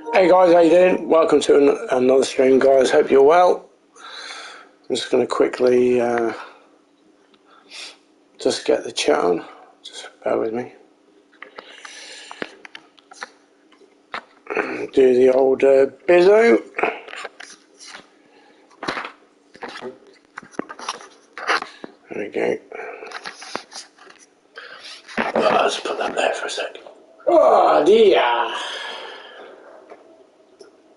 Hey guys, how you doing? Welcome to another stream, guys. Hope you're well. I'm just going to quickly just get the chat on. Just bear with me. Do the old bizzo. There we go. Let's put that there for a sec. Oh dear.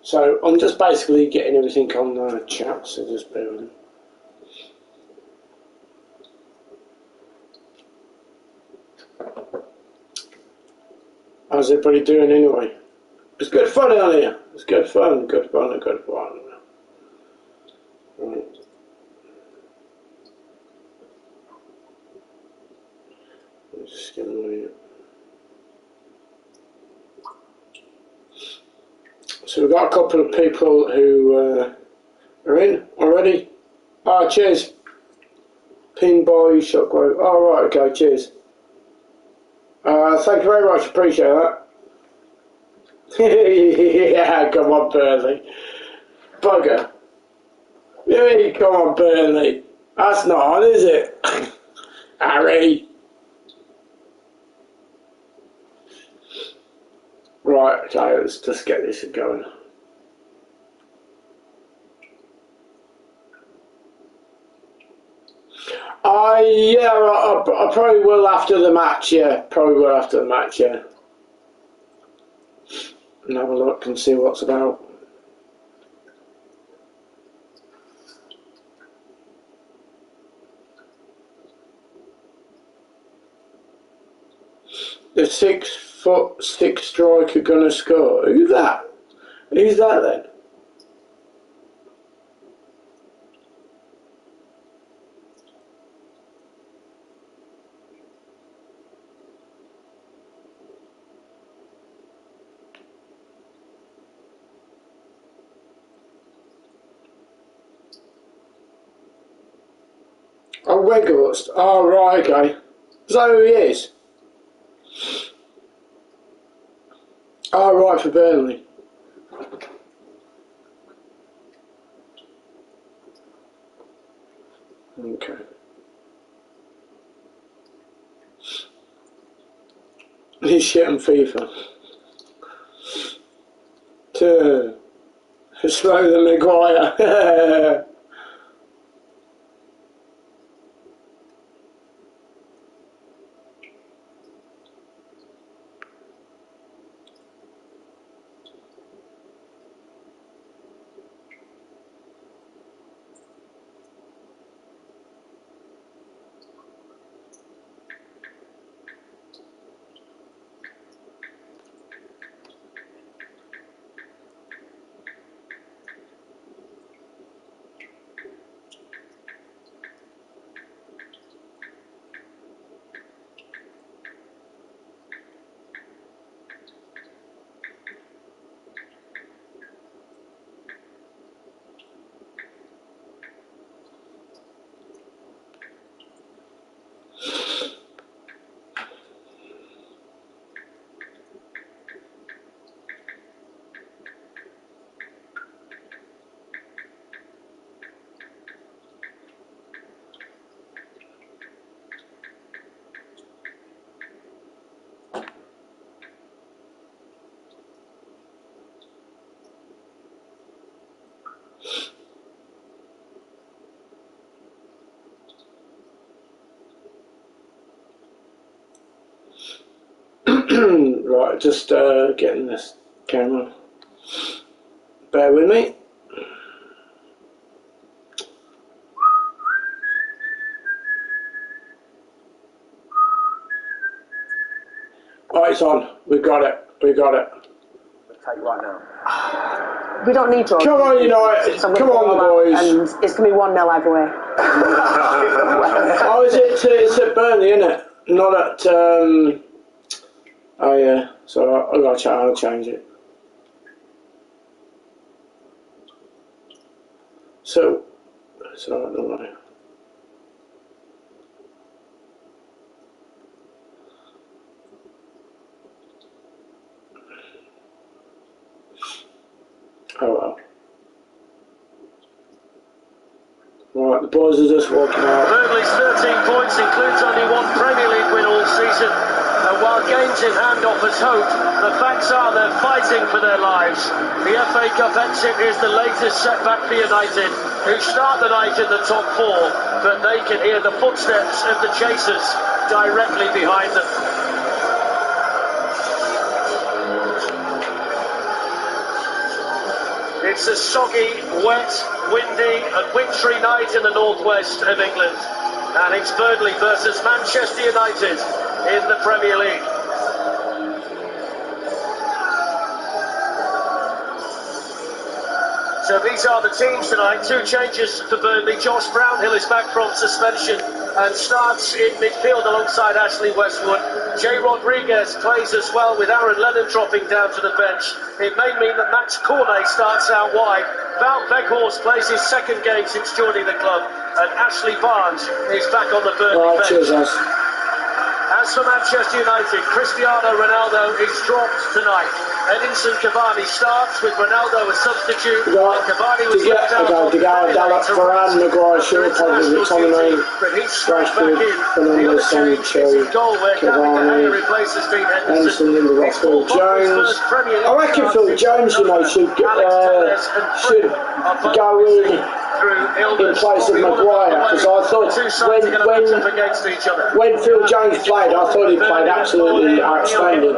So I'm just basically getting everything on the chat, so just bear with me. How's everybody doing anyway? It's good fun out here. It's good fun, good fun, good fun. Right. I'm just getting away. So we've got a couple of people who are in already. Ah, cheers. Pinboy, Shockwave. Oh, right, okay, cheers. Thank you very much, appreciate that. Yeah, come on, Burnley. Bugger. Yeah, come on, Burnley. That's not on, is it? Harry. Right, okay, let's just get this going. Yeah, I probably will after the match, yeah. Probably will after the match, yeah. And have a look and see what's about. The 6'6" striker gonna score. Who's that? Who's that then? Oh, Weghorst. Oh, right, okay. Is that who he is? Oh, right, for Burnley. Okay. He's shit on FIFA. Slow than Maguire. Right, just getting this camera. Bear with me. Oh, it's on. We got it. We got it. Take right now. We don't need drugs. Come on, United. So come on, boys. And it's going to be 1-0 either way. Oh, it's at Burnley, isn't it? Not at... Oh, yeah. So I'll change it. So I don't know. Right, the boys are just walking out. Burnley's 13 points includes only one Premier League win all season. And while games in hand offers hope, the facts are they're fighting for their lives. The FA Cup exit is the latest setback for United, who start the night in the top four, but they can hear the footsteps of the chasers directly behind them. It's a soggy, wet, windy and wintry night in the northwest of England. And it's Burnley versus Manchester United in the Premier League. So these are the teams tonight. Two changes for Burnley. Josh Brownhill is back from suspension and starts in midfield alongside Ashley Westwood. Jay Rodriguez plays as well, with Aaron Lennon dropping down to the bench. It may mean that Max Cornet starts out wide. Val Weghorst plays his second game since joining the club, and Ashley Barnes is back on the Burnley bench. Cheers, As for Manchester United, Cristiano Ronaldo is dropped tonight. Edinson Cavani starts with Ronaldo as substitute. Cavani was left out on Friday to Varane, Maguire, Shaw, Pogba, McTominay, but he's straight back in. The other change is in goal where Gary Cahill replaces Dean Henderson. It's Phil Jones. I reckon Phil Jones, you know, should go in place of Maguire, because I thought when Phil Jones played, I thought he played absolutely outstanding.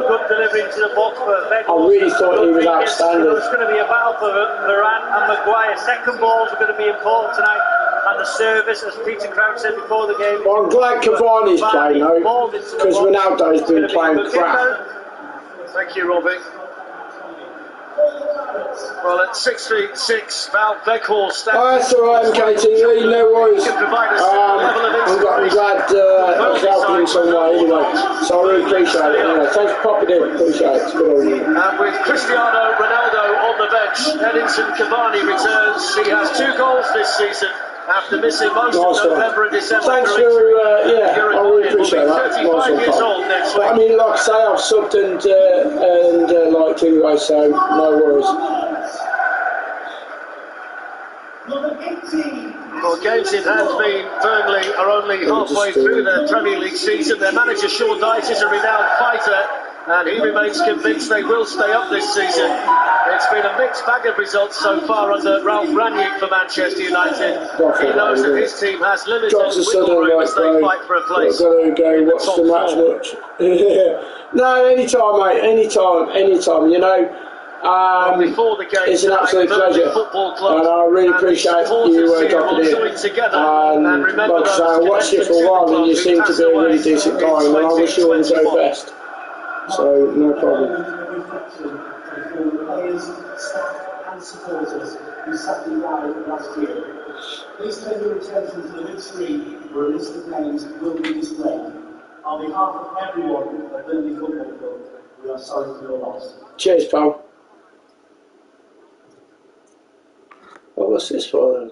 I really thought he was outstanding. It's going to be a battle for Varane and Maguire. Second balls are going to be important tonight, and the service, as Peter Crouch said before the game. Well, I'm glad Cavani's playing though, because Ronaldo's been playing crap. Thank you, Robbie. Well, at 6'6", Val Weghorst. That's alright, MKTV, no worries. I'm glad it's helping in some way anyway, so I really appreciate it anyway. Thanks for popping in, appreciate it, it's good on you. And with Cristiano Ronaldo on the bench, Edinson Cavani returns. He has 2 goals this season after missing most of November and December. Thanks for, yeah, I really appreciate that. 35 years old next week. I mean, like I say, I've subbed and liked anyway, so no worries. Well, games in hand mean Burnley are only halfway through their Premier League season. Their manager, Sean Dyche, is a renowned fighter, and he remains convinced they will stay up this season. It's been a mixed bag of results so far under Ralph Rangnick for Manchester United. He knows that his team has limited wiggle room as they fight for a place. I've got to go watch the match much. No, anytime, mate, anytime, you know. Before the game, it's an absolute pleasure, and I really appreciate you dropping in. And like I say, I watched you for a while, and you seem to be a really decent guy, and I wish you all the very best. So, no problem. Players, staff and supporters who sat in line last year. Please turn your attention to the big screen where a list of names will be displayed. On behalf of everyone at Burnley Football Club, we are sorry for your loss. Cheers, pal. Well, what's this for then?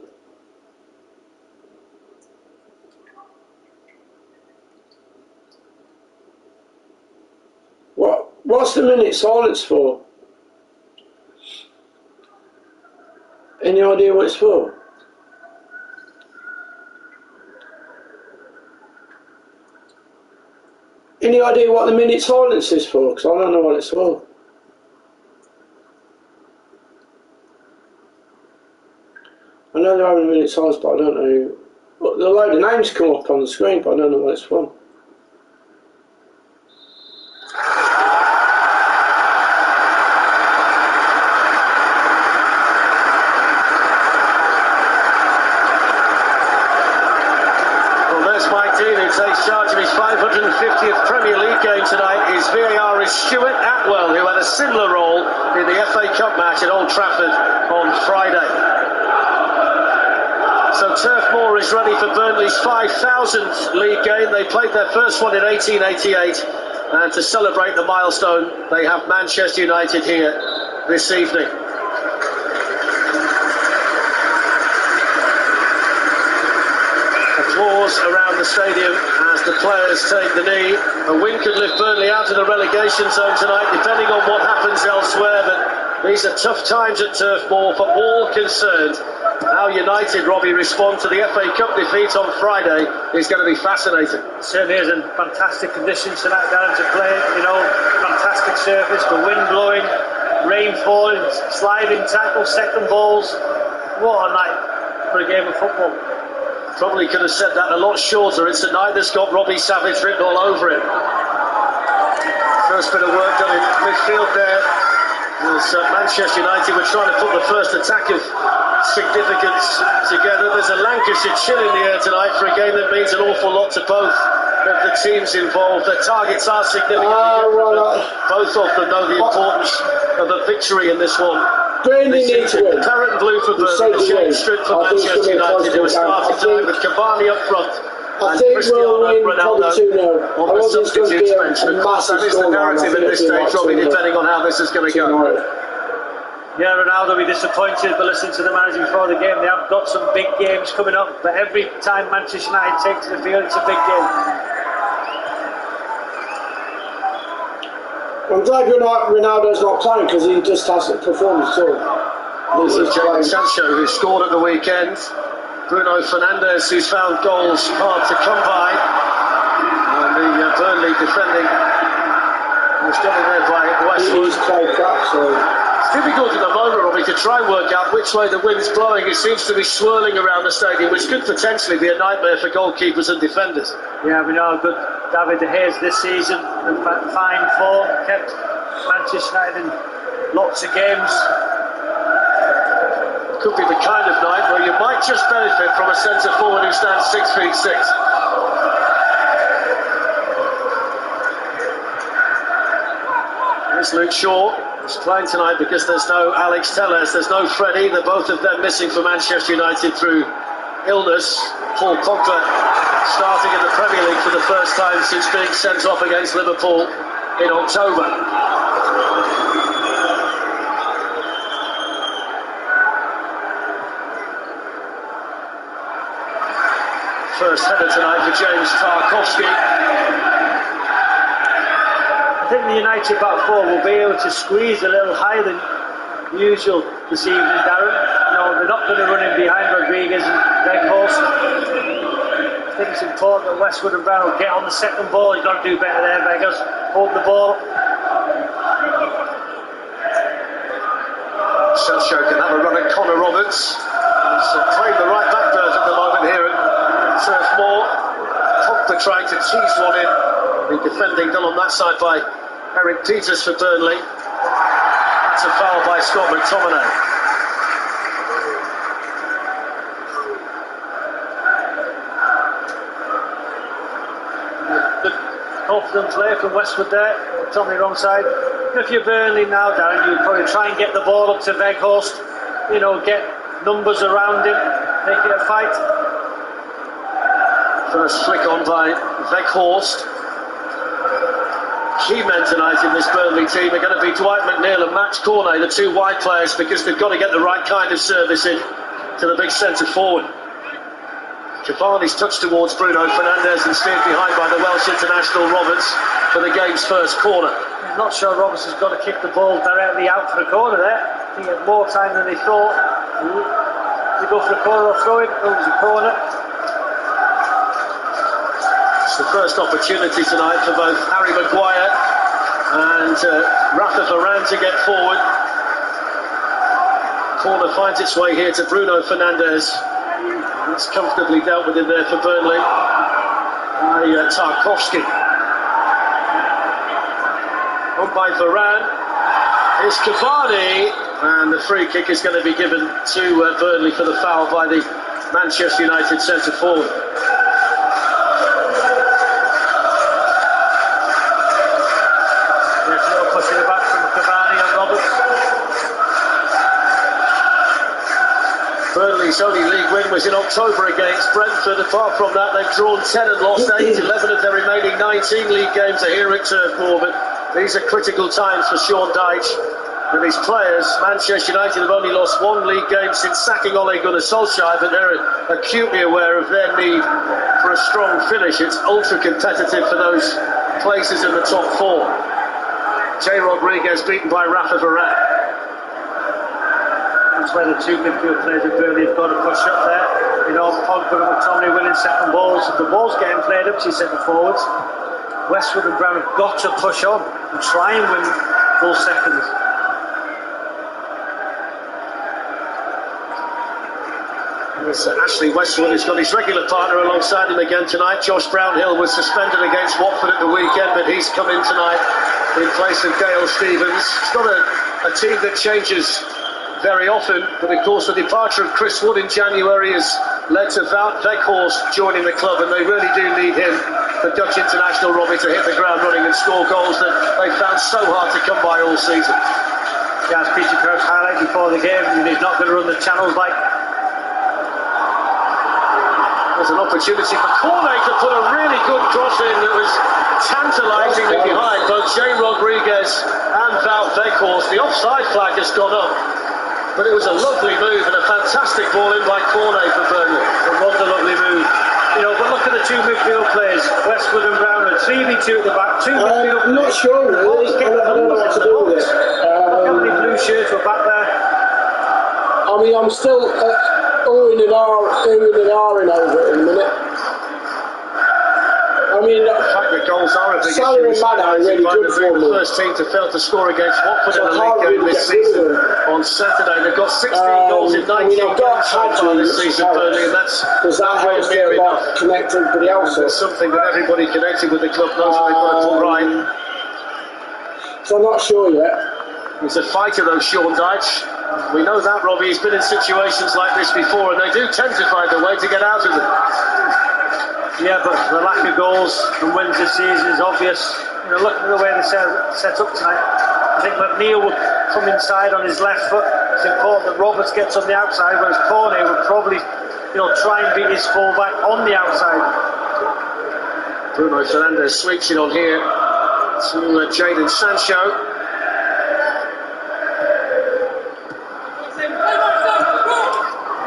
What's the minute silence for? Any idea what it's for? Any idea what the minute silence is for? Because I don't know what it's for. I know they're having a minute silence, but I don't know. Well, a load of names come up on the screen, but I don't know what it's from. Takes charge of his 550th Premier League game tonight. His VAR is Stuart Atwell, who had a similar role in the FA Cup match at Old Trafford on Friday. So Turf Moor is ready for Burnley's 5,000th league game. They played their first one in 1888, and to celebrate the milestone, they have Manchester United here this evening. Applause around the stadium as the players take the knee. A win could lift Burnley out of the relegation zone tonight, depending on what happens elsewhere, but These are tough times at Turf Moor for all concerned. How United, Robbie, respond to the FA Cup defeat on Friday is going to be fascinating. Certainly is, in fantastic conditions tonight, Darren, to play. Fantastic surface, the wind blowing, rain falling, sliding tackles, second balls. What a night for a game of football. Probably could have said that a lot shorter. It's a night that's got Robbie Savage written all over it. First bit of work done in midfield there. As Manchester United were trying to put the first attack of significance together. There's a Lancashire chill in the air tonight for a game that means an awful lot to both of the teams involved. Their targets are significant. Both of them know the importance of a victory in this one. Burnley need to win. Claret and blue for Burnley, shade strip for Manchester United, who are starting tonight with Cavani up front. I think we'll win probably 2-0. On the substitute bench. Of course, that is the narrative at this stage, Robbie, depending on how this is going to go. Yeah, Ronaldo will be disappointed, but listen to the manager before the game. They have got some big games coming up, but every time Manchester United take to the field, it's a big game. I'm glad Ronaldo's not playing because he just hasn't performed at all. This is Jadon Sancho, who scored at the weekend. Bruno Fernandes, who's found goals hard to come by. And the Burnley defending was done in there by Westwood. It's difficult at the moment, Robbie, to try and work out which way the wind's blowing. It seems to be swirling around the stadium, which could potentially be a nightmare for goalkeepers and defenders. Yeah, we know how good David De Gea is this season. In fine form, kept Manchester United in lots of games. Could be the kind of night where you might just benefit from a centre forward who stands 6'6". Here's Luke Shaw. He's playing tonight because there's no Alex Telles, there's no Fred either, both of them missing for Manchester United through illness. Paul Pogba starting in the Premier League for the first time since being sent off against Liverpool in October. First header tonight for James Tarkowski. I think the United back four will be able to squeeze a little higher than usual this evening, Darren. They're not going to run in behind Rodriguez and Weghorst. I think it's important that Westwood and Brown will get on the second ball. You've got to do better there, Vegas. Hold the ball. Sancho can have a run at Connor Roberts. He's playing the right back berth at the moment here at Turf Moor. Pogba trying to tease one in. The defending done on that side by Eric Peters for Burnley. That's a foul by Scott McTominay. Good confident play from Westwood there. Tommy wrong side. If you're Burnley now, Darren, you'd probably try and get the ball up to Weghorst. Get numbers around him, make it a fight. First flick on by Weghorst. Key men tonight in this Burnley team are going to be Dwight McNeil and Max Cornet, the two wide players, because they've got to get the right kind of service in to the big centre forward. Cavani's touch towards Bruno Fernandes and steered behind by the Welsh international Roberts for the game's first corner. I'm not sure Roberts has got to kick the ball directly out for the corner there. I think he had more time than he thought. Did he go for a corner or throw it? It was a corner. It's the first opportunity tonight for both Harry Maguire and Rafa Varane to get forward. Corner finds its way here to Bruno Fernandes. It's comfortably dealt with in there for Burnley by Tarkowski. On by Varane. Here's Cavani, and the free kick is going to be given to Burnley for the foul by the Manchester United centre forward. Pushing it back from Cavani and Roberts. Burnley's only league win was in October against Brentford. Apart from that, they've drawn 10 and lost 8. 11 of their remaining 19 league games are here at Turf Moor. But these are critical times for Sean Dyche and his players. Manchester United have only lost one league game since sacking Ole Gunnar Solskjaer, but they're acutely aware of their need for a strong finish. It's ultra competitive for those places in the top four. Jay Rodriguez beaten by Rafa Varane. That's where the two midfield players of Burnley have got to push up there. You know, Pogba and McTominay winning second balls. If the ball's getting played up to your centre forwards, Westwood and Brown have got to push on and try and win full seconds. Ashley Westwood has got his regular partner alongside him again tonight. Josh Brownhill was suspended against Watford at the weekend, but he's come in tonight in place of Dale Stevens. It's not a team that changes very often, but of course the departure of Chris Wood in January has led to Wout Weghorst joining the club, and they really do need him, the Dutch international Robbie, to hit the ground running and score goals that they found so hard to come by all season. Yeah, as Peter Crouch highlighted before the game, he's not going to run the channels like. There's an opportunity for Cornet to put a really good cross in that was tantalisingly behind both Jay Rodriguez and Wout Weghorst. The offside flag has gone up, but it was a lovely move and a fantastic ball in by Cornet for Burnley. It was a lovely move. You know, but look at the two midfield players, Westwood and Brown, 3v2 at the back, two midfield players. I'm not sure really, I don't know what to do with it. Look how many blue shirts were back there. I mean, I'm still oohing and ahhing over it in a minute. I mean, the fact that goals are a big Salah issue. and Mane are really good for The me. first team to fail to score against Watford in the hard league game to this get rid of season them. on Saturday. They've got 16 goals in 19 I've got games so far this season, Burnley, and that's because that helps near get a lot enough. connected to the It's outside. something that everybody connected with the club knows they've got to put right. So I'm not sure yet. He's a fighter though, Sean Dyche. We know that, Robbie. He's been in situations like this before, and they do tend to find a way to get out of them. Yeah, but the lack of goals and wins this season is obvious. You know, look at the way they set up tonight. I think McNeil would come inside on his left foot. It's important that Roberts gets on the outside, whereas Cornet would probably, you know, try and beat his fullback on the outside. Bruno Fernandes sweeps it on here to Jadon Sancho.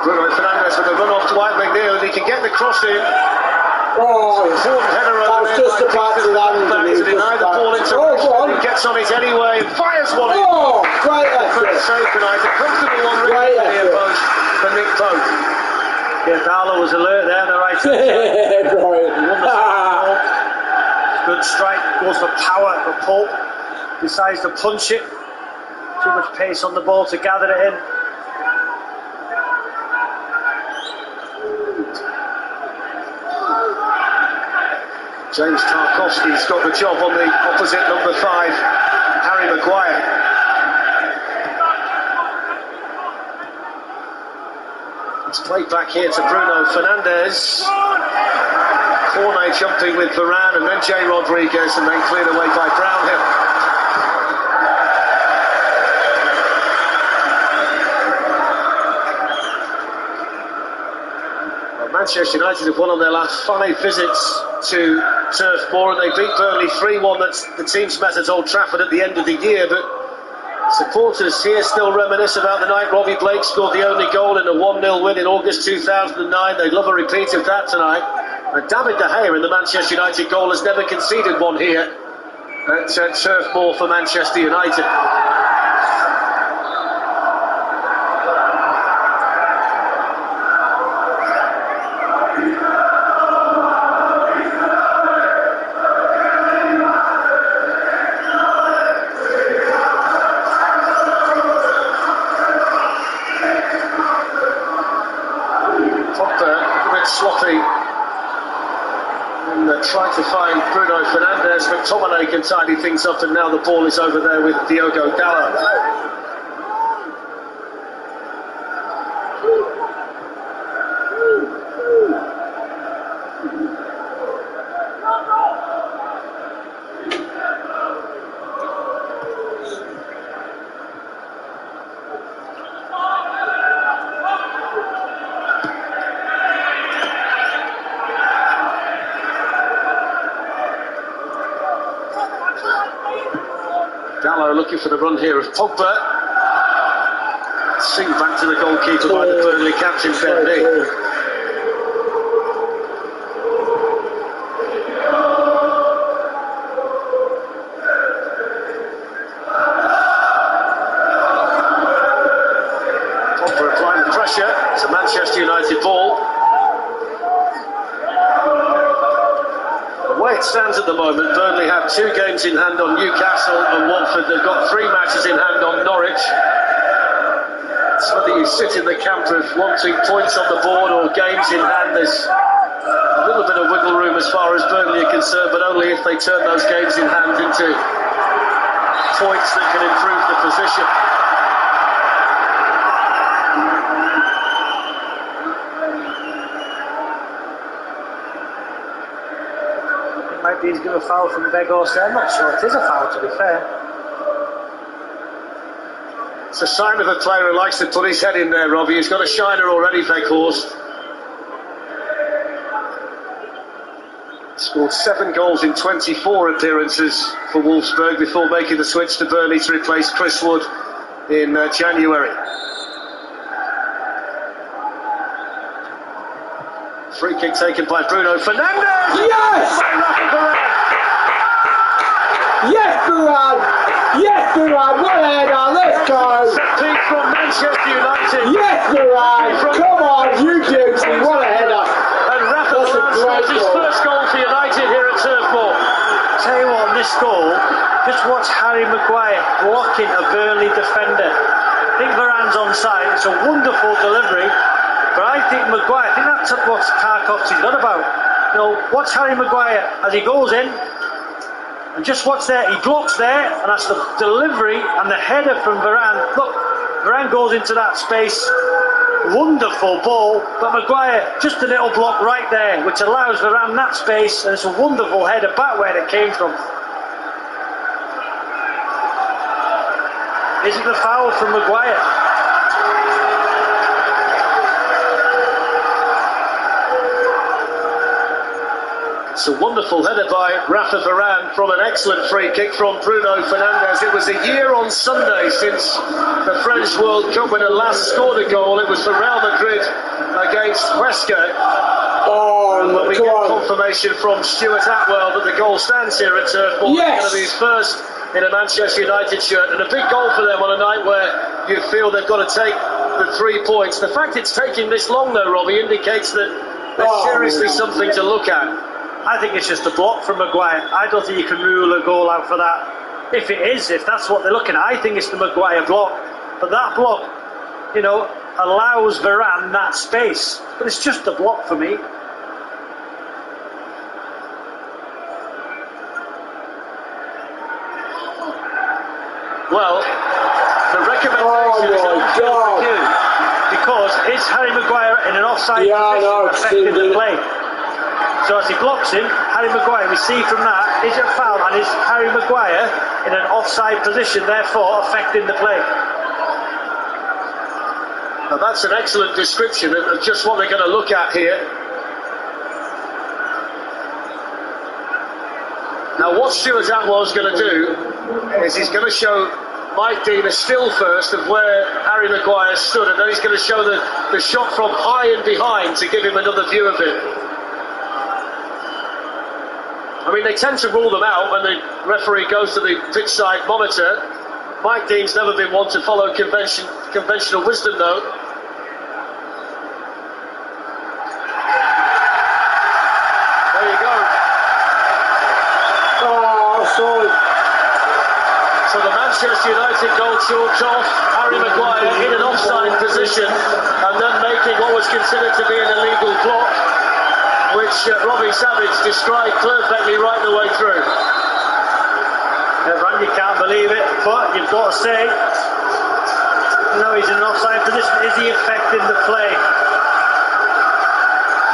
Bruno Fernandes with a run off to Dwight McNeil, and he can get the cross in. Oh, Important header that was just about to land. to deny the ball into Rashford. He gets on it anyway and fires one in. Oh, great Great effort. save tonight. A comfortable one really near post for Nick Pope. Yeah, Darlow was alert there on the right side. Brilliant. Good strike, goes for power, but Pope decides to punch it. Too much pace on the ball to gather it in. James Tarkowski's got the job on the opposite number 5, Harry Maguire. It's played back here to Bruno Fernandes. Cornet jumping with Varane and then Jay Rodriguez, and then cleared away by Brownhill. Manchester United have won on their last 5 visits to Turf Moor, and they beat Burnley 3-1. That's the team's met at Old Trafford at the end of the year, but supporters here still reminisce about the night Robbie Blake scored the only goal in a 1-0 win in August 2009. They'd love a repeat of that tonight. And David De Gea in the Manchester United goal has never conceded one here at Turf Moor for Manchester United. Trying to find Bruno Fernandes, McTominay can tidy things up, and now the ball is over there with Diogo Dalot. Dalot looking for the run here of Pogba. Sing back to the goalkeeper by the Burnley captain, Ben Mee. pressure. It's a Manchester United ball. The way it stands at the moment, Burnley have 2 games in hand on Newcastle and Watford. They've got 3 matches in hand on Norwich. It's whether you sit in the camp of wanting points on the board or games in hand. There's a little bit of wiggle room as far as Burnley are concerned, but only if they turn those games in hand into points that can improve the position. It might be he's going to foul from Begos there. I'm not sure it is a foul, to be fair. It's a sign of a player who likes to put his head in there, Robbie. He's got a shiner already, Weghorst. Scored 7 goals in 24 appearances for Wolfsburg before making the switch to Burnley to replace Chris Wood in January. Free kick taken by Bruno Fernandes. Yes! By Rafa Varane. Yes, Varane! Yes, Varane! What a header! Let's go! Set piece from Manchester United. Yes, Varane! Come on, you beauty! What a header! And Rafa Varane scores his first goal for United here at Turf Moor. Tell you what, on this goal, just watch Harry Maguire blocking a Burnley defender. I think Varane's onside. It's a wonderful delivery, but I think Maguire, I think that's what Tarkovsky's got about. You know, watch Harry Maguire as he goes in, and just watch there, he blocks there, and that's the delivery and the header from Varane. Look, Varane goes into that space. Wonderful ball, but Maguire just a little block right there, which allows Varane that space, and it's a wonderful header back where it came from. Is it the foul from Maguire? It's a wonderful header by Rafa Varane from an excellent free kick from Bruno Fernandes. It was a year on Sunday since the French World Cup winner last scored a goal. It was for Real Madrid against Huesca. But we get confirmation from Stuart Atwell that the goal stands here at Turf Moor. Yes. It's going to be his first in a Manchester United shirt, and a big goal for them on a night where you feel they've got to take the 3 points. The fact it's taking this long though, Robbie, indicates that there's seriously something to look at. I think it's just a block from Maguire. I don't think you can rule a goal out for that. If that's what they're looking at, I think it's the Maguire block. But that block, you know, allows Varane that space. But it's just a block for me. Well, the recommendation is on you, because is Harry Maguire in an offside position affecting the play? So as he blocks him, Harry Maguire, we see from that, is it a foul, and is Harry Maguire in an offside position, therefore affecting the play? Now that's an excellent description of just what they're going to look at here. Now what Stuart Atwell's going to do is he's going to show Mike Dean a still first of where Harry Maguire stood, and then he's going to show the shot from high and behind to give him another view of it. I mean, they tend to rule them out when the referee goes to the pitch side monitor. Mike Dean's never been one to follow conventional wisdom, though. There you go. Oh, sorry. So the Manchester United goal chalked off. Harry Maguire in an offside position and then making what was considered to be an illegal block, which Robbie Savage described perfectly right the way through. Ron, you can't believe it, but you've got to say, no, he's in an offside position. Is he affecting the play?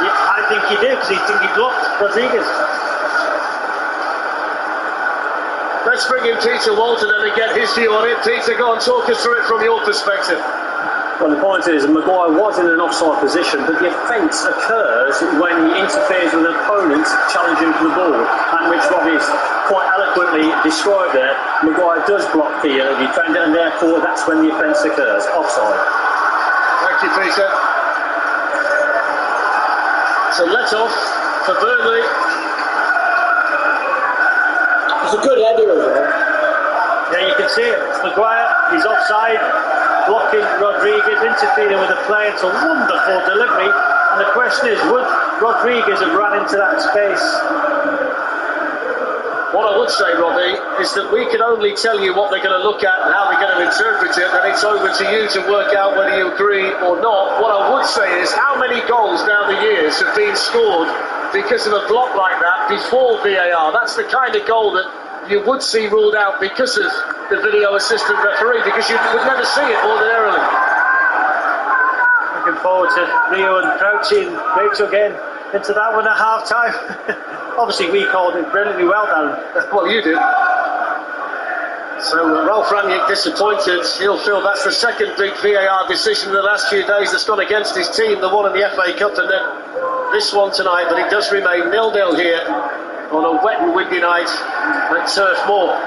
Yeah, I think he did, because he blocked Rodriguez. Let's bring in Peter Walton and get his view on it. Peter, go and talk us through it from your perspective. Well, the point is, Maguire was in an offside position, but the offence occurs when he interferes with an opponent challenging for the ball, and which Robbie's quite eloquently described there. Maguire does block the defender, and therefore that's when the offence occurs, offside. Thank you, Peter. So let off for Burnley. It's a good header as well. Yeah, you can see it. It's Maguire, he's offside. blocking Rodriguez, interfering with the play. It's a wonderful delivery. And the question is, would Rodriguez have run into that space? What I would say, Robbie, is that we can only tell you what they're going to look at and how they're going to interpret it, and it's over to you to work out whether you agree or not. What I would say is how many goals down the years have been scored because of a block like that before VAR. That's the kind of goal that you would see ruled out because of the video assistant referee, because you would never see it ordinarily. Looking forward to Rio and Crouchy and Rachel getting into that one at half time. Obviously we called it brilliantly well, Darren. Well, you did. So Ralph Rangnick disappointed. He'll feel that's the second big VAR decision in the last few days that's gone against his team, the one in the FA Cup and then this one tonight, but it does remain 0-0 here on a wet and windy night at Turf Moor.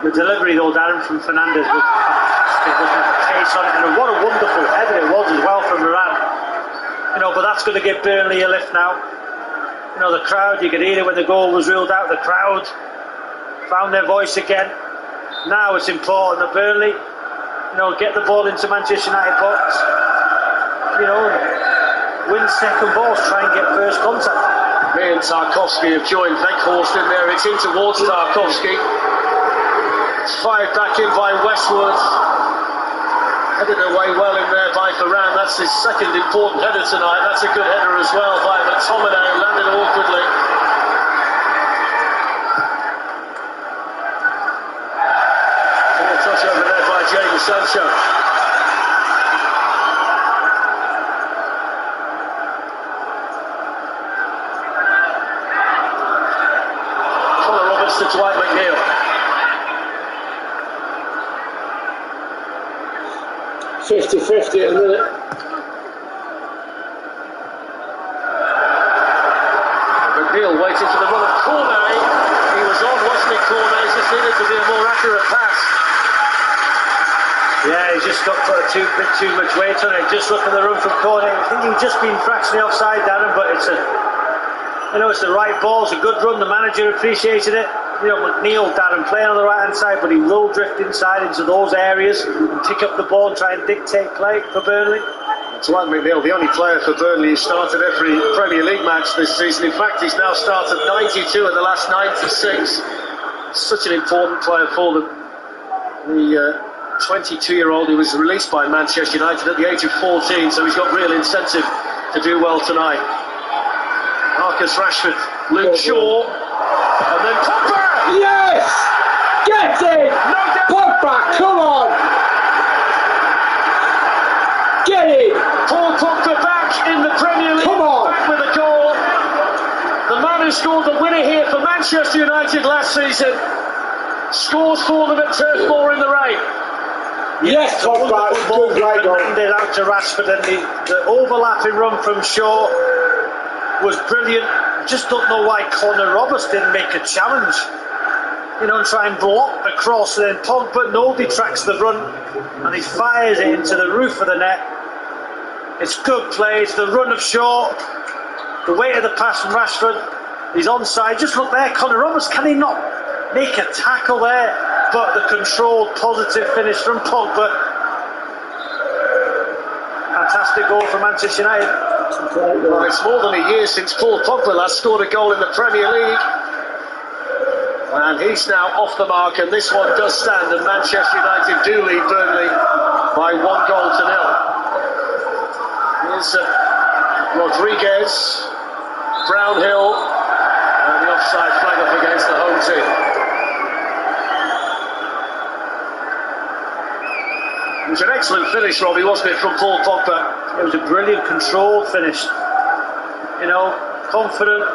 The delivery though, Darren, from Fernandez was fantastic, wasn't it? The pace on it, and what a wonderful header it was as well from Moran. You know, but that's going to give Burnley a lift now. You know, the crowd, you could hear it when the goal was ruled out. The crowd found their voice again. Now it's important that Burnley, you know, get the ball into Manchester United box. You know, win second balls, try and get first contact. Me and Tarkowski have joined Weghorst in there. It's in towards Tarkowski. It's fired back in by Westwood. Headed away well in there by Varane. That's his second important header tonight. That's a good header as well by McTominay, landed awkwardly. A touch over there by Jadon Sancho. Connor Roberts to Dwight McNeil. 50-50 at the minute. McNeil waiting for the run of Cornet. He was on, wasn't he, Cornet? He just needed to be a more accurate pass. Yeah, he's just got put a bit too much weight on it. Just look at the run from Cornet. I think he's just been fractionally offside, Darren, but it's the right ball. It's a good run. The manager appreciated it. You know, McNeil, Darren, playing on the right hand side, but he will drift inside into those areas and pick up the ball and try and dictate play for Burnley. Dwight McNeil, the only player for Burnley who started every Premier League match this season. In fact, he's now started 92 of the last 96. Such an important player for them. The 22-year-old who was released by Manchester United at the age of 14, so he's got real incentive to do well tonight. Marcus Rashford, Luke Shaw, and then Pogba! Yes! Get it! No doubt. Pogba, come on! Get it! Paul Pogba back in the Premier League. Come on! Back with a goal. The man who scored the winner here for Manchester United last season scores for them at Turf Moor in the rain. Yes, Pogba, good great goal. Fernandez out to Rashford, and the overlapping run from Shaw was brilliant. Just don't know why Connor Roberts didn't make a challenge, you know, and try and block the cross. And then Pogba, nobody tracks the run, and he fires it into the roof of the net. It's good play. It's the run of Shaw, the weight of the pass from Rashford. He's onside. Just look there, Connor Roberts. Can he not make a tackle there? But the controlled, positive finish from Pogba. Fantastic goal for Manchester United. Well, it's more than a year since Paul Pogba last scored a goal in the Premier League. And he's now off the mark, and this one does stand, and Manchester United do lead Burnley by 1-0. Here's Rodriguez, Brownhill, and the offside flag up against the home team. It was an excellent finish, Robbie, wasn't it, from Paul Pogba? It was a brilliant, controlled finish. You know, confident.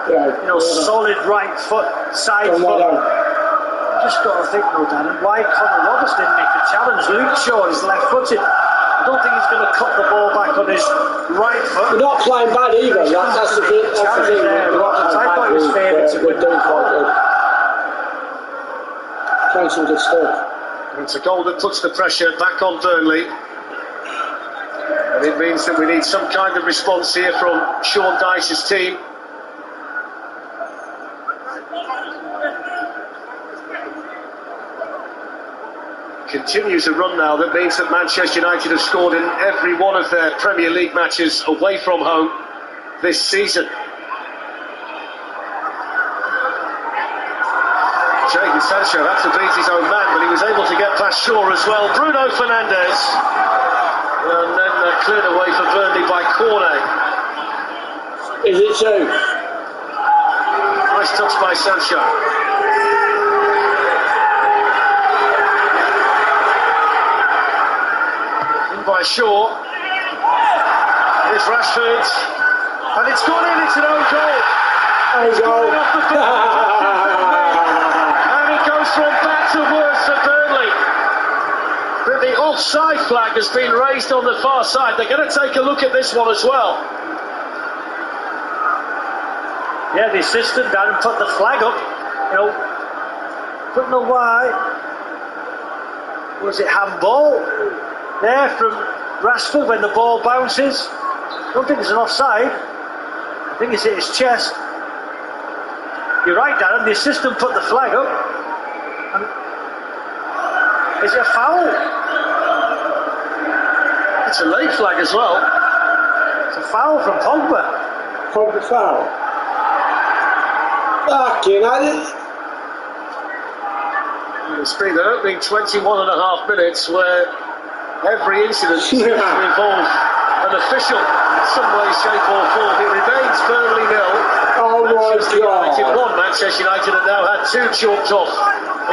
You know, solid right foot, side foot. You just got to think, though, Dan, why Connor Roberts didn't make a challenge. Luke Shaw is left-footed. I don't think he's going to cut the ball back on his right foot. We're not playing bad either. That's the thing. I thought he was favourite to win. Playing some good stuff. It's a goal that puts the pressure back on Burnley. And it means that we need some kind of response here from Sean Dyche's team. continues a run now that means that Manchester United have scored in every one of their Premier League matches away from home this season. Jadon Sancho had to beat his own man, but he was able to get past Shaw as well. Bruno Fernandes, and then cleared away for Burnley by Cornet. Is it so? Nice touch by Sancho. In by Shaw. Here's Rashford, and it's gone in. It's an own goal. It's gone off the and it goes from bad to worse for Burnley. But the offside flag has been raised on the far side. They're going to take a look at this one as well. Yeah, the assistant down and put the flag up. You know, don't know why. Was it handball there from Rashford when the ball bounces? I don't think it's an offside. I think it's hit his chest. You're right, Darren. The assistant put the flag up. And is it a foul? It's a late flag as well. It's a foul from Pogba. Pogba foul. Fucking hell. It's been the opening 21 and a half minutes where every incident seems to involve an official in some way, shape or form. It remains Burnley 0. Oh my God. United 1. Manchester United have now had 2 chalked off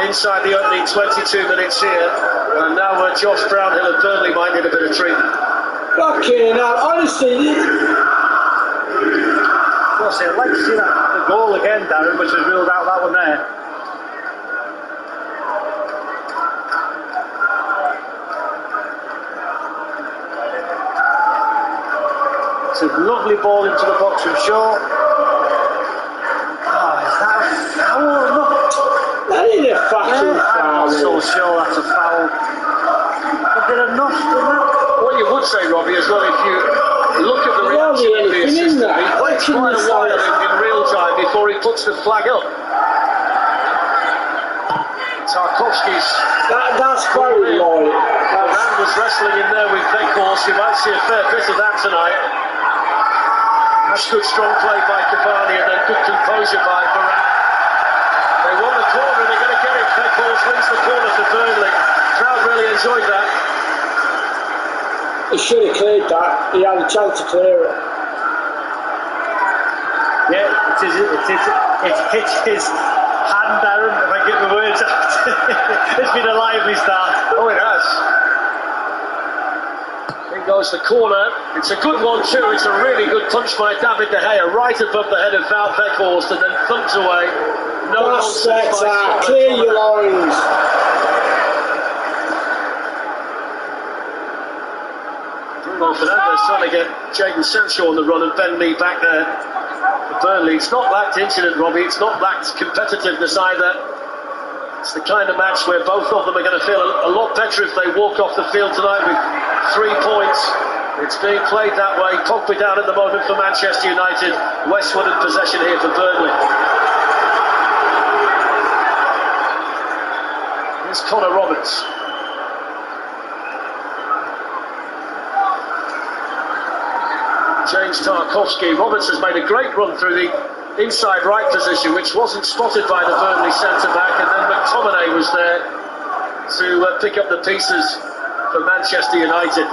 inside the opening 22 minutes here. And now Josh Brownhill of Burnley might need a bit of treatment. Fucking hell, honestly. I'd like to see that the goal again, Darren, which has ruled out that one there. It's a lovely ball into the box from Shaw. Oh, is that a foul or not? That ain't a fucking foul. I'm not so sure that's a foul. Is there enough in that? What you would say, Robbie, as well, if you look at the reaction of the assistant, he waits quite a while in real time before he puts the flag up. Tarkovsky's. That's very low. Varane was wrestling in there with Weghorst. You might see a fair bit of that tonight. That's good strong play by Cavani and then good composure by Varane. They won the corner and they're going to get it. Weghorst wins the corner for Burnley. Crowd really enjoyed that. He should have cleared that. He had a chance to clear it. Yeah, it hit his hand, Darren, if I get the words out. It's been a lively start. Oh, it has. In goes the corner. It's a good one too. It's a really good punch by David De Gea, right above the head of Wout Weghorst, and then thumped away. No nonsense. Clear your lines. Bruno Fernandes trying to get Jadon Sancho on the run and bend me back there for Burnley. It's not lacked incident, Robbie. It's not lacked competitiveness either. It's the kind of match where both of them are going to feel a lot better if they walk off the field tonight with 3 points. It's being played that way. Pogba down at the moment for Manchester United. Westwood in possession here for Burnley. Here's Connor Roberts. James Tarkovsky. Roberts has made a great run through the inside right position, which wasn't spotted by the Burnley centre-back, and then McTominay was there to pick up the pieces for Manchester United.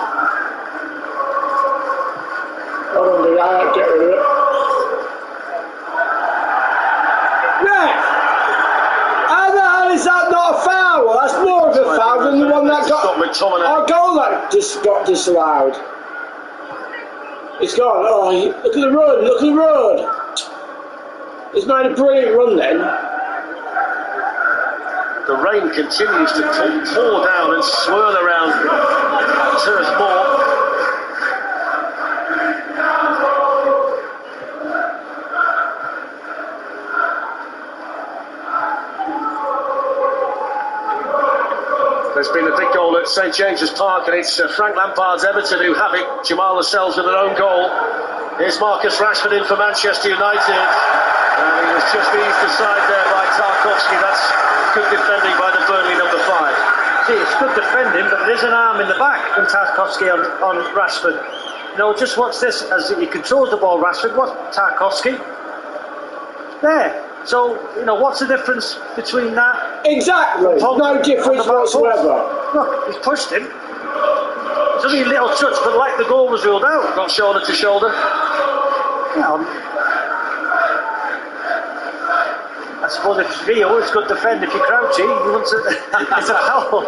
Hold on, I'll get rid of it. Yeah! How the hell is that not a foul? That's more of a foul than the one that got... Our goal that just got disallowed. It's gone. Oh, look at the road, look at the road. He's made a brilliant run then. The rain continues to pour down and swirl around Turf Moor. There's been a big goal at St James's Park, and it's Frank Lampard's Everton who have it. Jamal Lascelles with an own goal. Here's Marcus Rashford in for Manchester United. And he was just eased aside there by Tarkovsky. That's good defending by the Burnley number 5. See, it's good defending, but there is an arm in the back from Tarkowski on Rashford. You know, just watch this as he controls the ball. Rashford, what Tarkowski? There. So, you know, what's the difference between that? Exactly. No difference whatsoever. Look, he's pushed him. It's only a little touch, but like the goal was ruled out. Not shoulder to shoulder. Yeah, I suppose if it's Rio, it's good defend. If you're crouchy, you want to. It's a foul.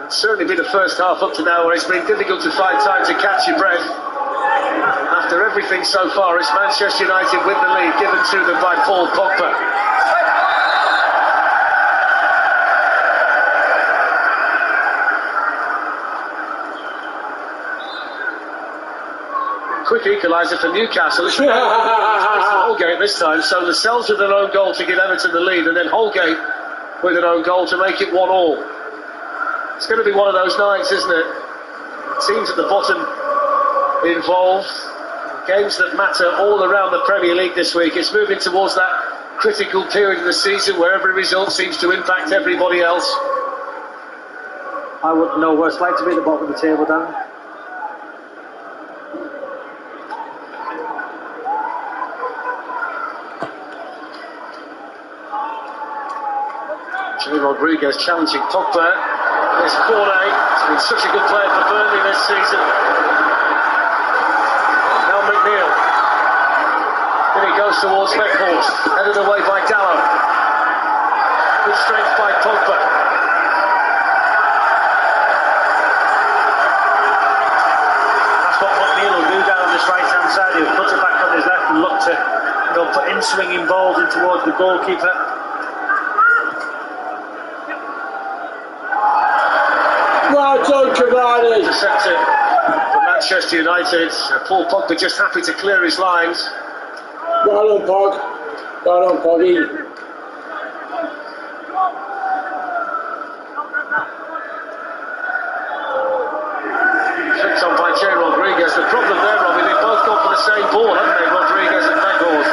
It's certainly been the first half up to now where it's been difficult to find time to catch your breath. After everything so far, it's Manchester United with the lead given to them by Paul Pogba. Quick equaliser for Newcastle. It's Holgate this time, so themselves with their own goal to give Everton the lead, and then Holgate with an own goal to make it 1-1. It's going to be one of those nights, isn't it? Teams at the bottom involved, games that matter all around the Premier League this week. It's moving towards that critical period of the season where every result seems to impact everybody else. I wouldn't know what it's like to be at the bottom of the table, Darren. Rodriguez challenging Pogba. There's Cornet. He's been such a good player for Burnley this season. Now McNeil. Then he goes towards Weghorst. Headed away by Dallow. Good strength by Pogba. That's what McNeil will do down on this right hand side. He'll put it back on his left and look to, you know, put in swinging balls in towards the goalkeeper. Well done, Cavani. Intercepted for Manchester United. Paul Pogba just happy to clear his lines. Well done, Pog. Well done, Poggy. Flicked on by Jay Rodriguez. The problem there, Robbie, they've both gone for the same ball, haven't they? Rodriguez and Weghorst.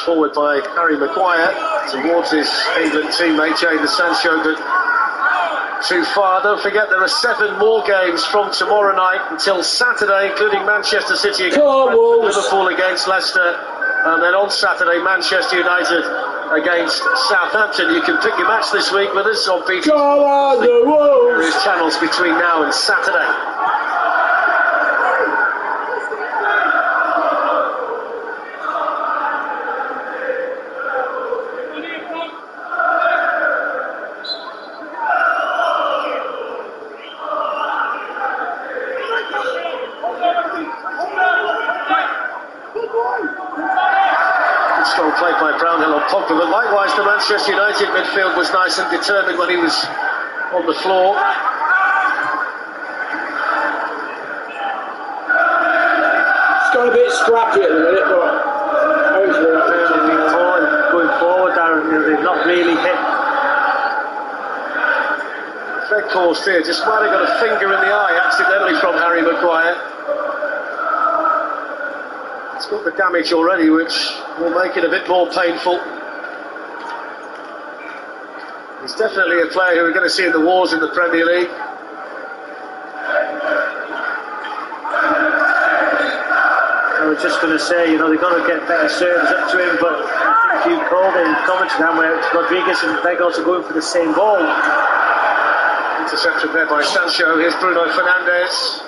Forward by Harry Maguire towards his England teammate Jadon Sancho, but too far. Don't forget there are 7 more games from tomorrow night until Saturday, including Manchester City against Liverpool against Leicester, and then on Saturday Manchester United against Southampton. You can pick your match this week with us on BT various channels between now and Saturday. Pogba, but likewise the Manchester United midfield was nice and determined when he was on the floor. It's got a bit scrappy at the minute, but hopefully they've been falling going forward, Darren. They've not really hit. Weghorst here just might have got a finger in the eye accidentally from Harry Maguire. It's got the damage already, which will make it a bit more painful. He's definitely a player who we're going to see in the wars in the Premier League. I was just going to say, you know, they've got to get better serves up to him, but I think you called it in commentary now where Rodriguez and Weghorst are going for the same ball. Intercepted there by Sancho. Here's Bruno Fernandes.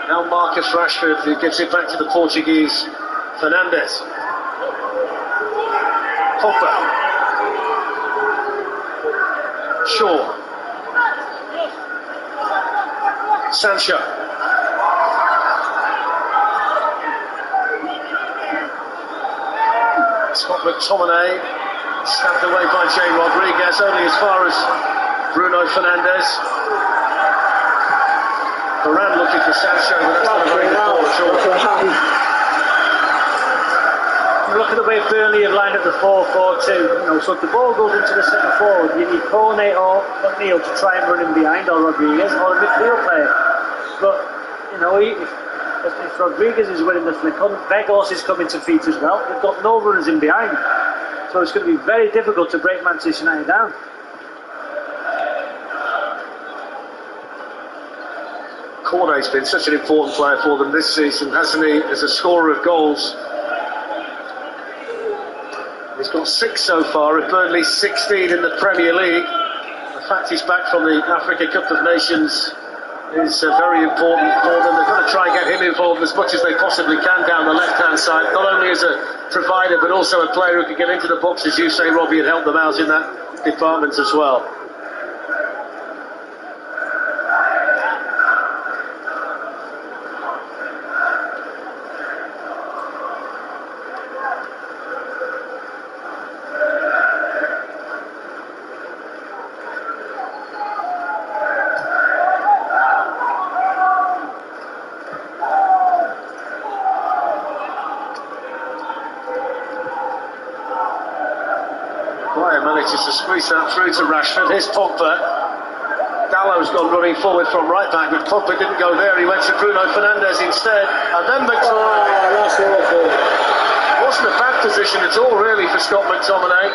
Now Marcus Rashford, who gives it back to the Portuguese Fernandes. Pogba. Shaw. Sancho. Scott McTominay. Snapped away by Jay Rodriguez, only as far as Bruno Fernandes. Varane looking for Sancho, but that's not a very good ball at all. Look at the way Burnley have lined up the 4-4-2. So if the ball goes into the centre forward, you need Cornet or McNeil to try and run in behind, or Rodriguez, or a midfield player. But if Rodriguez is winning the flick on, Weghorst is coming to feet as well. They've got no runners in behind, so it's going to be very difficult to break Manchester United down. Cornet's been such an important player for them this season, hasn't he, as a scorer of goals. He's got 6 so far, at Burnley 16 in the Premier League. The fact he's back from the Africa Cup of Nations is very important for them. They've got to try and get him involved as much as they possibly can down the left-hand side, not only as a provider but also a player who can get into the box, as you say, Robbie, and help them out in that department as well. Manages to squeeze that through to Rashford. Here's Pogba. Dallow's gone running forward from right back, but Pogba didn't go there. He went to Bruno Fernandes instead, and then McTominay. That's awful. Wasn't a bad position at all, really, for Scott McTominay.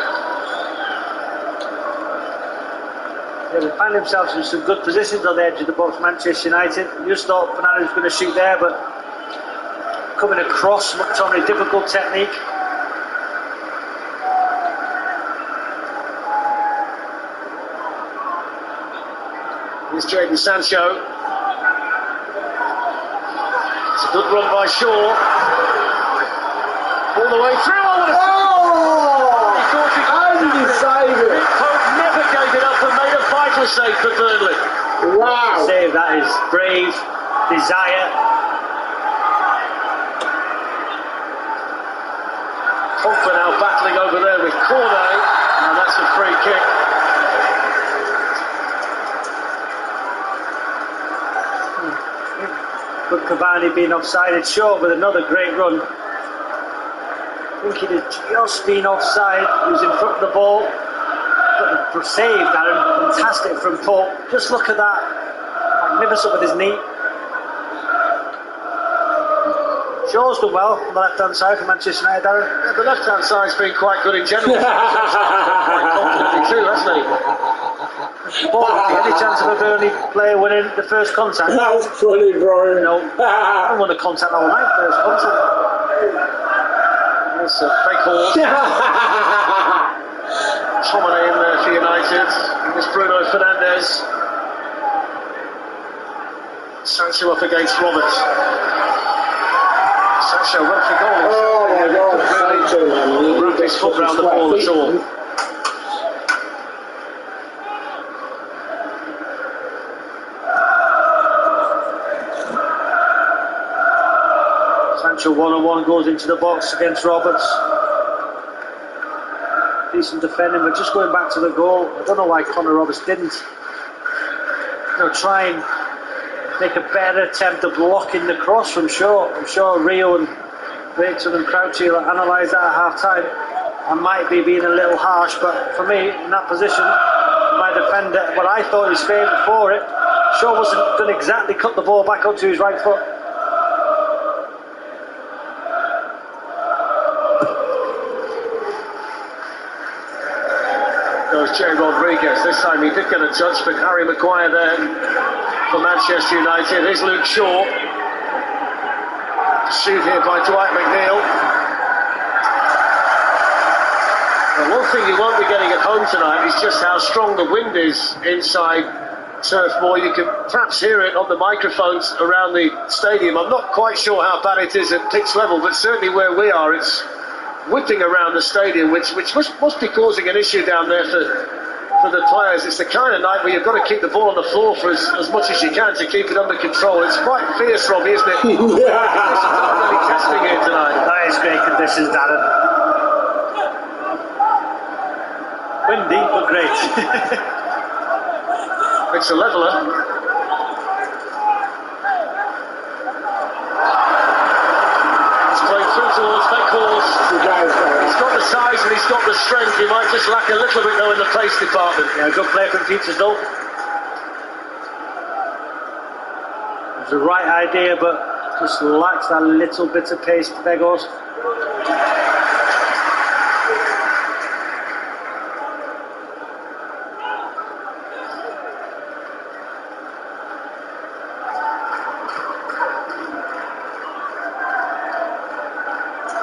Yeah, they find themselves in some good positions on the edge of the box, Manchester United. You just thought Fernandes was going to shoot there, but coming across, McTominay, difficult technique. Here's Jadon Sancho. It's a good run by Shaw. All the way through. How did he save it? Pope never gave it up and made a vital save for Burnley. Wow. Save, that is brave, desire. Pogba now battling over there with Cornet, and that's a free kick. But Cavani being offside, Shaw with another great run. I think he'd have just been offside. He was in front of the ball. But the save, Darren, fantastic from Pope. Just look at that. Magnificent with his knee. Shaw's done well on the left-hand side for Manchester United, Darren. Yeah, the left-hand side's been quite good in general. Quite confidently too, hasn't he? Any chance of a Burnley player winning the first contact? That was funny, Brian. No, I don't want to contact all night. First contact. It's a fake horse. Tomine in there for United. It's Bruno Fernandes. Sancho up against Roberts. Sancho went for goal. Oh my God, Sancho, man. Wrapped his foot round the ball at all. Sancho 1-on-1 goes into the box against Roberts. Decent defending, but just going back to the goal, I don't know why Connor Roberts didn't try and make a better attempt of blocking the cross from Shaw. I'm sure Rio and Rachel and Crouchy will analyse that at half time. I might be being a little harsh, but for me, in that position, my defender, well, I thought he was favoured for it. Shaw wasn't going to exactly cut the ball back onto his right foot. Goes Jay Rodriguez. This time he did get a touch, but Harry Maguire there for Manchester United. Here's Luke Shaw. Shoot here by Dwight McNeil. Well, one thing you won't be getting at home tonight is just how strong the wind is inside Turf Moor. You can perhaps hear it on the microphones around the stadium. I'm not quite sure how bad it is at pitch level, but certainly where we are, it's whipping around the stadium, which must be causing an issue down there for the players. It's the kind of night where you've got to keep the ball on the floor for as much as you can to keep it under control. It's quite fierce, Robbie, isn't it? It's really testing here tonight. That is great conditions, Darren. windy, but great. It's a leveller. It's played through towards Beckhorst. He's got the size and he's got the strength. He might just lack a little bit though in the pace department. Yeah, good play from Peters though. It was the right idea, but just lacks that little bit of pace to Beckhorst.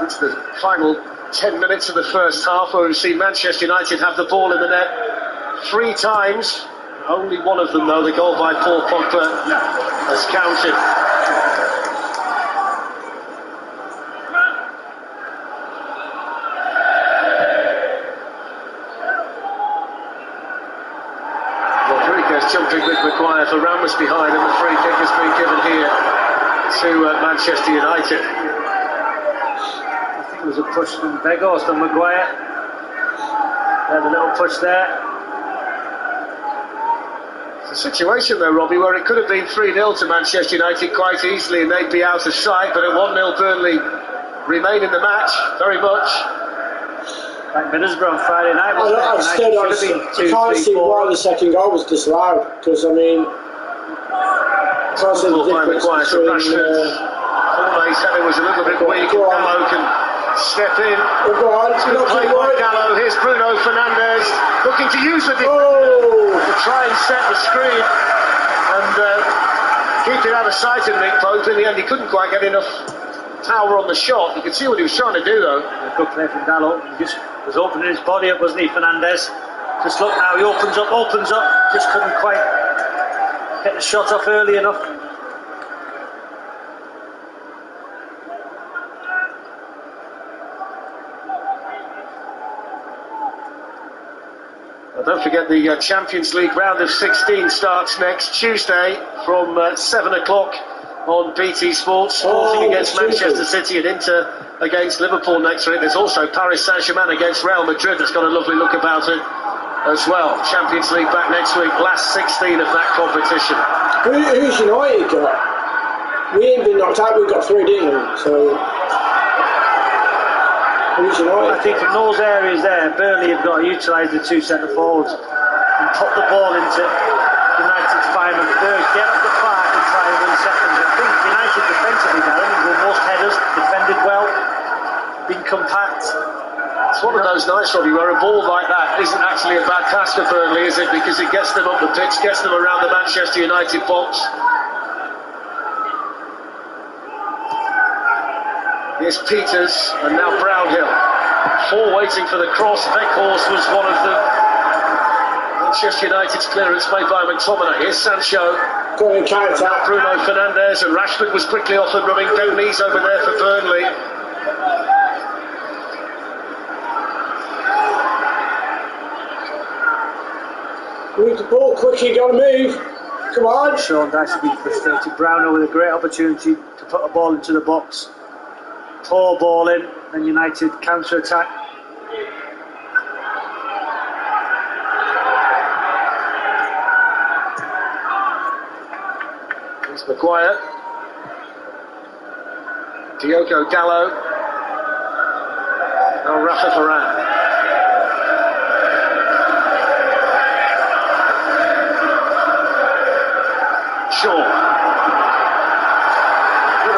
It's the final 10 minutes of the first half where we've seen Manchester United have the ball in the net 3 times. Only one of them, though, the goal by Paul Pogba, has counted. Rodriguez jumping with Maguire for Ramos behind, and the free kick has been given here to Manchester United. It was a push from Beckhorst and Maguire. There's a little push there. It's a situation though, Robbie, where it could have been 3-0 to Manchester United quite easily and they'd be out of sight, but at 1-0 Burnley remain in the match very much. Like Middlesbrough on Friday night. I can't see why the second goal was disallowed, because I mean, can't see the difference between Cornet's header was a little bit weak and Gallo can step in. Good play by Gallo. Here's Bruno Fernandes looking to use the defender to try and set the screen and keep it out of sight of Nick Pope. In the end, he couldn't quite get enough power on the shot. You could see what he was trying to do, though. Good play from Gallo. He just was opening his body up, wasn't he, Fernandes? Just look now, he opens up. Just couldn't quite get the shot off early enough. Don't forget the Champions League round of 16 starts next Tuesday from 7 o'clock on BT Sports. Sporting against Manchester City and Inter against Liverpool next week. There's also Paris Saint-Germain against Real Madrid. That's got a lovely look about it as well. Champions League back next week, last 16 of that competition. Who's United got? We ain't been knocked out, we've got 3, didn't we? So... I think from those areas there, Burnley have got to utilise the 2 centre forwards and put the ball into United's final third, get up the park and try and win seconds. I think United defensively, Darren, have won most headers, defended well, been compact. It's one of those nights, Robbie, where a ball like that isn't actually a bad pass for Burnley, is it? Because it gets them up the pitch, gets them around the Manchester United box. Here's Peters and now Brownhill. 4 waiting for the cross. Beckhorst was one of the Manchester United's clearance made by McTominay. Here's Sancho. Going counter. Now Bruno Fernandes, and Rashford was quickly off and running. Downey's over there for Burnley. Move the ball quick, you gotta move. Come on. Sean Dyche should be frustrated. Brownhill with a great opportunity to put a ball into the box. Poor ball in, and United counter-attack. Here's Maguire. Diogo Dallo. Now Rafa Varane. Shaw.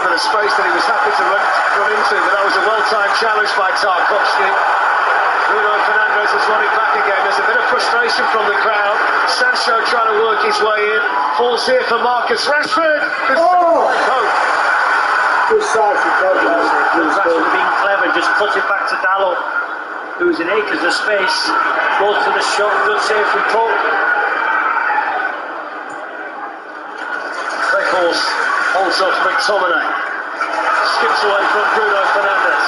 The space that he was happy to run into, but that was a well-timed challenge by Tarkowski. Bruno Fernandes has run it back again. There's a bit of frustration from the crowd. Sancho trying to work his way in. Falls here for Marcus Rashford. Good side for Pope. Rashford being clever, just put it back to Dallo, who's in acres of space. Goes to the shot, good save from Pope. Beckhorst holds off McTominay. Skips away from Bruno Fernandes.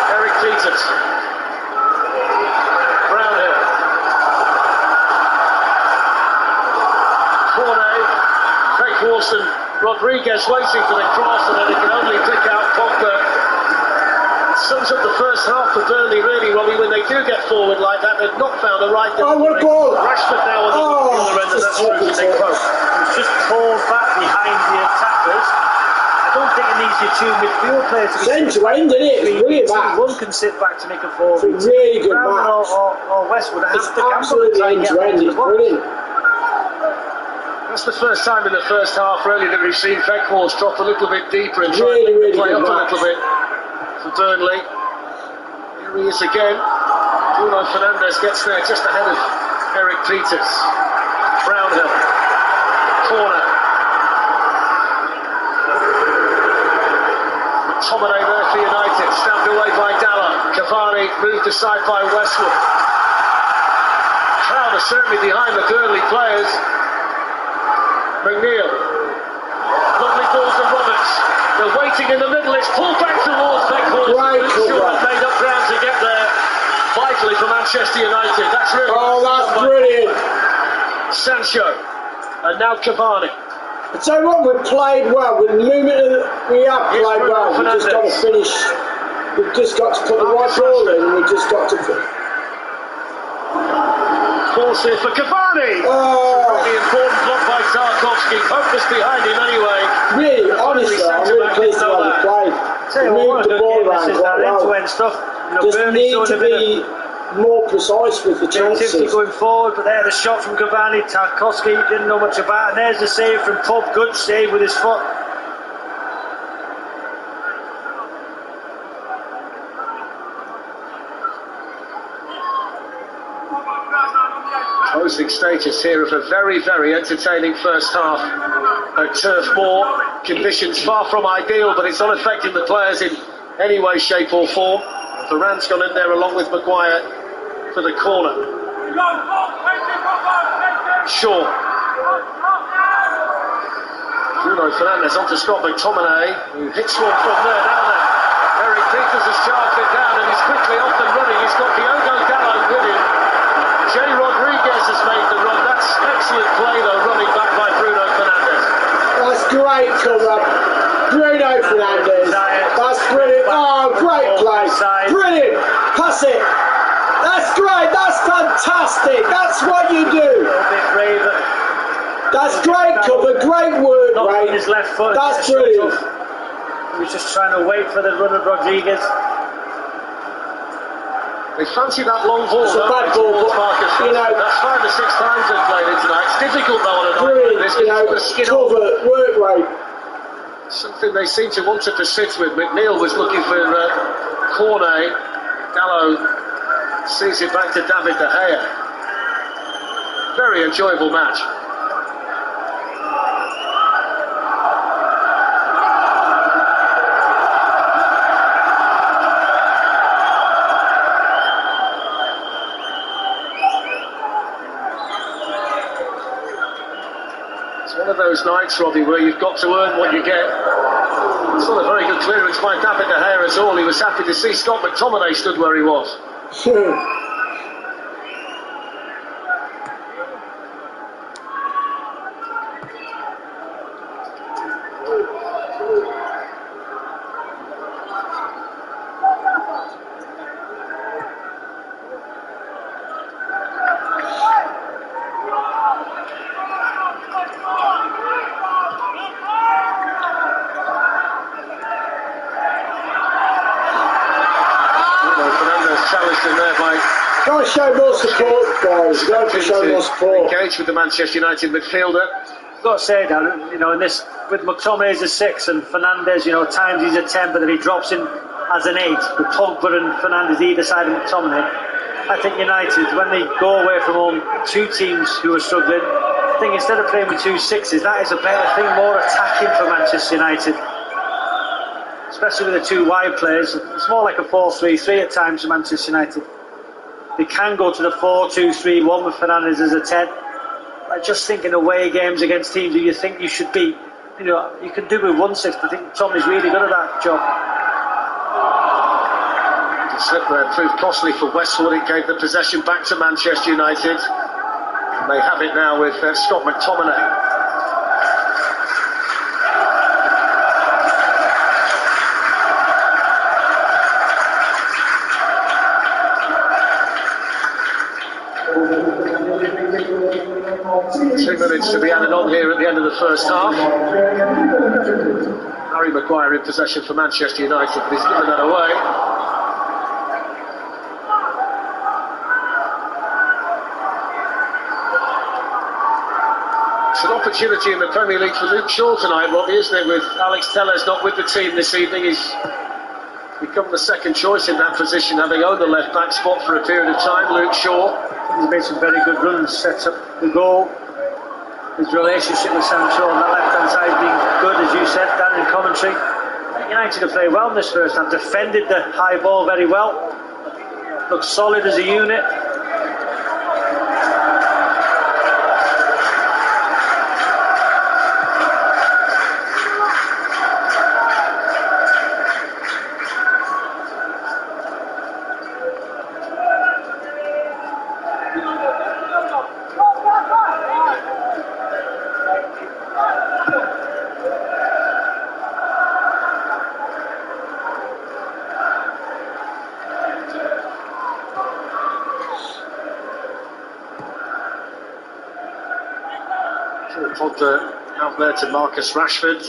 Eric Peters. Brownhill. Cornet. Beckhorst and Rodriguez waiting for the cross, and then he can only pick out Pogba sums up the first half for Burnley, really, Robbie. When they do get forward like that, they've not found the right. Oh, what a goal! Rashford now on the other end, and that's proving they close. It's just pulled back behind the attackers. I don't think it needs your two midfield players to be end to end, isn't it? It's really bad. One can sit back to make a forward. It's a really good Brown match. or Westwood have It's to gamble absolutely and end try to and end. get It's the box. brilliant. That's the first time in the first half, really, that we've seen Weghorst drop a little bit deeper and try Really, to really play good up match. a little bit for Burnley. Here he is again. Bruno Fernandes gets there just ahead of Eric Peters. Brownhill. Corner. McTominay there for United. Stabbed away by Dalla. Cavani moved aside by Westwood. Crowd are certainly behind the Burnley players. McNeil. Lovely ball to Roberts. They're waiting in the middle. It's pulled back towards Weghorst. Right, Sure have made up ground to get there. Vitally for Manchester United. That's really. Oh, that's brilliant. Sancho. And now Cavani. I tell you what, we've played well. With the movement we have Yes, played Bruno well. We've just got to Fernandes. finish. We've just got to put the right ball in, and we've just got to. Force here for Cavani. Oh, Really important block by Tarkowski. Focus behind him anyway. really, honestly, I'm really pleased with how we played. Tell you We what, moved the ball this around is quite that well. end-to-end stuff. You know, Just Burnley need showing to a bit be more precise with the of activity chances. going forward, but there the shot from Cavani. Tarkowski didn't know much about, and there's the save from Pope. Good save with his foot. Closing stages here of a very, very entertaining first half at Turf Moor. Conditions far from ideal, but it's not affecting the players in any way, shape or form. Varane's gone in there along with Maguire for the corner. Shaw. Bruno Fernandes onto Scott McTominay, who hits one from there. Now then, Eric Peters has charged it down and he's quickly off and running. He's got Diogo Dalot with him. Jay Rodriguez has made the run. That's excellent play though, running back by Bruno Fernandes. That's great cover. Bruno Fernandes. That's brilliant. Oh, great play. Brilliant. Pass it. That's great. That's fantastic. That's what you do. A little bit braver. That's great cover. Great work, Not mate. on his left foot. That's brilliant. He was just trying to wait for the run of Rodriguez. They fancy that long ball. It's a bad ball, but, you know, that's 5 or 6 times they've played it tonight. It's difficult though on a night like brilliant. this. You know, cover, work rate. Something they seem to want to persist with. McNeil was looking for Cornet. Gallo sees it back to David De Gea. Very enjoyable match. One of those nights, Robbie, where you've got to earn what you get. It's not a very good clearance by David De Gea at all. He was happy to see Scott McTominay stood where he was. Challenged in there by. Got to show more support, guys. Got to show more support. Engage with the Manchester United midfielder. I've got to say, Darren, you know, in this with McTominay as a 6 and Fernandes, you know, at times he's a 10, but then he drops in as an 8 with Pogba and Fernandes either side of McTominay. I think United, when they go away from home, two teams who are struggling, I think instead of playing with 2 6s, that is a better thing, more attacking for Manchester United. Especially with the 2 wide players. It's more like a 4-3-3 at times for Manchester United. They can go to the 4-2-3-1 with Fernandes as a 10. I just think in away games against teams who you think you should beat, you know, you can do with 1-6, but I think Tommy's really good at that job. The slip there proved costly for Westwood. It gave the possession back to Manchester United. And they have it now with Scott McTominay. 2 minutes to be added on here at the end of the first half. Harry Maguire in possession for Manchester United, but he's given that away. It's an opportunity in the Premier League for Luke Shaw tonight, Robbie, isn't it? With Alex Tellez not with the team this evening, he's become the second choice in that position, having owned the left-back spot for a period of time. Luke Shaw. He's made some very good runs, set up the goal. His relationship with Sancho on that left-hand side has been good, as you said, Dan, in commentary. United have played well in this first half, defended the high ball very well. Looks solid as a unit. Pogba out there to Marcus Rashford.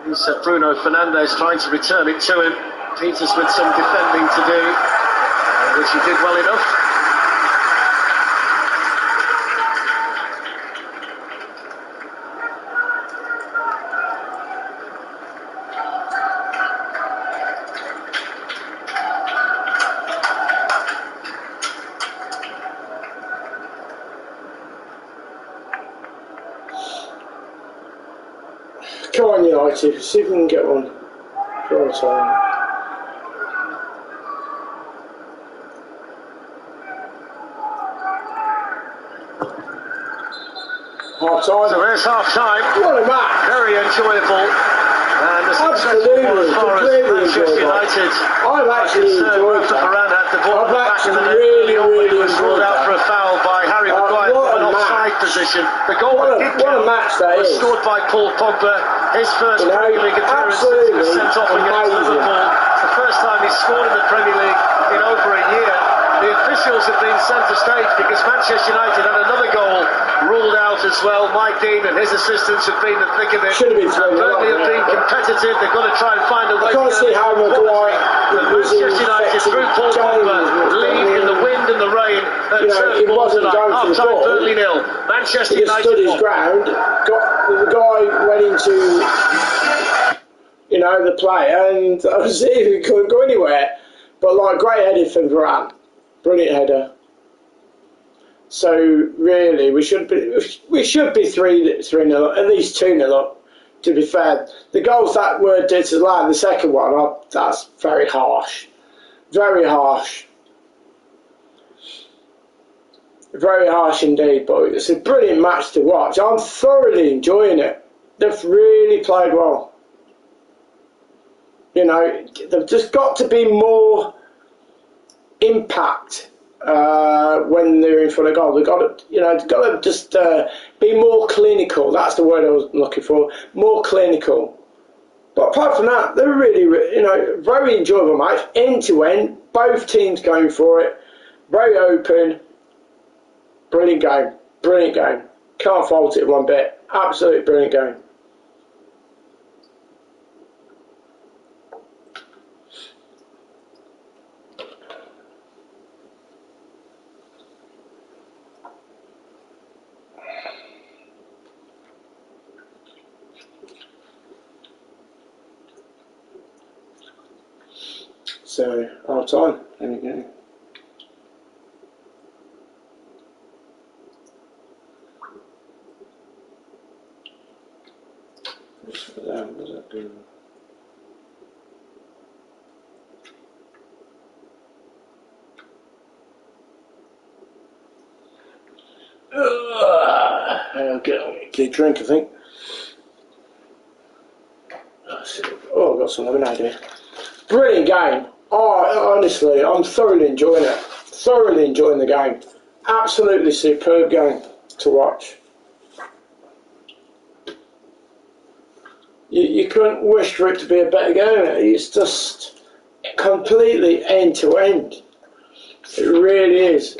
Here's Bruno Fernandes trying to return it to him. Peters with some defending to do, which he did well enough. Come on, United, see if we can get one. Go on, time. Half time. So there's half time. What a match! Very enjoyable. And a successful one as far as Manchester United. I've actually enjoyed that. Varane had the ball I've back in the net. really Was ruled enjoyed out for a foul by Harry Maguire from an offside position. The goal What a match that was is. scored by Paul Pogba. His first Premier League appearance since he was sent off against Liverpool. It's the first time he's scored in the Premier League in over a year. The officials have been centre stage because Manchester United had another goal ruled out as well. Mike Dean and his assistants have been the thick of it. Should have been Burnley have been competitive. They've got to try and find a way. I can't see how Maguire was Manchester United through Paul Pogba lead in the wind and the rain at Turf Moor tonight. Half time, Burnley 0. Manchester He just stood United his ground. The guy went into, the player, and I was see he couldn't go anywhere. But great headed from Varane, brilliant header. So really, we should be 3-0, at least 2-0 up. To be fair, the goals that were did to land, the second one, that's very harsh, very harsh. Very harsh indeed, but it's a brilliant match to watch. I'm thoroughly enjoying it. They've really played well. They've just got to be more impact when they're in front of goal. They've got to just be more clinical. That's the word I was looking for. More clinical. But apart from that, they're really, very enjoyable match, end to end. Both teams going for it. Very open. Brilliant game. Brilliant game. Can't fault it one bit. Absolutely brilliant game. So, half time. There we go. What does that do? I'll get a drink, I think. Oh, I've got some lemonade here. Brilliant game. Oh, honestly, I'm thoroughly enjoying it. Thoroughly enjoying the game. Absolutely superb game to watch. You couldn't wish for it to be a better game. It's just completely end to end. It really is.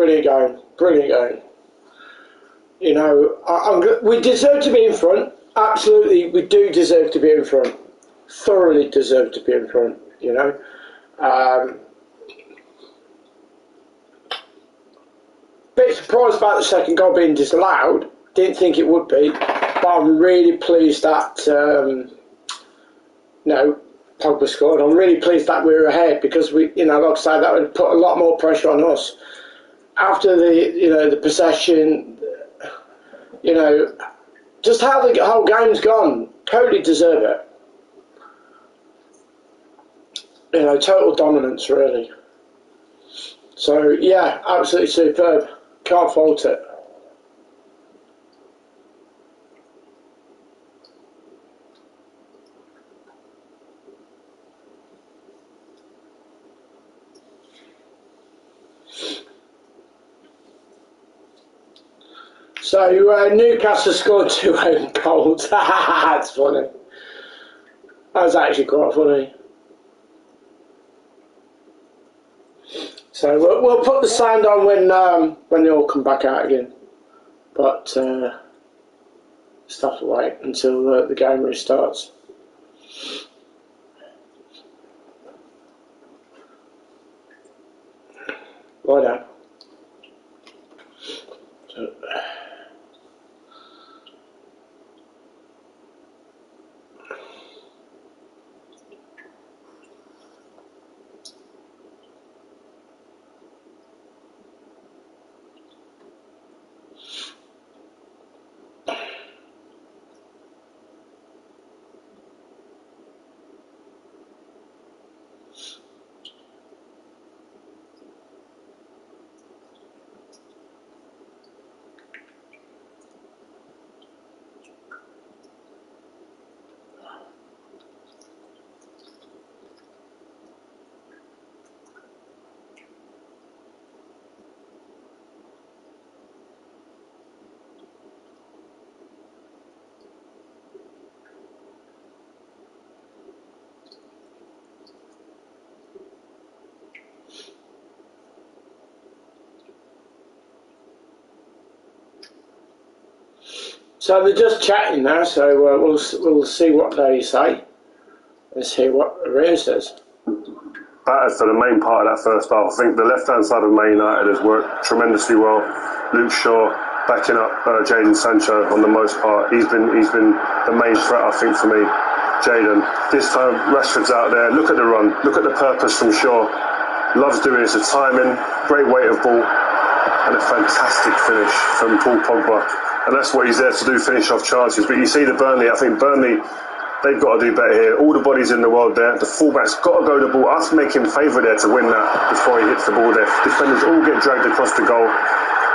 brilliant game. Brilliant game. You know, we deserve to be in front. Absolutely, we do deserve to be in front. Thoroughly deserve to be in front, you know. Bit surprised about the second goal being disallowed. Didn't think it would be, but I'm really pleased that Pogba scored. I'm really pleased that we were ahead because we, you know, like I say, that would put a lot more pressure on us after the possession. You know, just how the whole game's gone. Totally deserve it. You know, total dominance really. So yeah, absolutely superb. Can't fault it. So Newcastle scored 2 own goals. That's funny. That was actually quite funny. So we'll put the sound on when they all come back out again. But just have to wait until the game restarts. Lie down. So they're just chatting now, so we'll see what they say and see what Ray says. Battered for the main part of that first half. I think the left-hand side of Man United has worked tremendously well. Luke Shaw backing up Jadon Sancho on the most part. He's been the main threat, I think, for me. Jadon. This time Rashford's out there. Look at the run. Look at the purpose from Shaw. Loves doing it. It's a timing, great weight of ball, and a fantastic finish from Paul Pogba. And that's what he's there to do, finish off chances. But you see the Burnley, I think Burnley, they've got to do better here. All the bodies in the world there. The fullback's got to go the ball. I have to make him favour there to win that before he hits the ball there. Defenders all get dragged across the goal,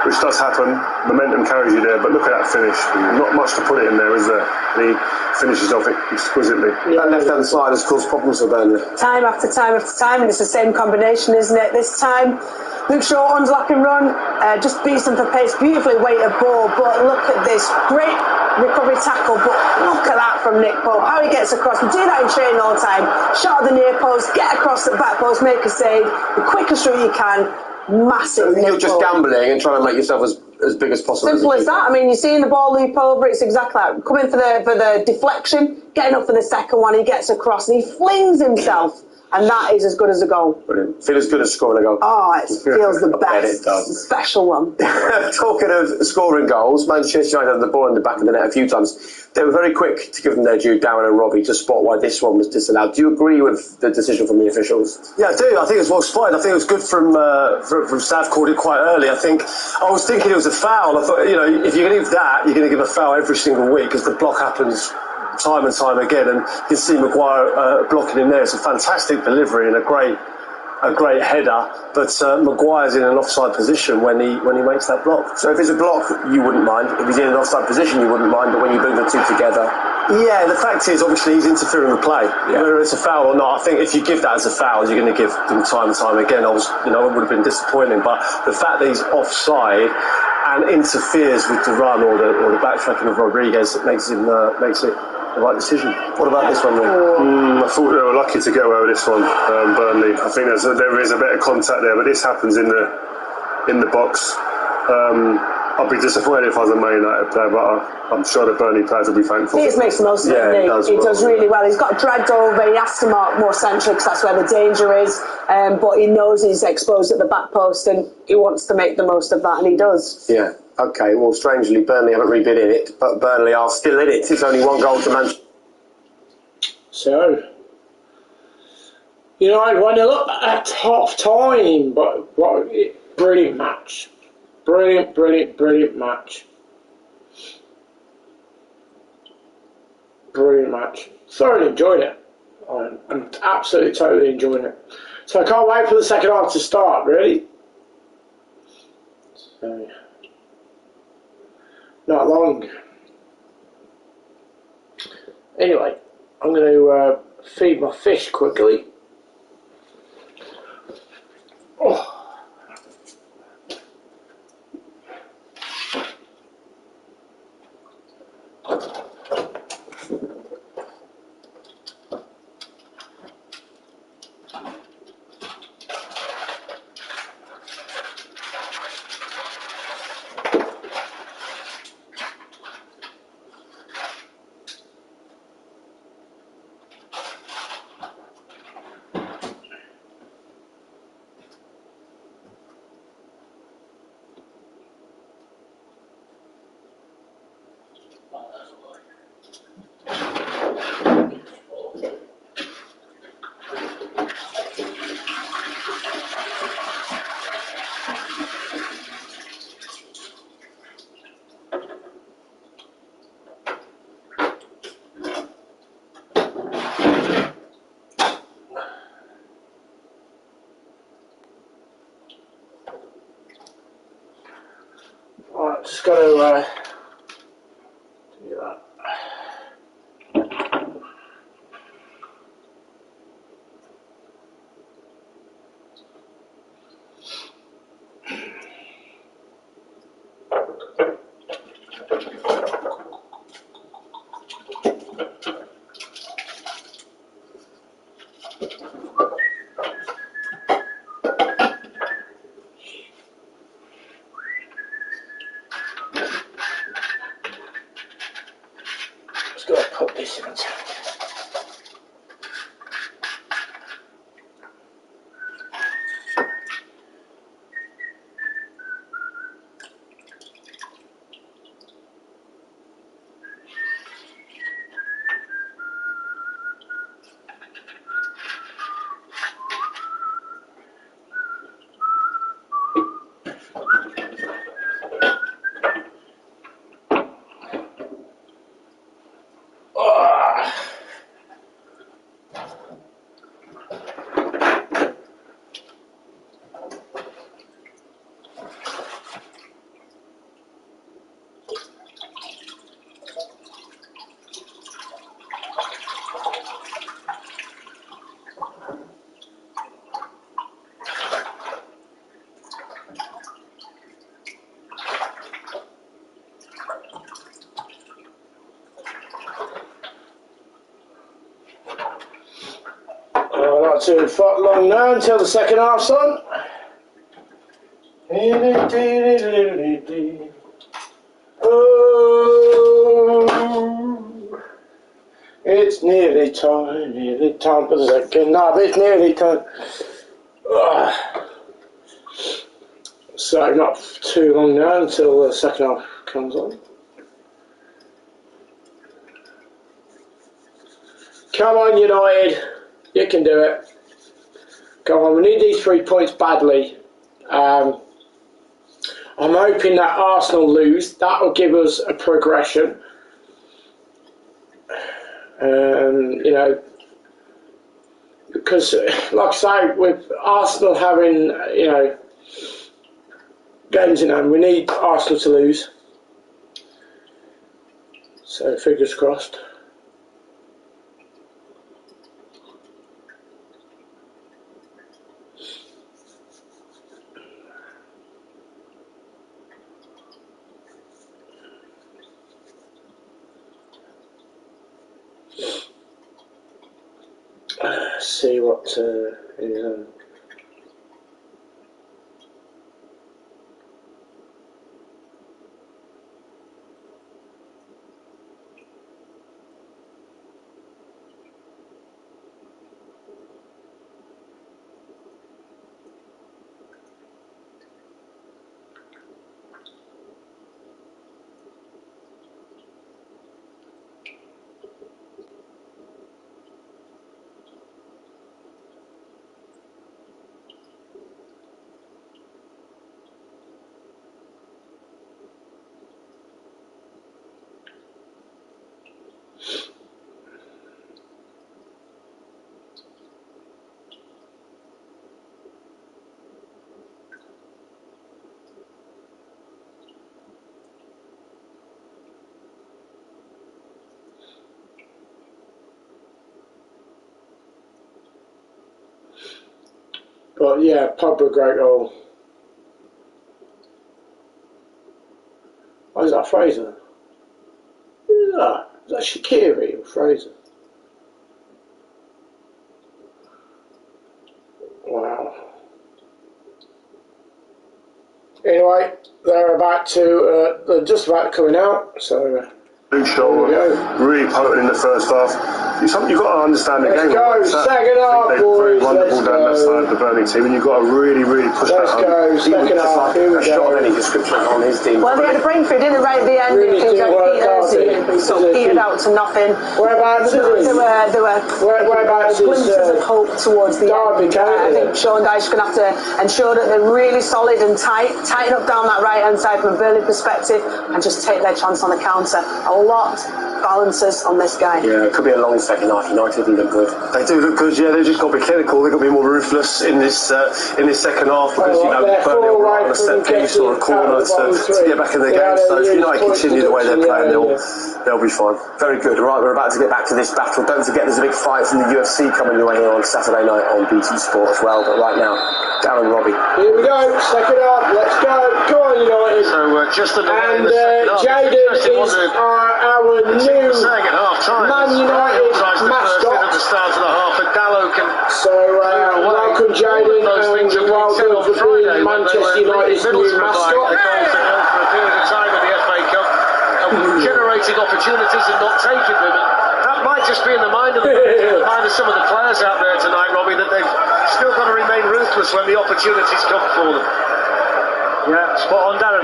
which does happen. Momentum carries you there. But look at that finish. Not much to put it in there, is there? And he finishes off it exquisitely. That left-hand side has caused problems for Burnley. Time after time after time, and it's the same combination, isn't it? This time, Luke Shaw unlocking run, just beats them for pace, beautifully weighted ball, but look at this, great recovery tackle, but look at that from Nick Pope, how he gets across. We do that in training all the time, shot at the near post, get across the back post, make a save, the quickest route you can, massive. So you're just gambling and trying to make yourself as big as possible. Simple as that. I mean, you're seeing the ball loop over, it's exactly that. Coming for the deflection, getting up for the second one, he gets across and he flings himself. And that is as good as a goal. Brilliant. Feels good as scoring a goal. Oh, it feels the best. It does. Special one. Talking of scoring goals, Manchester United had the ball in the back of the net a few times. They were very quick to give them their due, Darren and Robbie, to spot why this one was disallowed. Do you agree with the decision from the officials? Yeah, I do. I think it was well spotted. I think it was good from Stav, called it quite early. I was thinking it was a foul. I thought, if you're going to give that, you're going to give a foul every single week because the block happens time and time again, and you can see Maguire blocking him there. It's a fantastic delivery and a great header, but Maguire's in an offside position when he makes that block. So if it's a block, you wouldn't mind. If he's in an offside position, you wouldn't mind. But when you bring the two together, yeah, the fact is, obviously, he's interfering with play. Yeah. Whether it's a foul or not, I think if you give that as a foul, you're going to give them time and time again. It would have been disappointing, but the fact that he's offside and interferes with the run or the backtracking of Rodriguez makes it the right decision. What about this one, then? I thought they were lucky to get away with this one, Burnley. I think there is a bit of contact there, but this happens in the in the box. I'd be disappointed if I was a Man United player, but I'm sure the Burnley players will be thankful. He just makes the most of it, doesn't he? He does really well. He's got dragged over, he has to mark more centrally because that's where the danger is, but he knows he's exposed at the back post and he wants to make the most of that, and he does. Yeah, okay, well, strangely, Burnley haven't really been in it, but Burnley are still in it. It's only 1 goal to Manchester. So, United 1-0 up at half time, but what a brilliant match. Brilliant match. Brilliant match. Thoroughly enjoyed it. I'm absolutely, totally enjoying it. So I can't wait for the second half to start, really. So, not long. Anyway, I'm going to feed my fish quickly. Oh. Just got to do that. Just got to put this in a tank. Not too far long now until the second half's on. Oh, it's nearly time for the second half. It's nearly time. So not too long now until the second half comes on. Come on, United. You can do it. Come on, we need these 3 points badly. I'm hoping that Arsenal lose. That will give us a progression. Because, like I say, with Arsenal having, games in hand, we need Arsenal to lose. So, fingers crossed. See what is But yeah, Pogba, great goal. Oh, is that Fraser? Who's that? Is that Shaqiri or Fraser? Wow. Anyway, they're just about coming out, so. Luke Shaw really potent in the first half. You've got to understand the game. Let's go, second half, boys. Wonderful down that side of the Burnley team, and you've got to really push that home. Let's go, second half. Here we go. Any description on his team? Well, they had a breakthrough, didn't they, right at the end? Really Things like Peters sort of petered out to nothing. Whereabouts is it? There were glimpses of hope towards the end. I think Sean Dyche going to have to ensure that they're really solid and tighten up down that right-hand side from a Burnley perspective and just take their chance on the counter. A lot balances on this guy. Yeah, it could be a long second half. United look good. They do look good, yeah. They've just got to be clinical. They've got to be more ruthless in this second half because, Burnley will run on a set piece or a corner to get back in the game. So if United continue the way they're playing, they'll be fine. Very good. Right, we're about to get back to this battle. Don't forget there's a big fight from the UFC coming your way here on Saturday night on BT Sport as well. But right now, Darren, Robbie. Here we go, second half. Let's go. Go on, United. So just and Jayden is our new Man United mascot. At the start of the half, and Dallo can. So welcome Jayden, and welcome for being Manchester United's new mascot. For a period of time in the FA Cup, and generating opportunities and not taking them. And that might just be in the mind of some of the players out there tonight, Robbie, that they've still got to remain ruthless when the opportunities come for them. Yeah, spot on, Darren.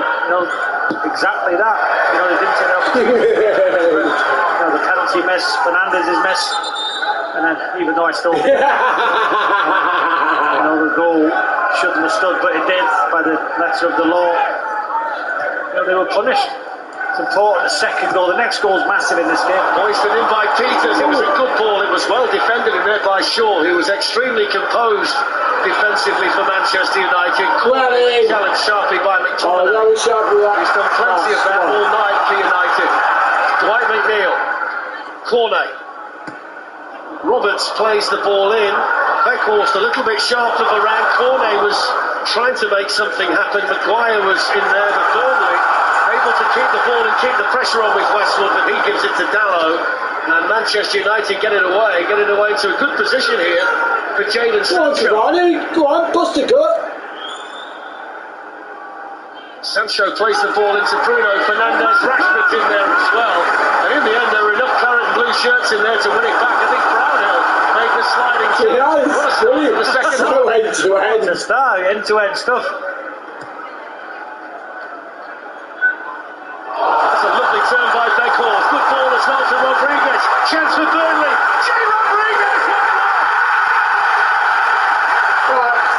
Exactly that. They didn't take the opportunity. The penalty miss, Fernandez's miss, and then even though I still the goal shouldn't have stood, but it did by the letter of the law. They were punished. It's important. The second goal, the next goal is massive in this game. Hoisted in by Peters. It was a good ball. It was well defended in there by Shaw, who was extremely composed defensively for Manchester United. Challenged sharply by McTominay. He's done plenty of that all night for United. Dwight McNeil. Cornet. Roberts plays the ball in. Beckhorst a little bit sharp to Varane. Cornet was trying to make something happen. Maguire was in there, but Burnley able to keep the ball and keep the pressure on with Westwood, but he gives it to Dallo. And Manchester United get it away to a good position here for Jadon Sancho. Go on, bust a gut. Sancho plays the ball into Bruno Fernandes. Rashford's in there as well. And in the end, there were enough claret and blue shirts in there to win it back. I think Brownhill made the sliding kick. Yeah, it's brilliant. The second End-to-end. End-to-end stuff. That's a lovely turn by Beckhorst. Good ball as well to Rodriguez. Chance for Burnley. Jay Rodriguez! Well, that's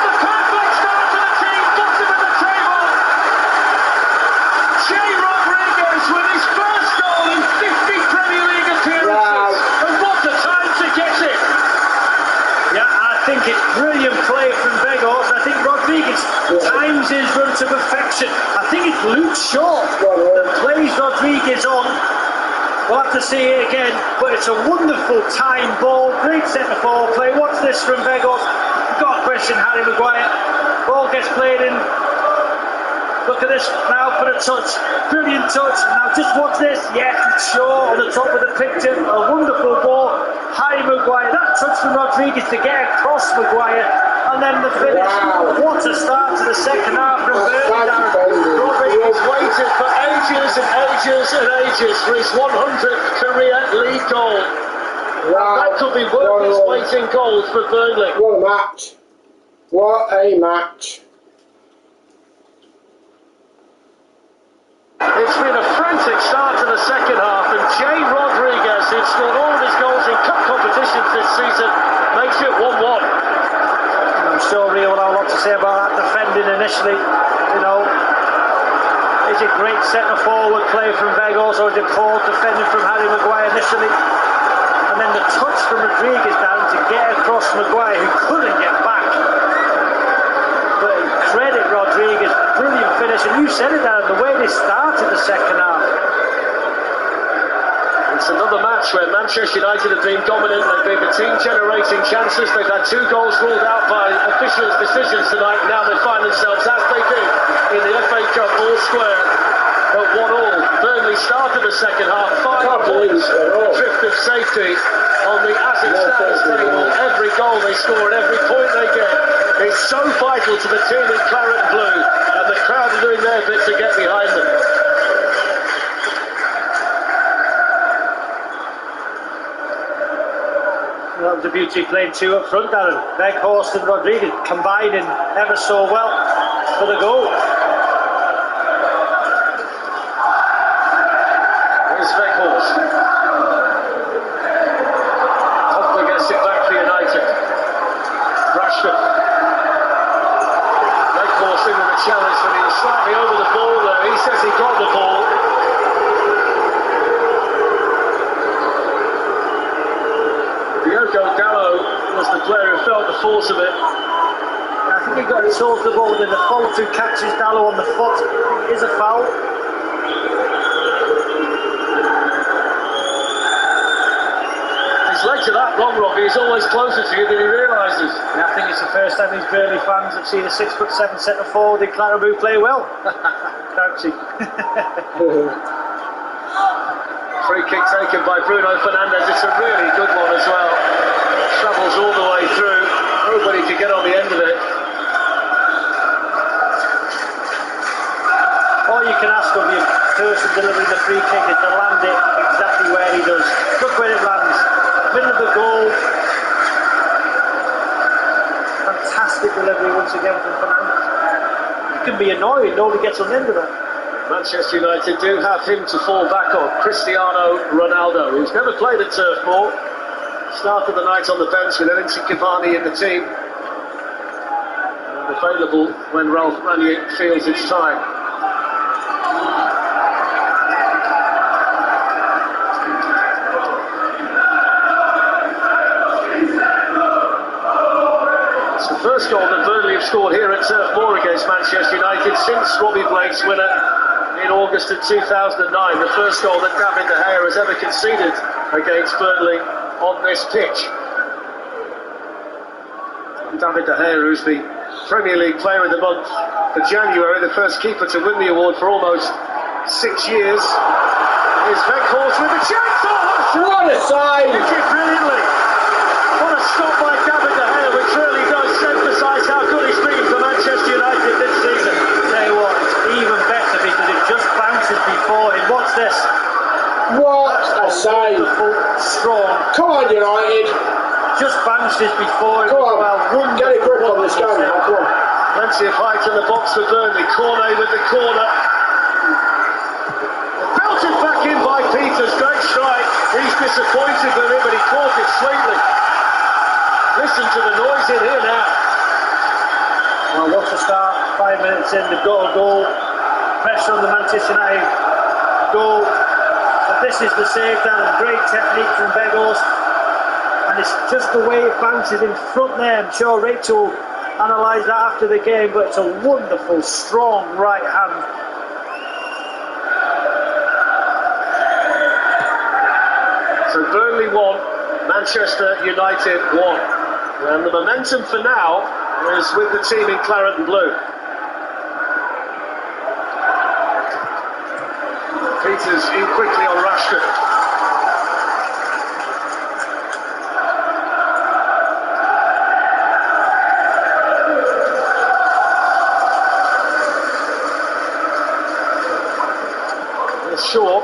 the perfect start to the team. Bottom of the table. Jay Rodriguez with his first goal in 50 Premier League appearances. Wow. And what a time to get it. Yeah, I think it's brilliant play from Weghorst. I think Rodriguez times his run to perfection. I think it's Luke Shaw that plays Rodriguez on. We'll have to see it again, but it's a wonderful time ball, great centre forward play. Watch this from Weghorst. You've got to question Harry Maguire. Ball gets played in. Look at this now for a touch. Brilliant touch. Now just watch this. Yes, it's Shaw on the top of the picture. A wonderful ball. Harry Maguire. That touch from Rodriguez to get across Maguire. And then the finish. Wow. What a start to the second half from Burnley. Rodriguez waited for ages and ages for his 100th career league goal. Wow. That could be worth his weight in gold for Burnley. What a match. What a match. It's been a frantic start to the second half, and Jay Rodriguez, who's scored all of his goals in cup competitions this season, makes it 1-1. I'm sure Rio will have a lot to say about that defending initially. Is it great centre forward play from Weghorst, or is it poor defending from Harry Maguire initially? And then the touch from Rodriguez down to get across Maguire, who couldn't get back. But credit Rodriguez, brilliant finish. And you said it, Darren, the way they started the second half. It's another match where Manchester United have been dominant. They've been the team generating chances. They've had 2 goals ruled out by officials' decisions tonight. Now they find themselves, as they did in the FA Cup, all square at 1-1. Burnley started the second half 5 points, the drift of safety on the as it stands table. Every goal they score and every point they get is so vital to the team in claret and blue, and the crowd are doing their bit to get behind them. Well, the beauty playing 2 up front, Darren. Weghorst and Rodriguez combining ever so well for the goal. Here's Weghorst. Hopefully gets it back for United. Rashford. Weghorst in with a challenge, but he was slightly over the ball there. He says he got the ball. Gallo was the player who felt the force of it. I think he got it towards the ball, and the follow through catches Dallo on the foot. It is a foul. His legs are that long, Robbie. He's always closer to you than he realises. I think it's the first time these Burnley fans have seen a 6'7" centre forward in Claret Blue play well. Crouchy. Free kick taken by Bruno Fernandes. It's a really good one as well. Travels all the way through. Nobody could get on the end of it. All you can ask of your person delivering the free kick is to land it exactly where he does. Look where it lands. Middle of the goal. Fantastic delivery once again from Fernandes. You can be annoyed, nobody gets on the end of that. Manchester United do have him to fall back on, Cristiano Ronaldo, who's never played at Turf Moor. Started the night on the bench with Edinson Cavani in the team. And available when Ralph Ranieri feels it's time. It's the first goal that Burnley have scored here at Turf Moor against Manchester United since Robbie Blake's winner in August of 2009, the first goal that David De Gea has ever conceded against Burnley on this pitch. David De Gea, who's the Premier League Player of the Month for January, the first keeper to win the award for almost 6 years, is Weghorst with a chance. Oh, what a save! He did brilliantly. What a stop by David De Gea, which really does emphasise how good he's been for Manchester United this season. Tell you what, even better because it just bounces before him. What's this? What a save! Strong. Come on, United! Just bounces before him. Come on, get a grip on this game now, come on. Plenty of height in the box for Burnley. Cornet with the corner. Belted back in by Peters. Great strike. He's disappointed with it, but he caught it sweetly. Listen to the noise in here now. Well, what a start. 5 minutes in, they've got a goal. Pressure on the Manchester United goal. And this is the save down. Great technique from Weghorst. And it's just the way it bounces in front there. I'm sure Rachel analysed that after the game, but it's a wonderful, strong right hand. So Burnley won, Manchester United won. And the momentum for now is with the team in claret and blue. Peters in quickly on Rashford. Shaw.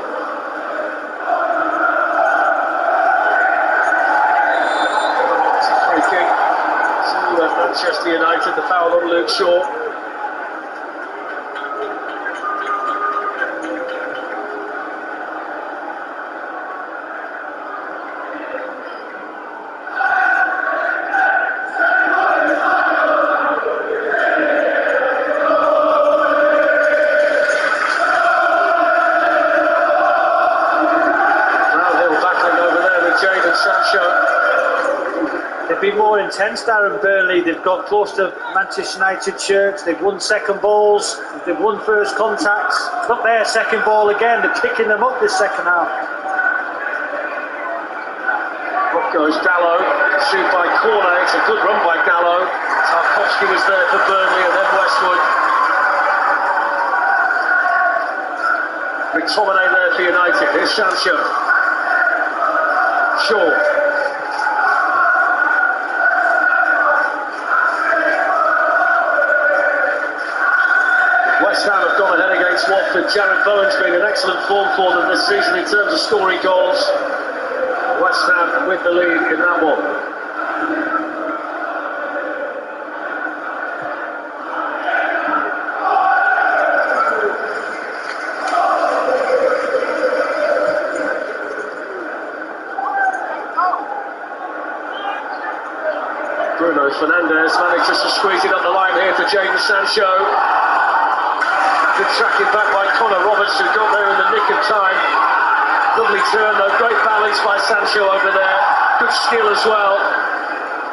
It's a free kick to Manchester United, the foul on Luke Shaw. Be more intense there in Burnley. They've got close to Manchester United shirts. They've won second balls. They've won first contacts. Look there, second ball again. They're picking them up this second half. goes Dallow, shoot by Corner, it's a good run by Dallow. Tarkowski was there for Burnley and then Westwood. McTominay there for United, here's Sancho. Shaw. West Ham have gone ahead against Watford. Jared Bowen's been an excellent form for them this season in terms of scoring goals. West Ham with the lead in that one. Bruno Fernandes manages to squeeze it up the line here to Jadon Sancho. Good tracking back by Connor Roberts, who got there in the nick of time. Lovely turn though, great balance by Sancho over there. Good skill as well.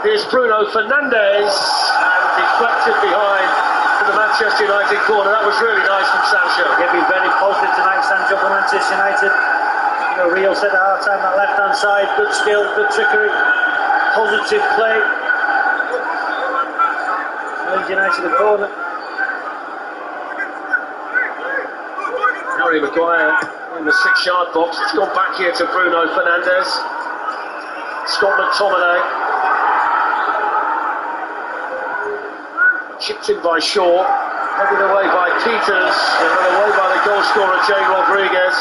Here's Bruno Fernandes, and deflected behind to the Manchester United corner. That was really nice from Sancho. He'll be very positive tonight, Sancho, for Manchester United. You know, Rio said at half time, that left hand side, good skill, good trickery, positive play. Leeds United the corner. Harry Maguire in the 6-yard box. It's gone back here to Bruno Fernandes. Scott McTominay. Chipped in by Shaw. Headed away by Peters. And run away by the goal scorer, Jay Rodriguez.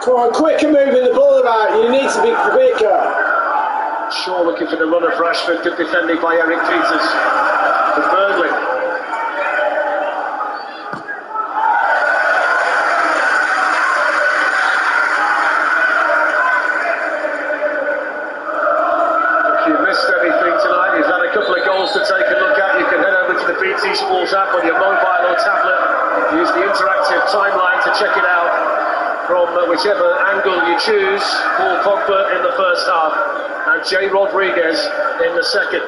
Come on, quicker moving the ball about. You need to be quicker. Shaw looking for the run of Rashford, good defending by Eric Peters for Burnley. If you missed anything tonight, you've had a couple of goals to take a look at. You can head over to the BT Sports app on your mobile or tablet. Use the interactive timeline to check it out from whichever angle you choose. Paul Pogba in the first half and Jay Rodriguez in the second.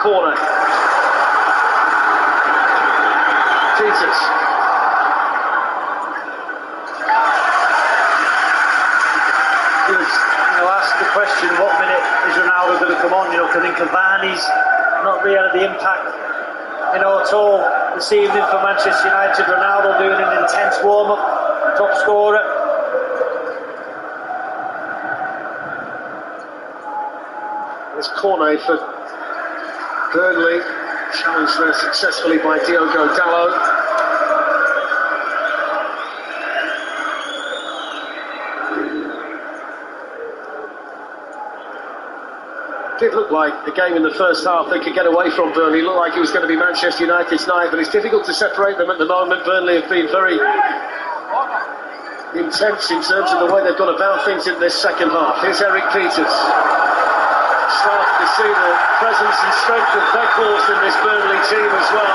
Corner. Peters. Ask the question, what minute is Ronaldo going to come on? You know, I think Cavani's not really had the impact, at all this evening for Manchester United. Ronaldo doing an intense warm-up, top scorer. It's Cornet for Burnley, challenged there successfully by Diogo Dallow. It did look like the game in the first half they could get away from Burnley. It looked like it was going to be Manchester United's night, but it's difficult to separate them at the moment. Burnley have been very intense in terms of the way they've gone about things in this second half. Here's Eric Peters. Starting to see the presence and strength of Weghorst in this Burnley team as well.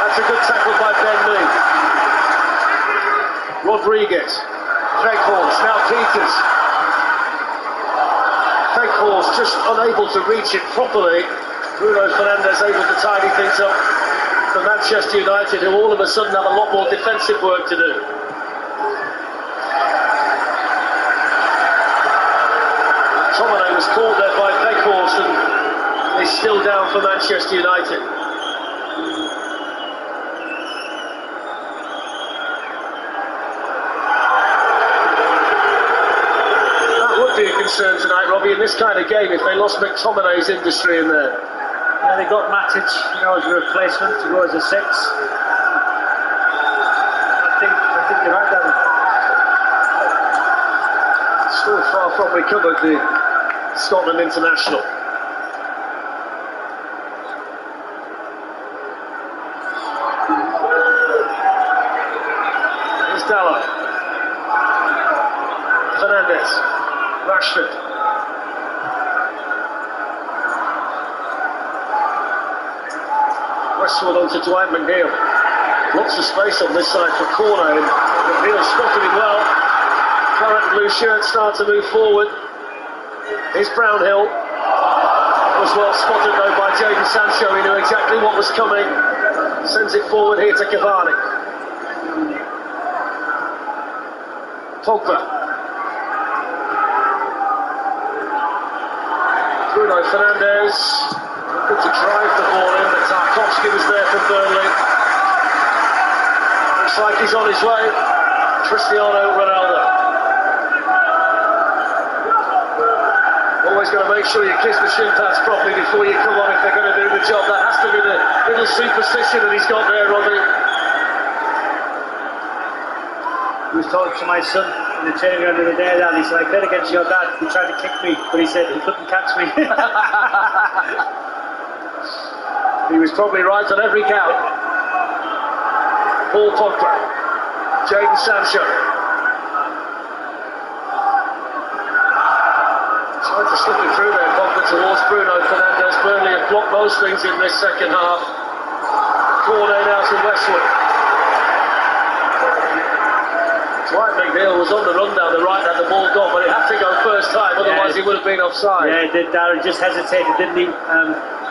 That's a good tackle by Ben Mee. Rodriguez, Weghorst, now Peters. Weghorst just unable to reach it properly. Bruno Fernandes able to tidy things up for Manchester United, who all of a sudden have a lot more defensive work to do. McTominay was caught there by Weghorst and is still down for Manchester United. Be a concern tonight, Robbie, in this kind of game if they lost McTominay's industry in there. Yeah, they got Matic, as a replacement to go as a 6. I think you're right, Darren. Still far from recovered, the Scotland international. Here's Dallow. Fernandes. Rashford. Westwood onto Dwight McNeil. Lots of space on this side for corner, and McNeil spotted him well. Claret and blue shirt start to move forward. Here's Brownhill. Was well spotted though by Jadon Sancho. He knew exactly what was coming. Sends it forward here to Cavani. Pogba. Bruno Fernandes. Good to drive the ball in, but Tarkowski was there from Burnley. Looks like he's on his way. Cristiano Ronaldo. Always got to make sure you kiss the shin pads properly before you come on if they're going to do the job. That has to be the little superstition that he's got there, Robbie. He was talking to my son in the training ground the other day, and he said, I played against your dad, he tried to kick me, but he said he couldn't catch me. He was probably right on every count. Paul Pogba. Jadon Sancho. Tried to slip it through there, Pogba towards Bruno Fernandes. Burnley have blocked most things in this second half. Corner now to Westwood. Dwight McNeil was on the run down the right, had the ball gone, but it had to go first time, otherwise he would have been offside. Yeah, he did, Darren, just hesitated, didn't he?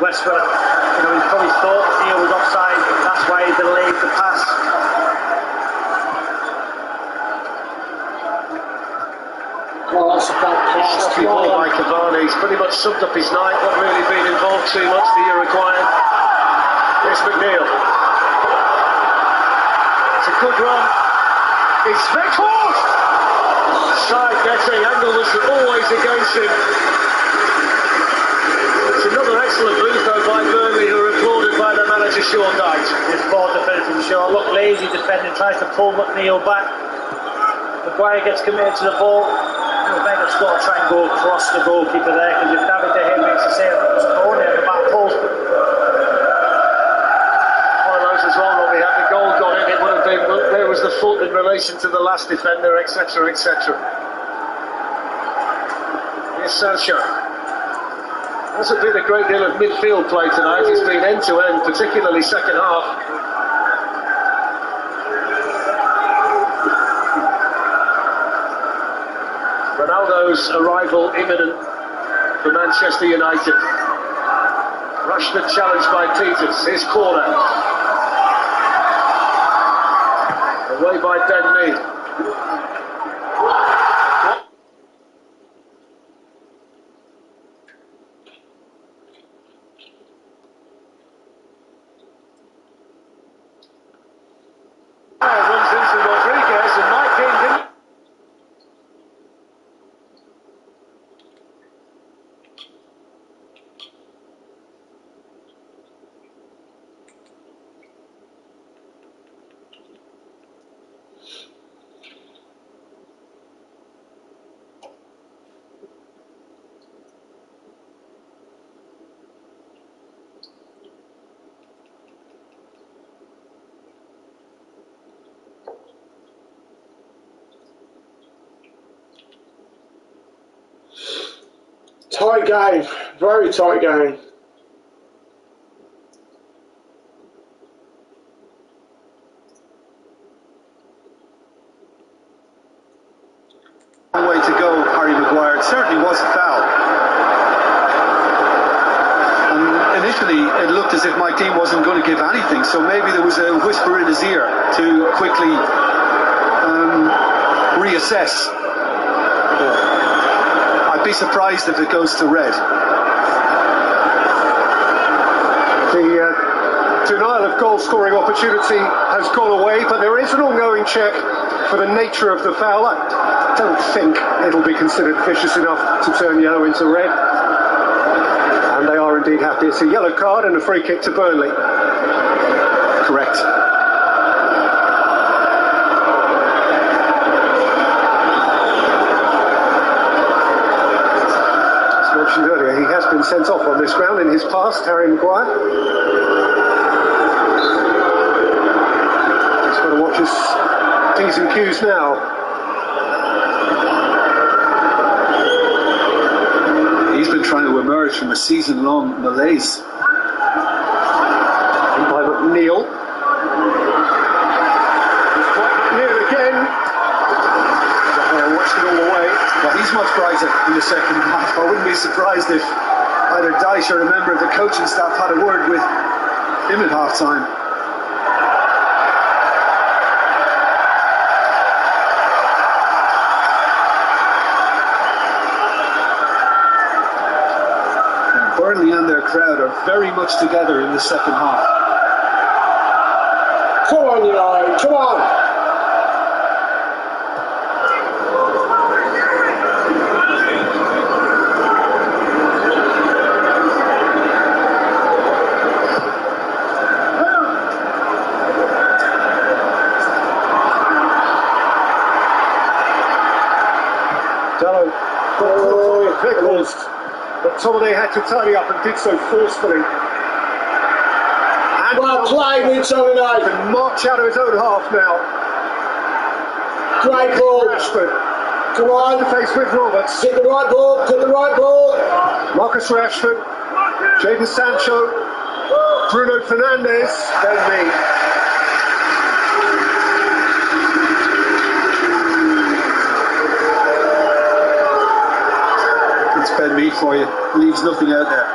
Westwood, he probably thought Neil was offside, that's why he delayed the pass. Well, that's a bad pass. Ball by Cavani. He's pretty much summed up his night, not really been involved too much, the Uruguayan. Here's McNeil. It's a good run. It's Vekhorst! Side betting, angle was always against him. It's another excellent move though by Burnley, who are applauded by their manager Sean Dyche. His ball defender from Shaw, look lazy defending, tries to pull McNeil back. Maguire gets committed to the ball. Bennett's got to try and go across the goalkeeper there, because if David De Gea makes the save, it's only at the back post. One of those as well, Robbie, had the goal gone in, it would have been, there was the fault in relation to the last defender, etc, etc. Here's Sancho. Hasn't been a great deal of midfield play tonight, it's been end to end, particularly second half. Ronaldo's arrival imminent for Manchester United. Rashford challenged by Peters. Here's corner. Away by Ben Mee. Runs into Rodriguez and Mike Dean didn't. Tight game, very tight game. Way to go, Harry Maguire. It certainly was a foul. And initially, it looked as if Mike Dean wasn't going to give anything, so maybe there was a whisper in his ear to quickly reassess. I'd be surprised if it goes to red. The denial of goal-scoring opportunity has gone away, but there is an ongoing check for the nature of the foul. I don't think it'll be considered vicious enough to turn yellow into red. And they are indeed happy. It's a yellow card and a free kick to Burnley. Correct. As mentioned earlier, he has been sent off on this ground in his past, Harry Maguire. He's got to watch his P's and Q's now. He's been trying to emerge from a season-long malaise. By McNeil. Quite McNeil again. Watched it all the way. Well, he's much brighter in the second half. I wouldn't be surprised if either Dyche or a member of the coaching staff had a word with him at half time. Burnley and their crowd are very much together in the second half. Come on, United, come on! Dallo got pickles, but Tominay had to tidy up and did so forcefully. And well played with Tominay. And march out of his own half now. Great ball. Rashford. Come on. The face with Roberts. Hit the right ball, hit the right ball. Marcus Rashford. Jadon Sancho. Bruno Fernandes. Then me. It's Ben Mead for you. Leaves nothing out there.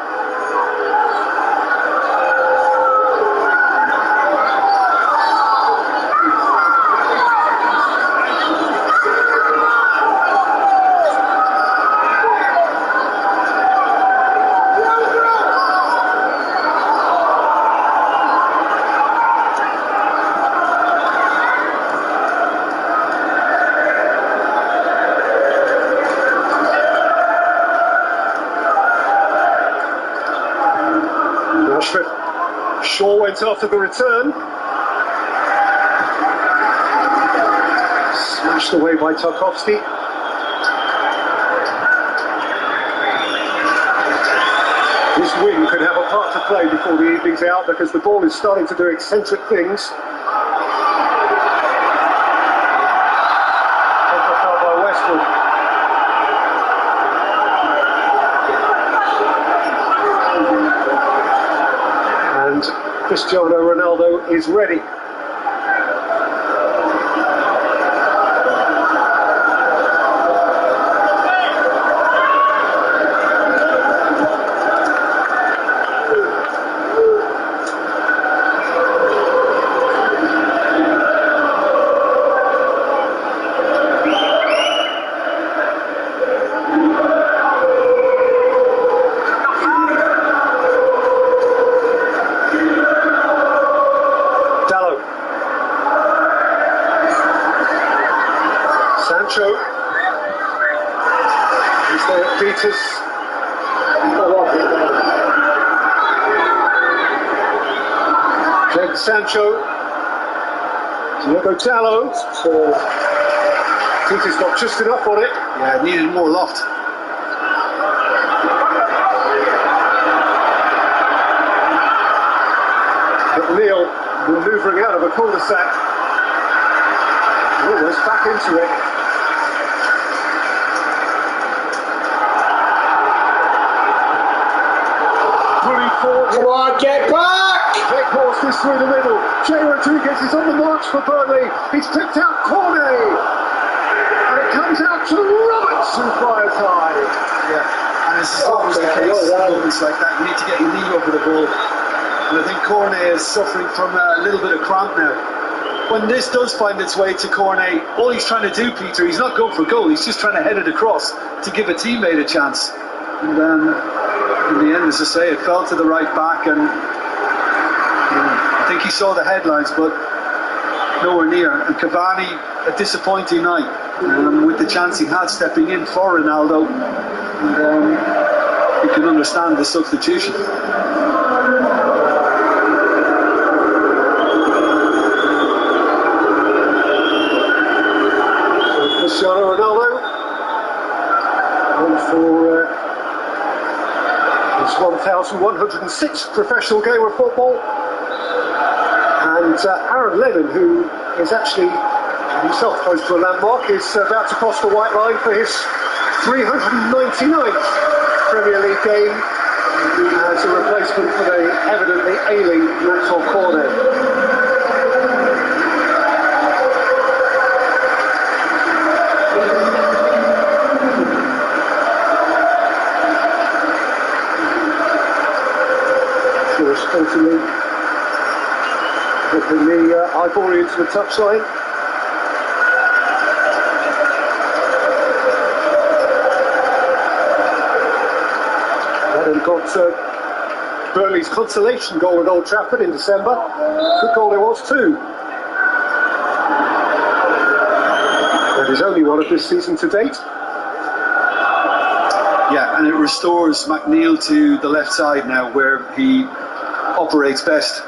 Shaw went after the return. Smashed away by Tarkowski. This wing could have a part to play before the evening's out because the ball is starting to do eccentric things. Taken out by Westwood. And Cristiano Ronaldo is ready. Sancho. He's there at Peters. Jadon Sancho. Diogo Dallo. Peters got just enough on it. Yeah, needed more loft. McNeil manoeuvring out of a cul-de-sac. Almost back into it. Come on, get back! Big horse this through the middle. Jay Rodriguez is on the march for Burnley. He's picked out Cornet. And it comes out to Roberts who fires high. Yeah, and this is always the case in moments like that. You need to get your knee over the ball. And I think Cornet is suffering from a little bit of cramp now. When this does find its way to Cornet, all he's trying to do, Peter, he's not going for goal. He's just trying to head it across to give a teammate a chance. And in the end, as I say, it fell to the right back, and I think he saw the headlines, but nowhere near. And Cavani, a disappointing night with the chance he had stepping in for Ronaldo. And you can understand the substitution. Cristiano Ronaldo on for his 1,106th professional game of football, and Aaron Lennon, who is actually himself close to a landmark, is about to cross the white line for his 399th Premier League game as a replacement for the evidently ailing Maxwell Cornet. ball into the touchline. And got Burnley's consolation goal at Old Trafford in December. Good goal it was too. That is only one of this season to date. Yeah, and it restores McNeil to the left side now where he operates best.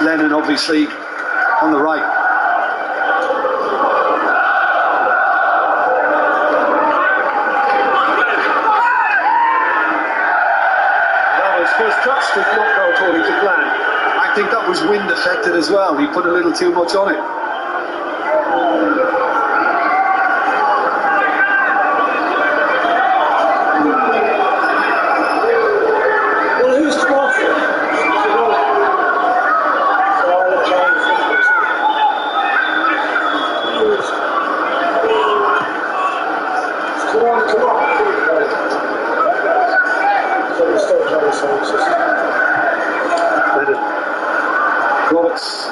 Lennon obviously on the right. His first touch did not go according to plan. I think that was wind affected as well. He put a little too much on it. Well, who's come off it? Come on. Lennon. Roberts.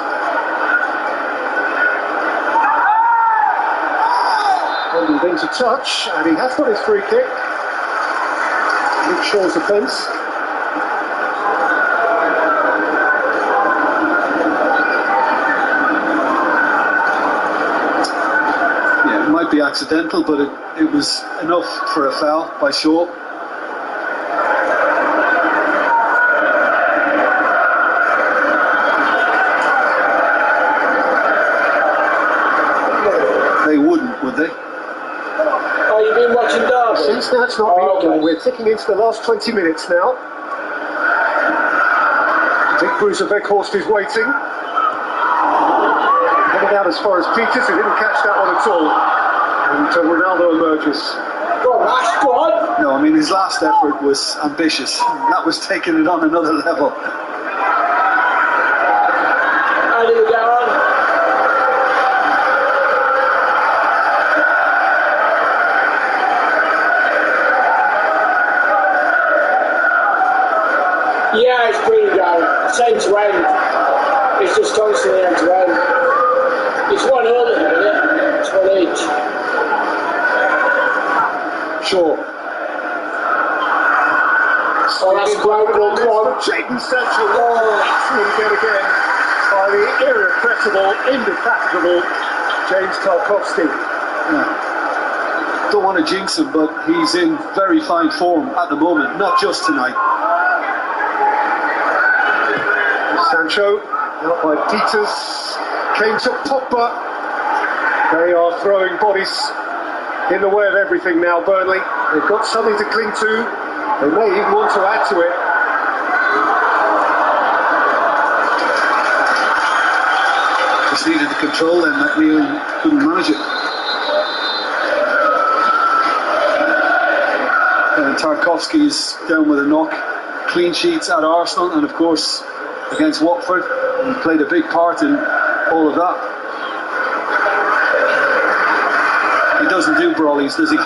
Handled into touch, and he has got his free kick. Luke Shaw's offence. Yeah, it might be accidental, but it was enough for a foul by Shaw. They wouldn't, would they? Oh, you've been watching Derby? Since that's not been done, we're ticking into the last 20 minutes now. I think Bruce Weghorst is waiting. Coming out as far as Peters, who didn't catch that one at all. And Ronaldo emerges. Go on, Ash, go on. No, I mean his last effort was ambitious. That was taking it on another level. How did we get on? Yeah, it's pretty good. It's end to end. It's just constantly end to end. It's 1-0 at the minute. It's 1 each. Sure. Oh, that's great. Go on. Jadon Sancho. Excellent get again by the irrepressible, indefatigable James Tarkowski. Yeah. Don't want to jinx him, but he's in very fine form at the moment, not just tonight. Sancho, out by Peters, came to Pogba. They are throwing bodies in the way of everything now, Burnley. They've got something to cling to. They may even want to add to it. Just needed the control then, McNeil couldn't manage it. And Tarkowski's down with a knock. Clean sheets at Arsenal, and of course against Watford, he played a big part in all of that. He doesn't do brawlies, does he?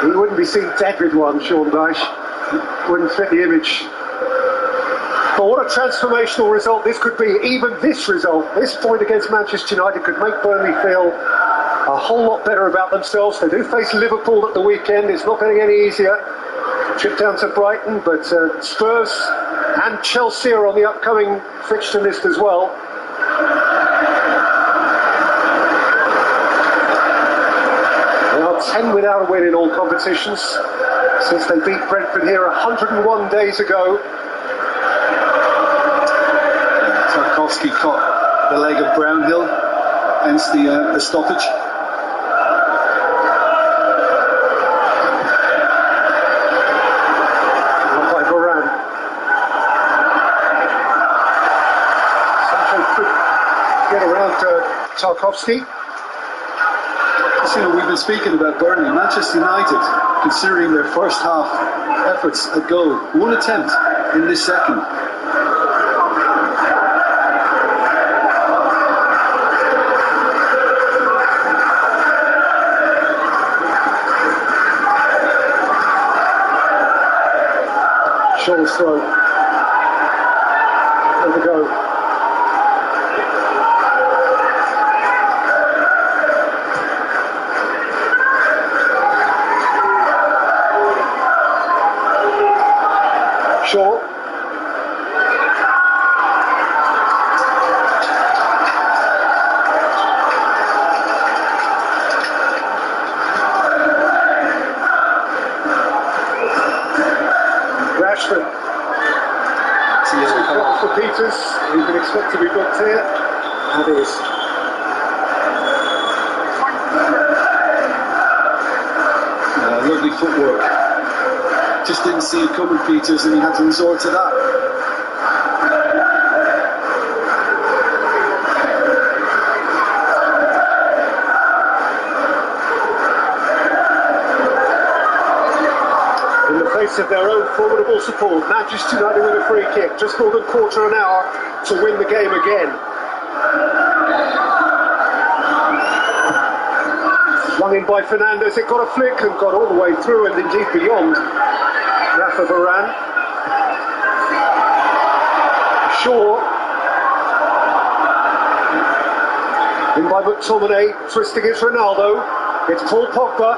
He wouldn't be seen dead with one, Sean Dyche. Wouldn't fit the image. But what a transformational result this could be. Even this result, this point against Manchester United, could make Burnley feel a whole lot better about themselves. They do face Liverpool at the weekend. It's not getting any easier. Trip down to Brighton, but Spurs and Chelsea are on the upcoming fixture list as well. They are 10 without a win in all competitions since they beat Brentford here 101 days ago. Tarkowski caught the leg of Brownhill, hence the stoppage. Get around Tarkowski. You know, we've been speaking about Burnley. Manchester United, considering their first half efforts at goal, one attempt in this second. Shaw's throw. There we go. expect to be booked here. That is. Lovely footwork. Just didn't see it coming, Peters, and he had to resort to that. In the face of their own formidable support, Manchester United with a free kick, just more than quarter an hour to win the game again. Flung in by Fernandes, it got a flick and got all the way through and indeed beyond Rafa Varane. Shaw. In by McTominay, twisting it to Ronaldo. It's Paul Pogba.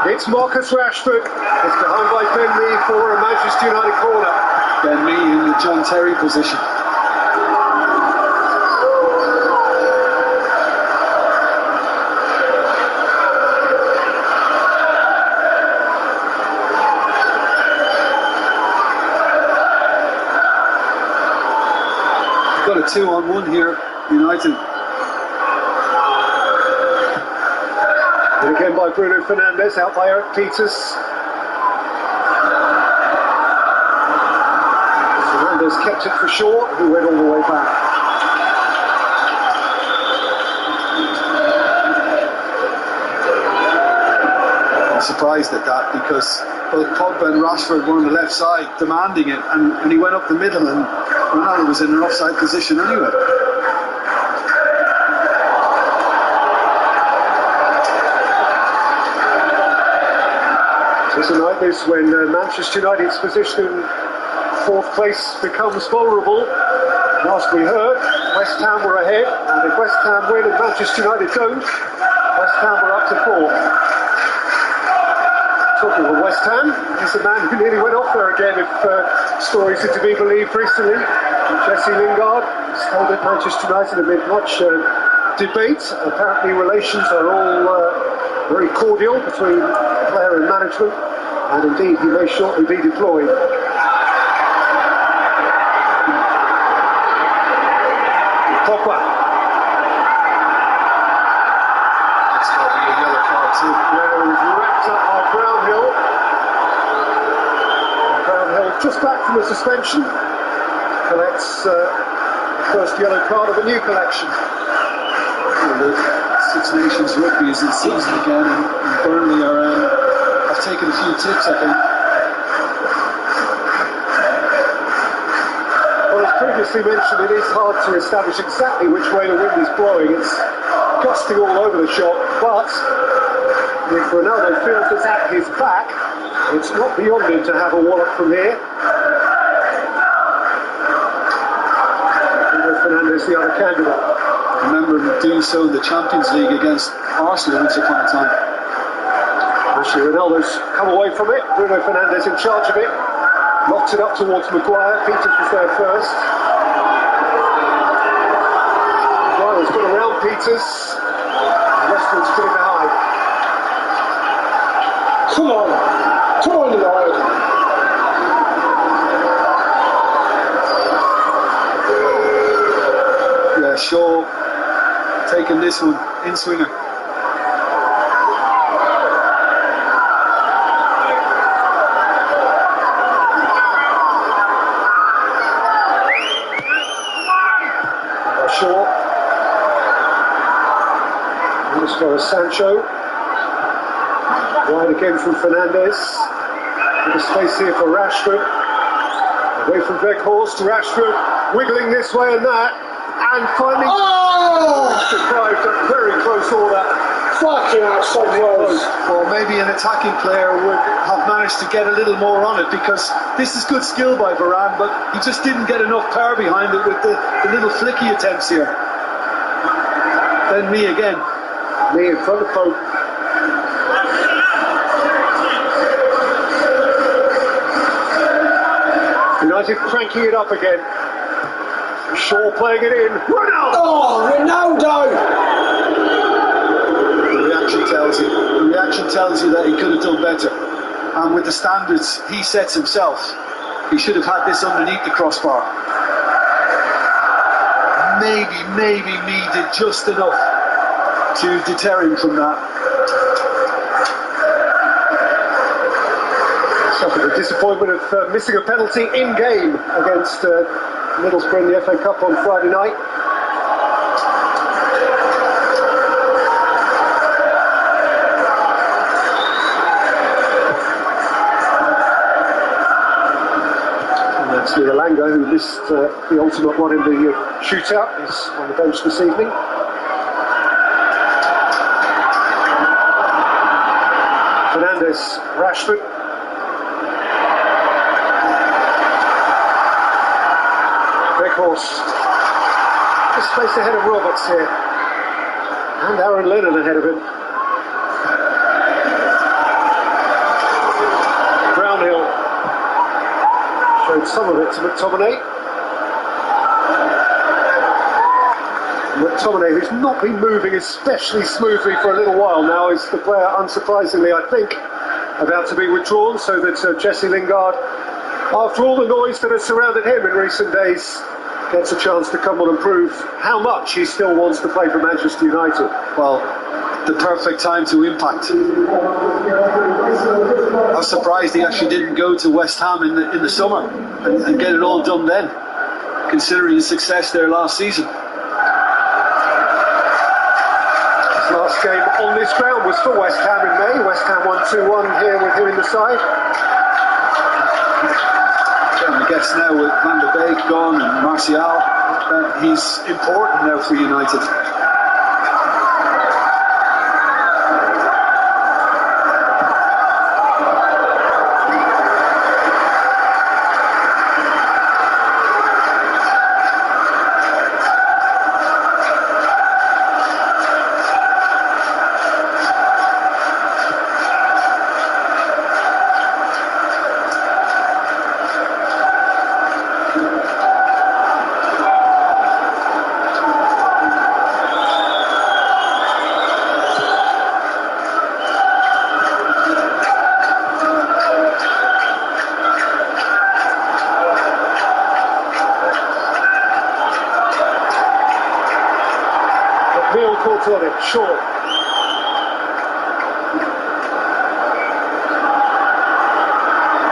It's Marcus Rashford. It's behind by Ben Mee for a Manchester United corner. Ben Mee in the John Terry position. Got a 2-on-1 here, United. And again by Bruno Fernandes, out by Eric Peters. Fernandes kept it for Shaw, who went all the way back. I'm surprised at that because both Pogba and Rashford were on the left side demanding it, and he went up the middle, and Ronaldo was in an offside position anyway. So tonight is when Manchester United's position in fourth place becomes vulnerable. Last we heard, West Ham were ahead, and if West Ham win and Manchester United don't, West Ham were up to fourth. Talking of West Ham, he's the man who nearly went off there again, if stories are to be believed recently. Jesse Lingard stayed at Manchester United amid much debate. Apparently relations are all very cordial between player and management, and indeed he may shortly be deployed. Pogba. That's got to be a yellow card too. Now he's wrapped up by Brownhill. Brownhill just back from the suspension. Collects the first yellow card of a new collection. The Six Nations rugby is in season again, and Burnley have taken a few tips, I think. Well, as previously mentioned, it is hard to establish exactly which way the wind is blowing. It's gusting all over the shop, but if Ronaldo feels it's at his back, it's not beyond him to have a wallop from here. Fernandes, the other candidate. I remember him doing so in the Champions League against Arsenal once upon a time. Actually, Ronaldo's come away from it. Bruno Fernandes in charge of it. Knocked it up towards Maguire. Peters was there first. Maguire's got around Peters. Rashford's put it behind. Come on, United. Shaw taking this one, in swinger. Shaw. And this one is Sancho. Wide again from Fernandes. Bit of space here for Rashford. Away from Weghorst to Rashford. Wiggling this way and that. And finally, deprived at very close order. Fucking out so close. Well, maybe an attacking player would have managed to get a little more on it, because this is good skill by Varane, but he just didn't get enough power behind it with the little flicky attempts here. Then Mee again. Mee in front of Pope. United cranking it up again. Shaw playing it in. Ronaldo! Oh, Ronaldo! The reaction tells you that he could have done better. And with the standards he sets himself, he should have had this underneath the crossbar. maybe me did just enough to deter him from that. Suffered the disappointment of missing a penalty in game against Middlesbrough in the FA Cup on Friday night. Langa, who missed the ultimate one in the shootout, is on the bench this evening. Fernandes, Rashford. Weghorst just space ahead of Roberts here. And Aaron Lennon ahead of him. Brownhill showed some of it to McTominay. McTominay, who's not been moving especially smoothly for a little while now, is the player, unsurprisingly, I think, about to be withdrawn, so that Jesse Lingard, after all the noise that has surrounded him in recent days, gets a chance to come on and prove how much he still wants to play for Manchester United. Well, the perfect time to impact. I was surprised he actually didn't go to West Ham in the summer and get it all done then, considering his success there last season. His last game on this ground was for West Ham in May. West Ham won 2-1 here with him in the side. I guess now with Van der Beek gone and Martial, he's important now for United. On it, short.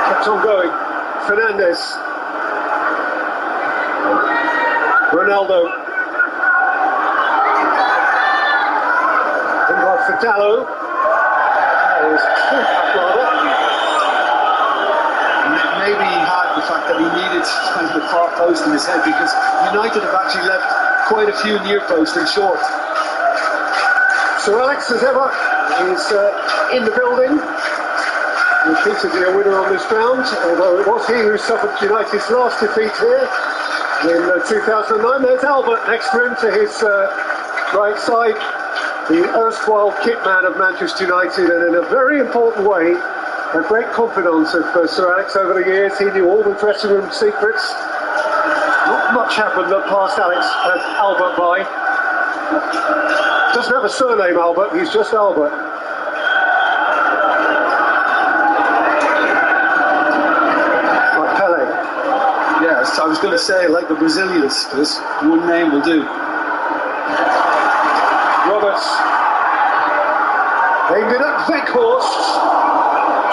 Kept on going. Fernandes. Ronaldo. Lingard for Dallo. That was rather. Maybe he had the fact that he needed the far post in his head, because United have actually left quite a few near post and short. Sir Alex, as ever, is in the building. Repeatedly a winner on this ground, although it was he who suffered United's last defeat here in 2009. There's Albert next to him to his right side, the erstwhile kit man of Manchester United, and in a very important way, a great confidant of Sir Alex over the years. He knew all the dressing room secrets. Not much happened that passed Albert by. Doesn't have a surname, Albert, he's just Albert. Like Pele. Yeah, I was going to say, like the Brazilians, this one name will do. Roberts. Aimed it at Weghorst.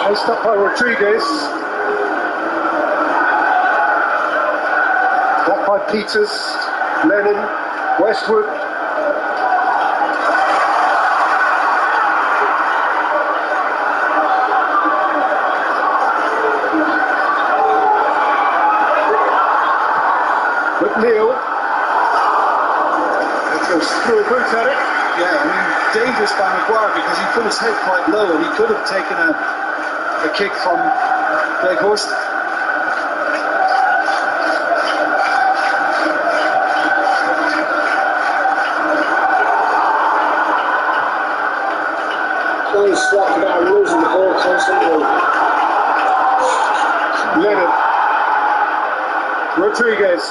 Chased up by Rodriguez. Back by Peters. Lennon. Westwood. McNeil goes through a boot at it. Yeah, I mean, dangerous by Maguire, because he put his head quite low and he could have taken a kick from Weghorst. He's slack about losing the ball constantly. Lennon. Rodriguez.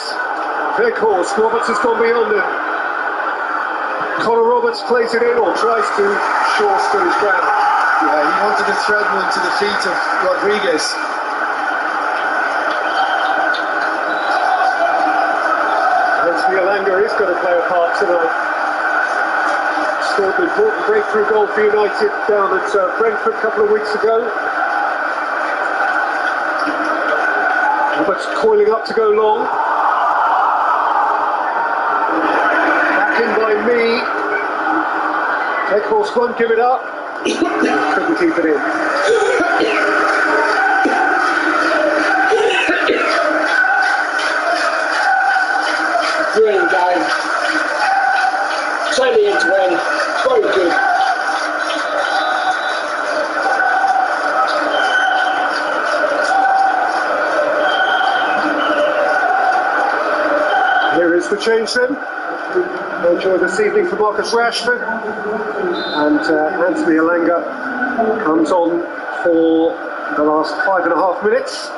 Weghorst. Roberts has gone beyond him. Conor Roberts plays it in, or tries to. Shaw stood his ground. Yeah, he wanted to thread one to the feet of Rodriguez. And Anthony Elanga is going to play a part tonight. Scored an important breakthrough goal for United down at Brentford a couple of weeks ago. Robert's coiling up to go long. Back in by me. Weghorst won't give it up. Couldn't keep it in. Brilliant game. Totally end to end. Very good. Here is the change then. No joy this evening for Marcus Rashford. And Anthony Elanga comes on for the last 5.5 minutes.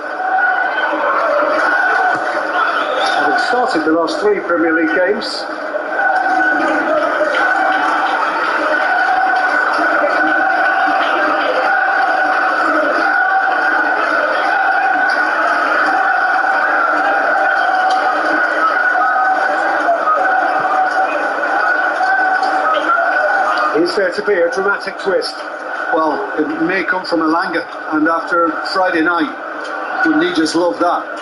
Having started the last 3 Premier League games. Is there to be a dramatic twist? Well, it may come from Elanga, and after Friday night, wouldn't he just love that?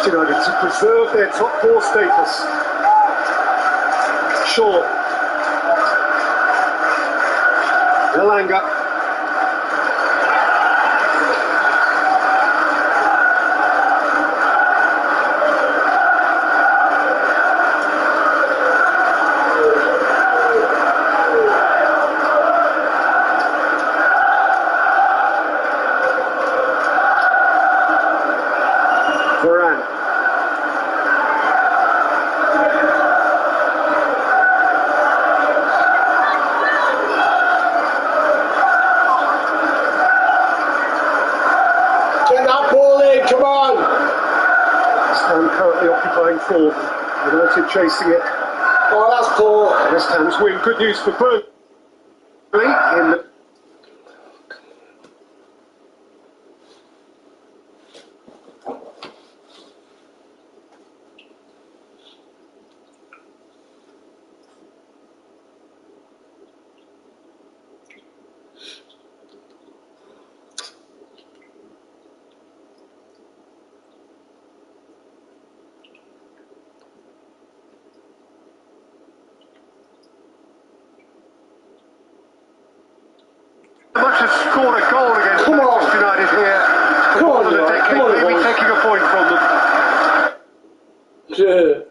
United to preserve their top 4 status. Shaw. Elanga. Currently occupying 4th. United chasing it. Oh, that's poor. West Ham's win. Good news for Burnley in the much has scored a goal against Manchester United here. For more than a decade, maybe taking a point from them. Yeah.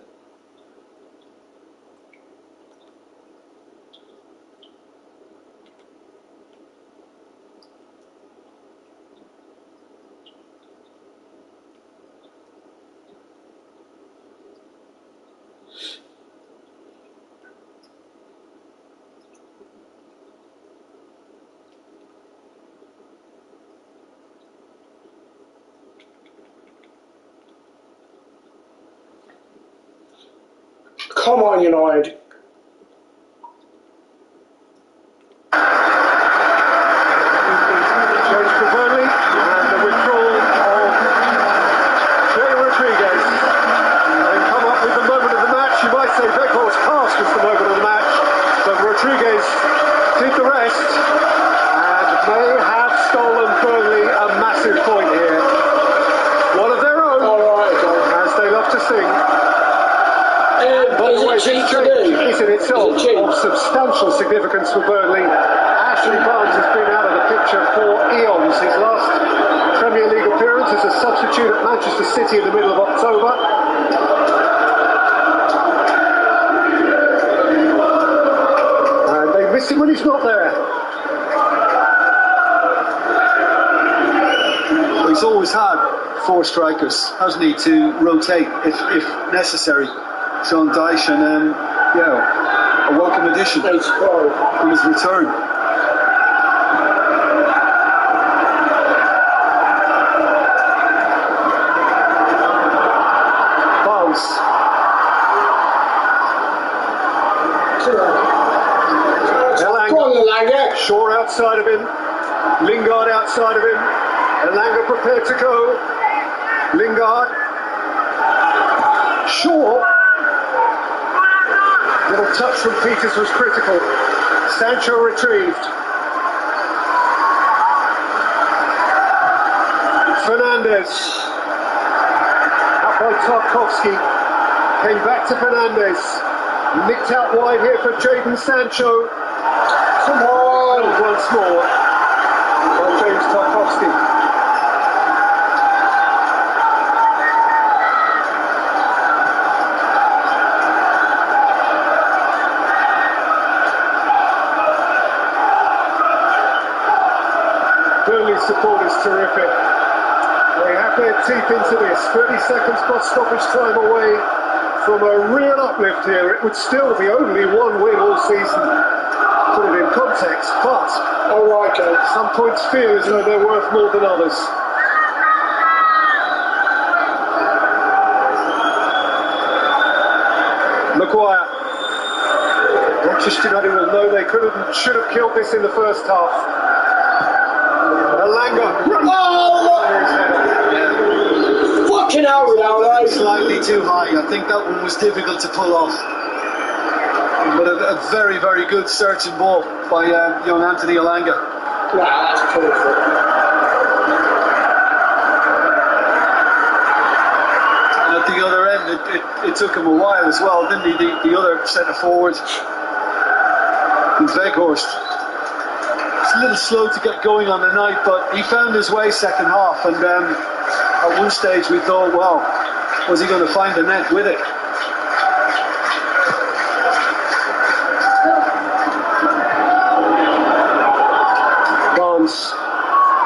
Come on, United. Change for Burnley and the withdrawal of Jay Rodriguez. Having come up with the moment of the match, you might say Weghorst's pass was the moment of the match, but Rodriguez did the rest and may have stolen Burnley a massive point here. One of their own, as they love to sing. By the way, this change is in itself of substantial significance for Burnley. Ashley Barnes has been out of the picture for eons. His last Premier League appearance as a substitute at Manchester City in the middle of October. And they miss him when he's not there. Well, he's always had 4 strikers, hasn't he, to rotate if necessary. Sean Dyche and a welcome addition from his return. Elanga. Shaw outside of him. Lingard outside of him. Elanga prepared to go. Lingard. Shaw. Little touch from Peters was critical. Sancho retrieved. Fernandes. Out by Tarkowski. Came back to Fernandes. Nicked out wide here for Jadon Sancho. Come on! Once more by James Tarkowski. Burnley's support is terrific. They have their teeth into this. 30 seconds plus stoppage time away from a real uplift here. It would still be only one win all season, put it in context, but some points feel as though they're worth more than others. Maguire. Manchester United will know they should have killed this in the first half. Elanga. Fucking hell without that. Slightly too high. I think that one was difficult to pull off. But a very, very good searching ball by young Anthony Elanga. That's perfect. And at the other end, it took him a while as well, didn't he? The other centre forward, Weghorst. It's a little slow to get going on the night, but he found his way second half. And at one stage we thought, well, was he going to find the net with it?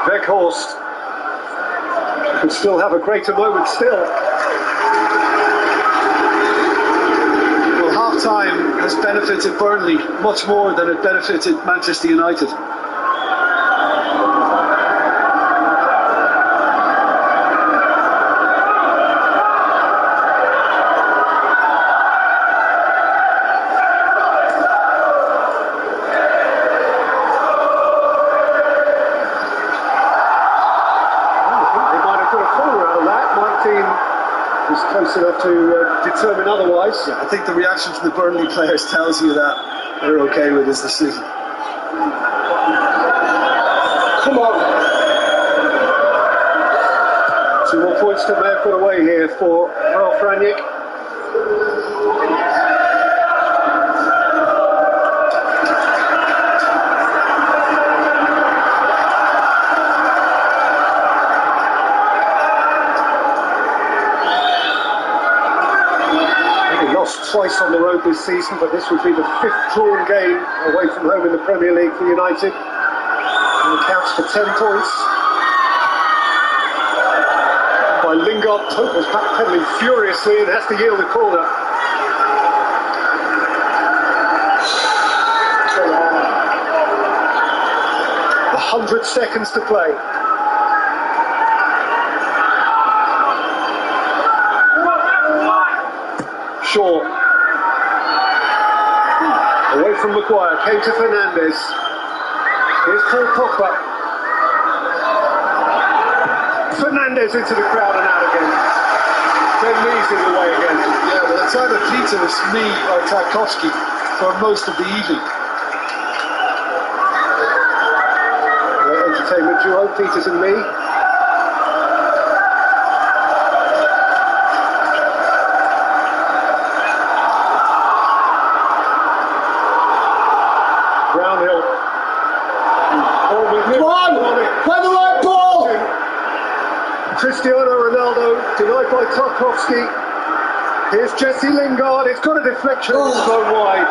Weghorst could still have a greater moment still. Well, half-time has benefited Burnley much more than it benefited Manchester United. Close enough to determine otherwise. Yeah, I think the reaction from the Burnley players tells you that they're okay with his decision. Come on. 2 more points to put away here for Ralph Rangnick. Twice on the road this season, but this would be the 5th drawn game away from home in the Premier League for United. And it counts for 10 points. By Lingard, Pope was backpedaling furiously and has to yield the corner. The 100 seconds to play. Shaw. Away from Maguire, came to Fernandes. Here's Paul Pogba. Fernandes into the crowd and out again. Ben Mee's in the way again. Yeah, well, it's either Peters, me, or Tarkowski for most of the evening. Entertainment duo, Peters and me. Cristiano Ronaldo, denied by Tarkowski. Here's Jesse Lingard, it's got a deflection, it's blown wide.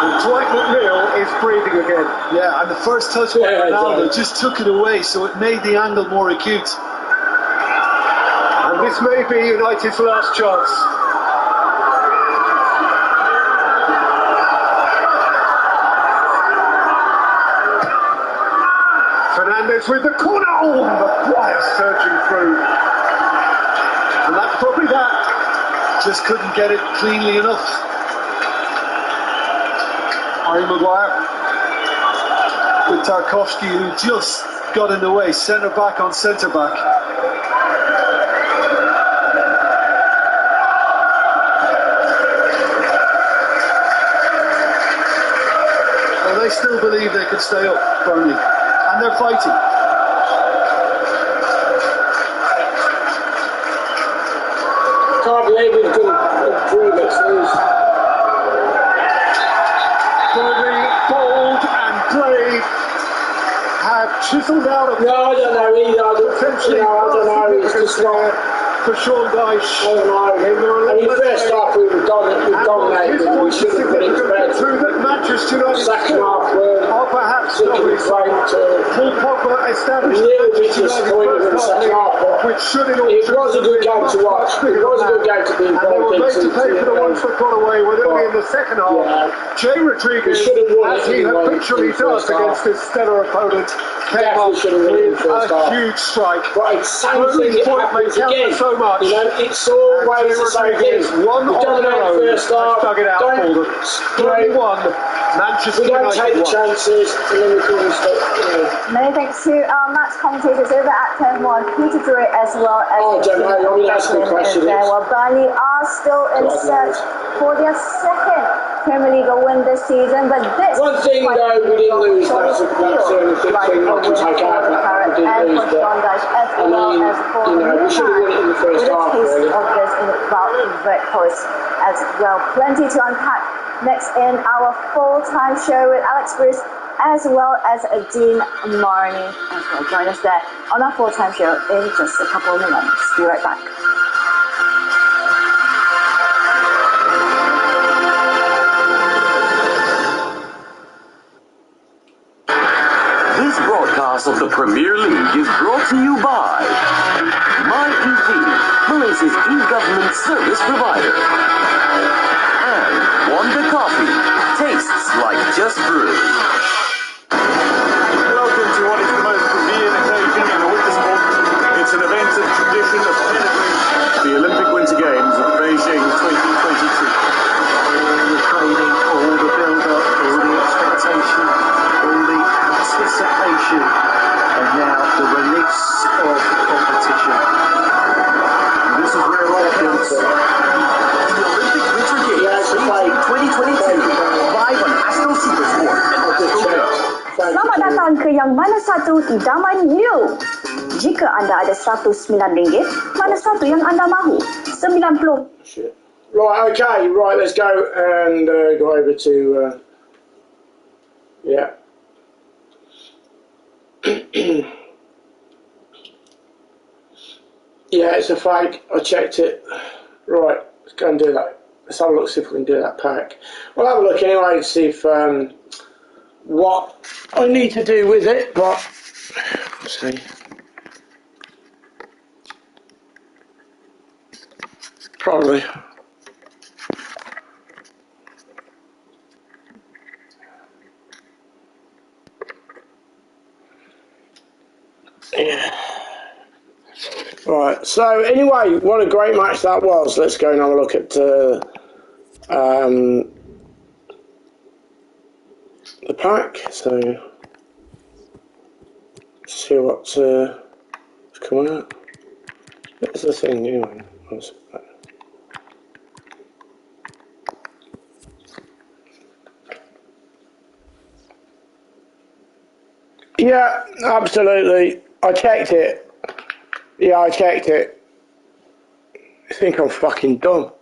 And Dwight McNeil is breathing again. Yeah, and the first touch by Ronaldo just took it away, so it made the angle more acute. And this may be United's last chance. Hernandez with the corner. Oh, and Maguire surging through. And that's probably that. Just couldn't get it cleanly enough. Harry Maguire with Tarkovsky, who just got in the way. Centre back on centre back. Well, they still believe they could stay up, Burnley. And they're fighting. Can't believe we've done improvements. Burnley, bold and brave, have chiselled out of. No, I don't know either. I don't know. It's just not. For Sean Dyche. I don't know. I mean, first half we dominated. We should have put it to bed. Through that Manchester United. Second half, or perhaps Paul Pogba established a little bit disappointed in the second half. Which should in all it was a good game to watch. It was a good game to be involved in. And they were made to pay for the ones that got away with only in the second half. Yeah. Jay Rodriguez, as he habitually does against his stellar opponent, came up with a huge strike. But it's same thing that happens again. So much. You know, it's always the same thing. One on their own, first half, dug it out for them. 31, Manchester we don't United take the won. chances, and then we can stop. Many thanks to our match commentators over at Turn 1, Peter Drury as well as that's a good question. Well, Burnley are still in search for their second Premier League win this season, but this one thing though, we didn't lose. That's the only thing I can take out of that. We didn't lose, but I mean, we should have won it in the first half. Really. Of this in about Coast as well. Plenty to unpack next in our full-time show with Alex Bruce as well as Dean Marnie as well. Join us there on our full-time show in just a couple of minutes. Be right back. This broadcast of the Premier League is brought to you by MyEG, Malaysia's e-government service provider. And Wonder Coffee, tastes like just brewed. Welcome to what is the most revered occasion in the winter sport. It's an event of tradition, of pedigree, the Olympic Winter Games of Beijing 2022. All the training, all the build-up, all the expectation, all the anticipation, and now the release of the competition. And this is where it all counts. The Olympic Winter Games Beijing 2022, live on Astro Supersport and Astro Go. Selamat datang ke yang mana satu idaman you. Jika anda ada RM109, mana satu yang anda mahu? 90. Right, okay, right, let's go and go over to, yeah. Yeah, it's a fake, I checked it. Right, let's go and do that. Let's have a look, see if we can do that pack. We'll have a look anyway to see if, what I need to do with it, but, let's see. Probably. Yeah. Right, so anyway, what a great match that was. Let's go and have a look at the pack. So, let's see what's coming out. What's the thing anyway? Yeah, absolutely. I checked it. Yeah, I checked it. I think I'm fucking dumb.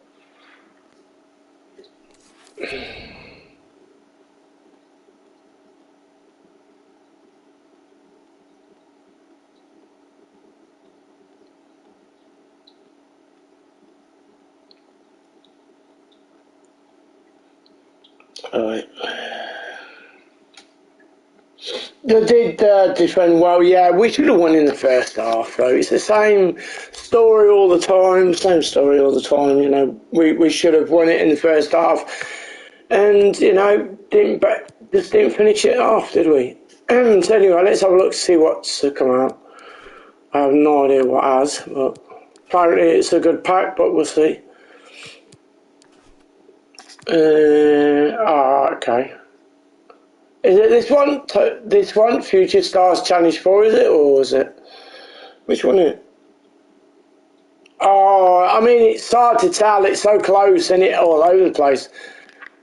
Alright. They did defend well, yeah. We should have won in the first half, though. It's the same story all the time, you know. We should have won it in the first half. And, you know, just didn't finish it off, did we? So anyway, let's have a look to see what's come out. I have no idea what has, but apparently it's a good pack, but we'll see. Okay. Is it this one? This one? Future Stars Challenge 4, is it? Or is it? Which one is it? Oh, I mean, it's hard to tell. It's so close and it all over the place.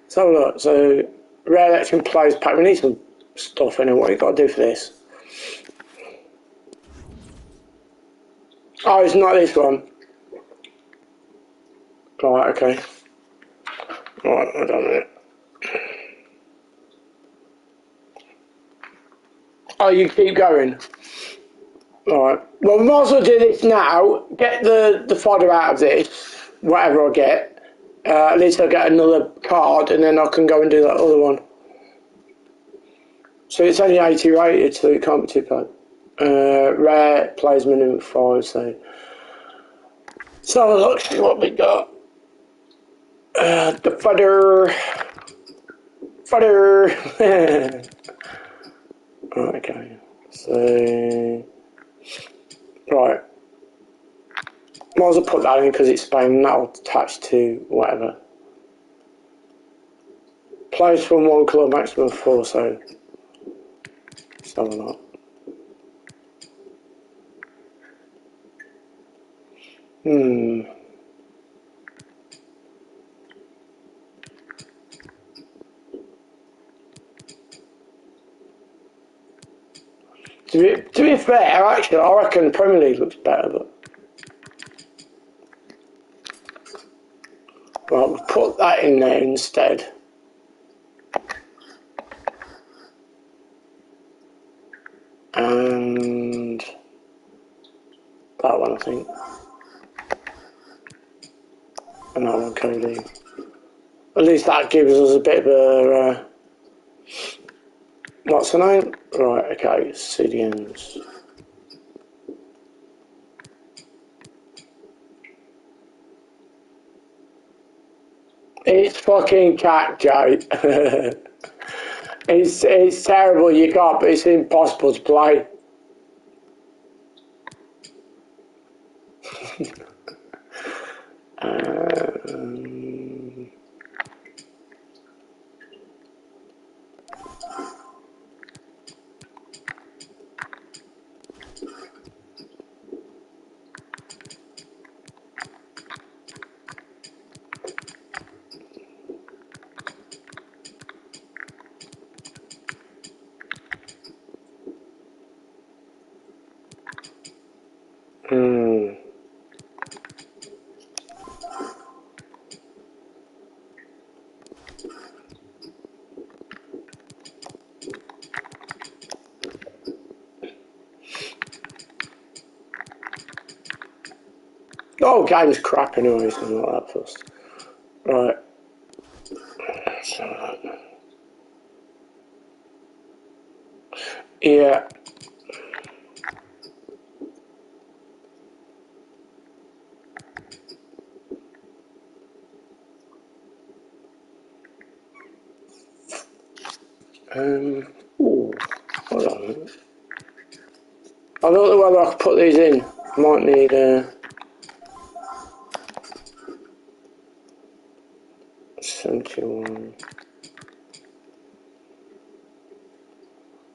So look, so Rare Election Players Pack. We need some stuff anyway. What you got to do for this? Oh, it's not this one. Right, okay. Right, hold on a minute. Oh, you keep going. Alright. Well, we might as well do this now. Get the fodder out of this, whatever I get. At least I'll get another card and then I can go and do that other one. So it's only 80 rated, so it can't be too bad. Rare plays minimum 5, so. So look, see what we got. The fodder. Fodder. Right, okay. So. Right. Might as well put that in because it's Spain and that'll attach to whatever. Plays from 1 club, maximum 4, so. Some or not. To be fair, actually, I reckon the Premier League looks better, but. Right, we'll put that in there instead. And that one, I think. And that one, Cody. At least that gives us a bit of a. What's the name? Right, okay, CDMs. It's fucking cat, Joe. It's terrible, you can't, but it's impossible to play. Oh, game's crap anyway, so I'm not that fussed. Right. Yeah. Ooh, hold on a minute. I don't know whether I can put these in. I might need 71.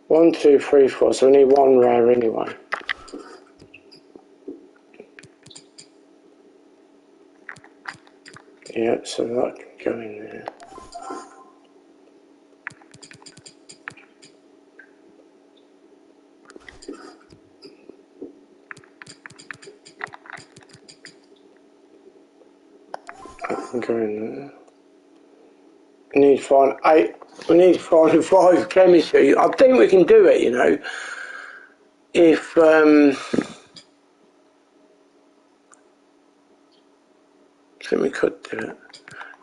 1, 2, 3, 4. So we need one rare anyway. Yeah, so that can go in there. That can go in there. We need to find 8. We need to find 5 chemistry. I think we can do it, you know. If I think we could do it.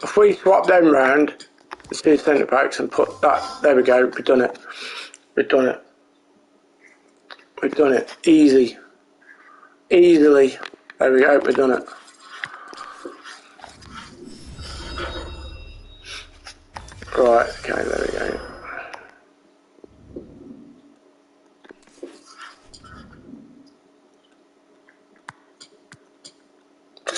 If we swap them round, the 2 centre backs, and put that, there we go. We've done it. We've done it. We've done it. Easily. There we go. We've done it. Right. Okay. There we go.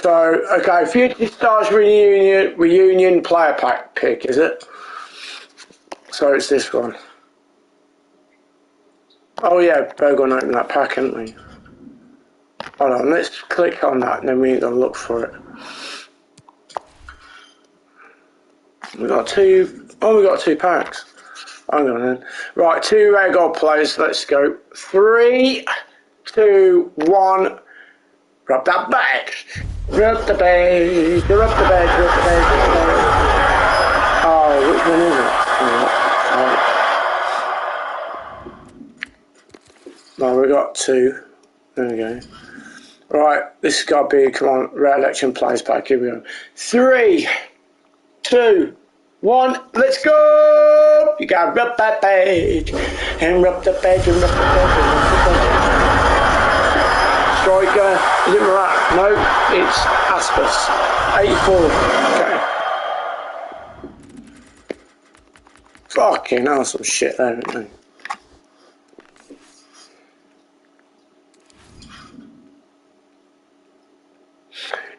So, okay, Future Stars reunion player pack pick, is it? So it's this one. Oh yeah, we're going to open that pack, haven't we? Hold on, let's click on that and then we can look for it. We got two packs. Hang on then. Right, 2 rare gold players, let's go. 3, 2, 1. Rub that back. Rub the bag. Rub the bag. Rub the bag. Rub the bag. Oh, which one is it? No, we got 2. There we go. Right, this has got to be, come on, rare election players pack. Here we go. 3, 2, 1. Let's go. You got to rub that page. And rub the page. And rub the page. And rub the page. Striker, is it Murat? No, it's Aspas. 84. Okay. Fucking hell, some shit there, isn't there?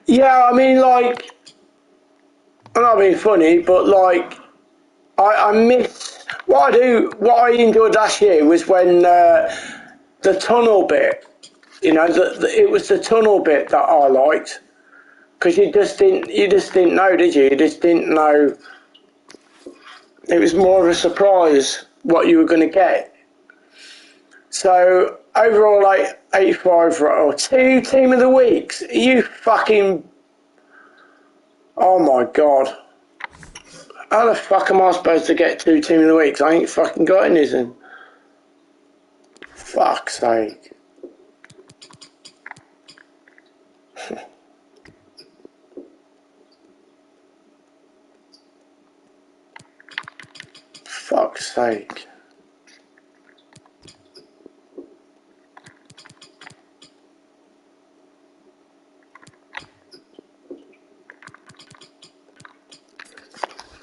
Yeah, I mean, like, I'm not being funny, but like, I miss what I enjoyed last year was when the tunnel bit. You know, it was the tunnel bit that I liked, because you just didn't know, did you? You just didn't know. It was more of a surprise what you were going to get. So overall, like 85 or 2 team of the weeks. You fucking, oh my god! How the fuck am I supposed to get 2 team of the weeks? I ain't fucking got anything. Fuck's sake. Fuck's sake.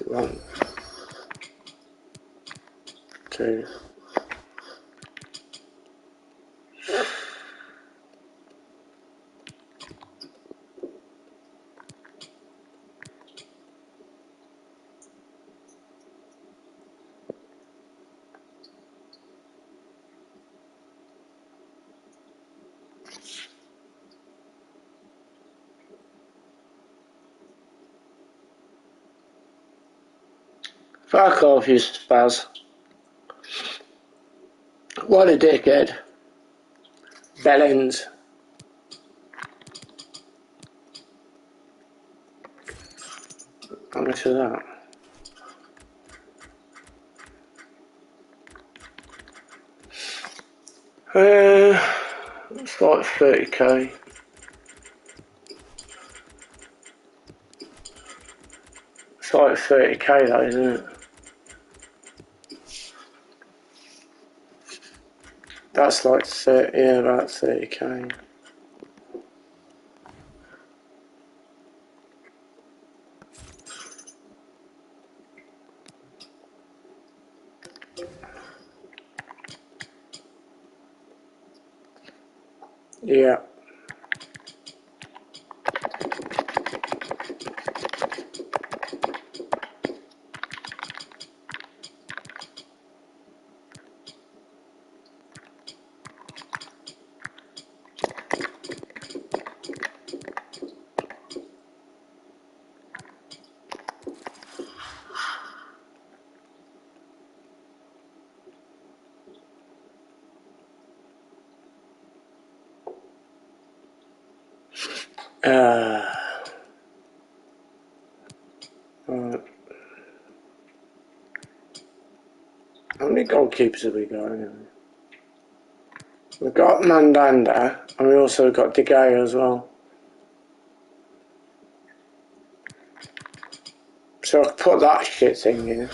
One, 2. Fuck off, you spaz. What a dickhead. Bellends. How much is that? It's like 30k. It's like 30k though, isn't it? That's like 30, yeah, about 30k. Yeah. Right. How many goalkeepers have we got anyway? We've got Mandanda, and we also got De Gea as well. So I'll put that shit thing in.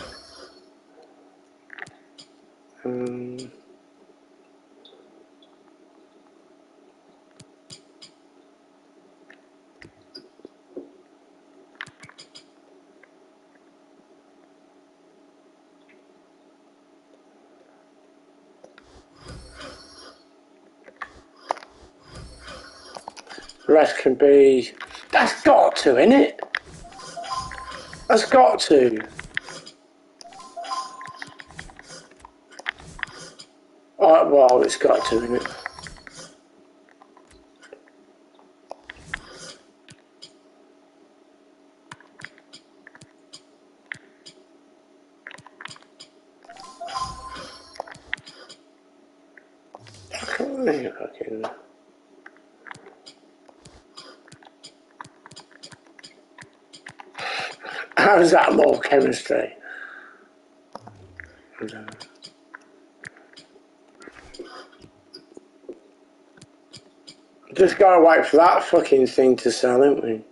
The rest can be That's got to, innit? That's got to. Alright, well, it's got to, innit? How is that more chemistry? Just gotta wait for that fucking thing to sell, haven't we?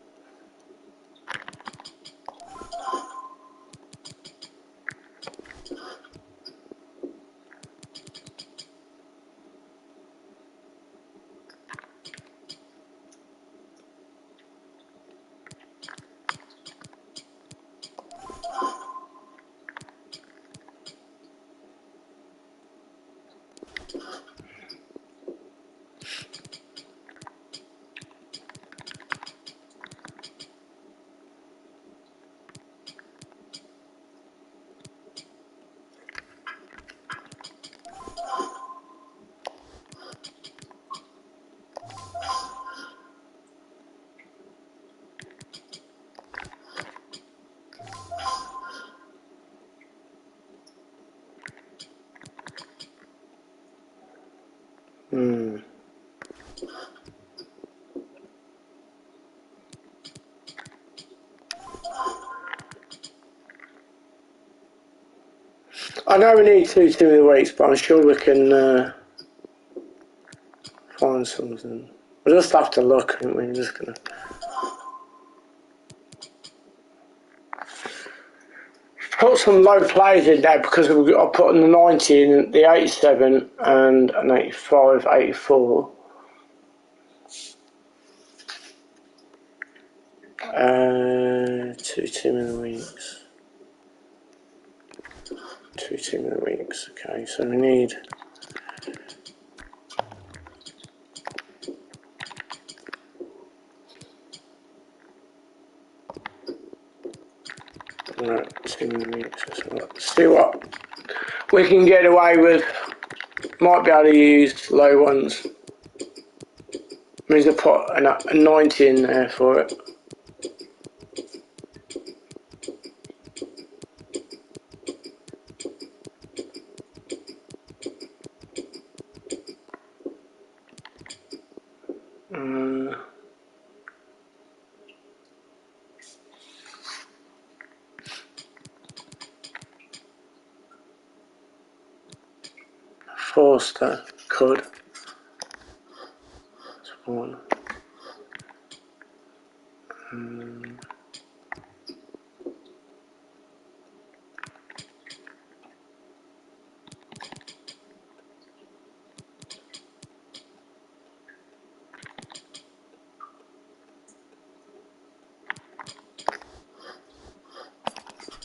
I know we need two team of the weeks, but I'm sure we can find something. We'll just have to look, aren't we? We're just gonna put some low plays in there because I put in the 90 in the 87 and an 85, 84. Two team of the weeks. Two team of the weeks. Okay, so we need. Right, team of the weeks. Let's see what we can get away with. Might be able to use low ones. Means I put a 90 in there for it. Forster could. That's one.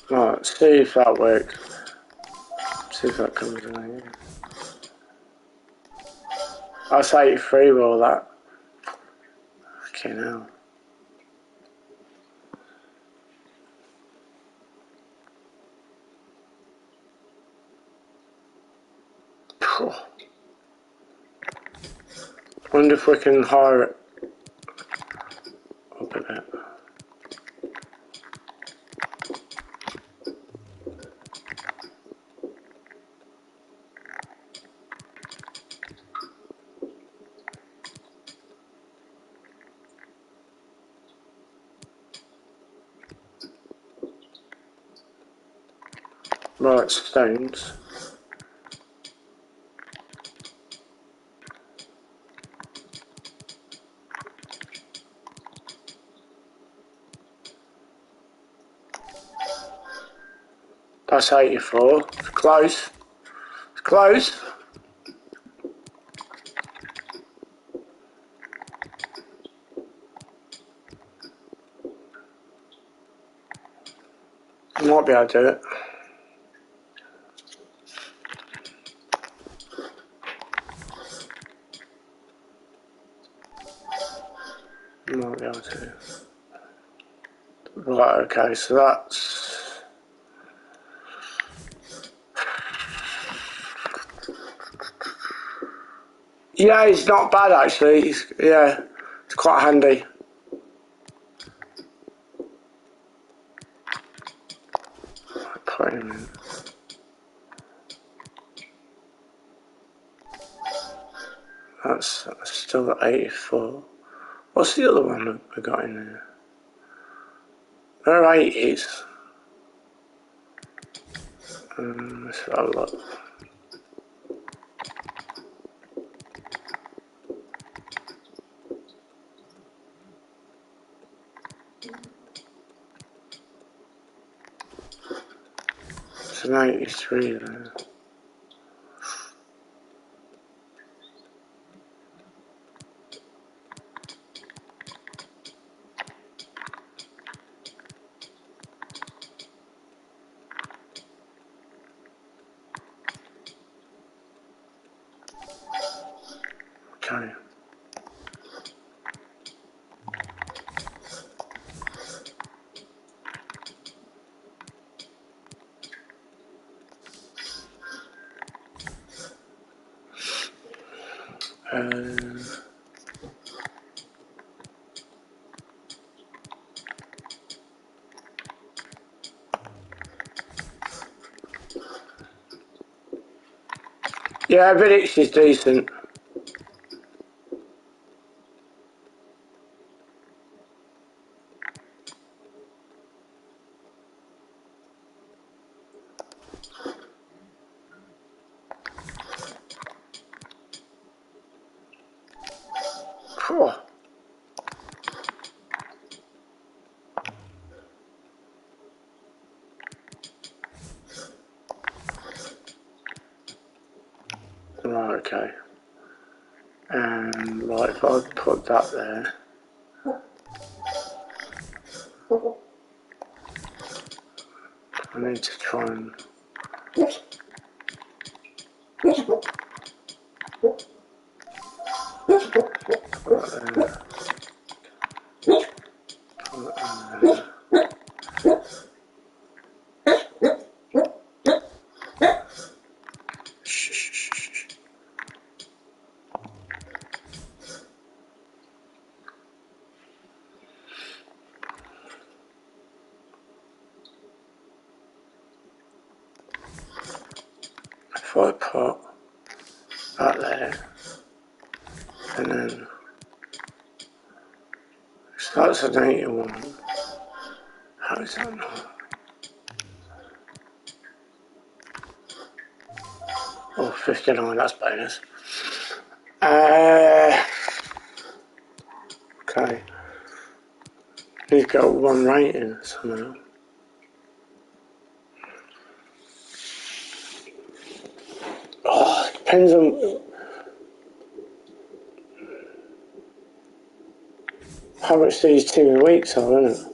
Right, let's see if that works. See if that comes in. That's 83 with all that. Okay, now. Wonder if we can hire it up a bit. Right, stones. That's 84. It's close. It's close. Might be able to do it. Might be able to. Right, okay, so that's... Yeah, it's not bad actually. It's quite handy. Put him in. That's still at 84. What's the other one that we got in there? They're 80s. Let's have a look. It's an 83 there. Okay. Yeah, Vidic is decent. Phew. Right, okay. And right, if I put that there. I need to try and... If I put that there, and then so that's an 81. How is that not? Oh, 59, that's bonus. Okay. He's got one rating somehow. Oh, it depends on how much these 2 weeks are, isn't it?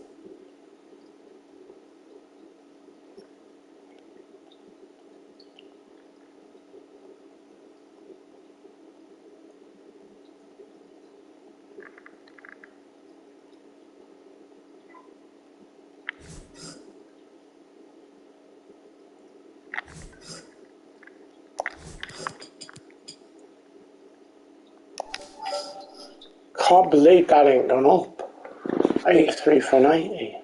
Can't believe that ain't gone up. 83 for an 80.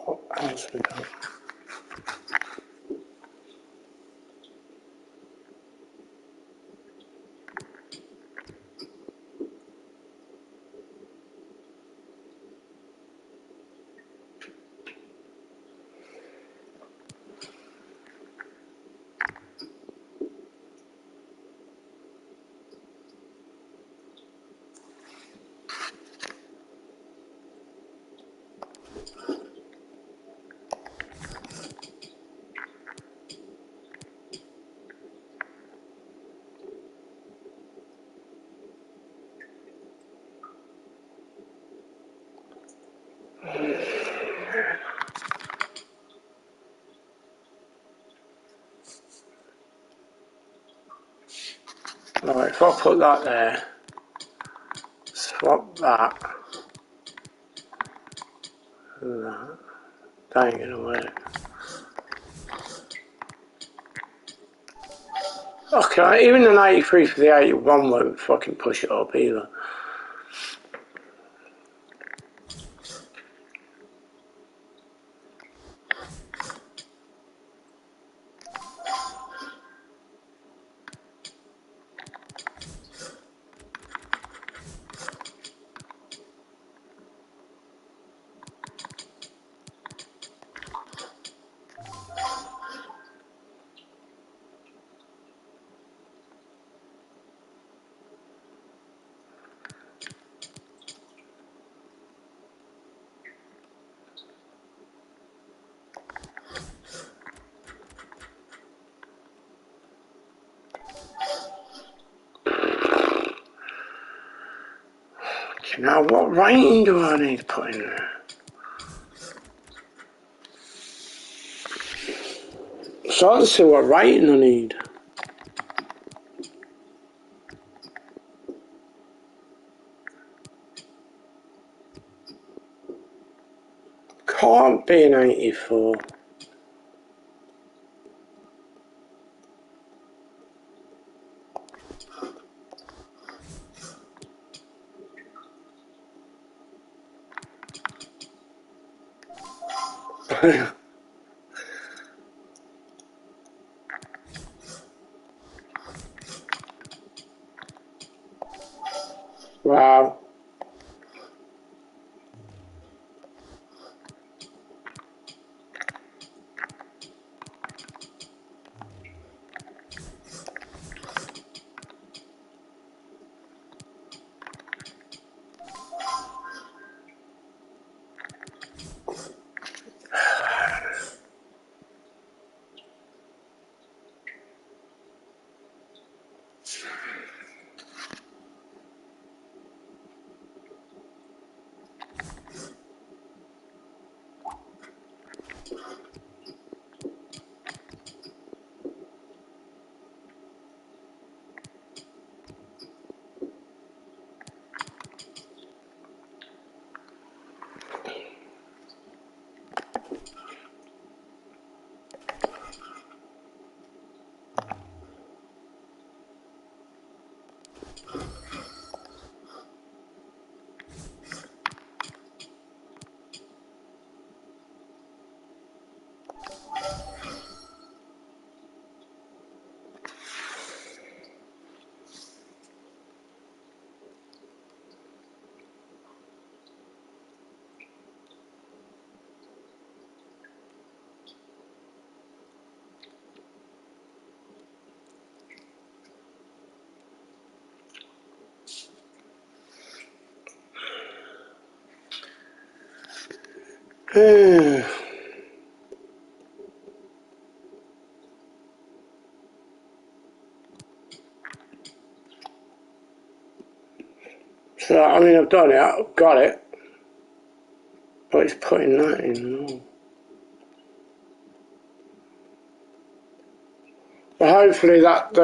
What else we got? if I put that there, swap that, and that ain't gonna work. Okay, even an 83 for the 81 won't fucking push it up either. Now what rating do I need to put in there? So let's see what rating I need. Can't be an 84. Wow. So, I mean, I've done it, I've got it, but it's putting that in. No. But hopefully that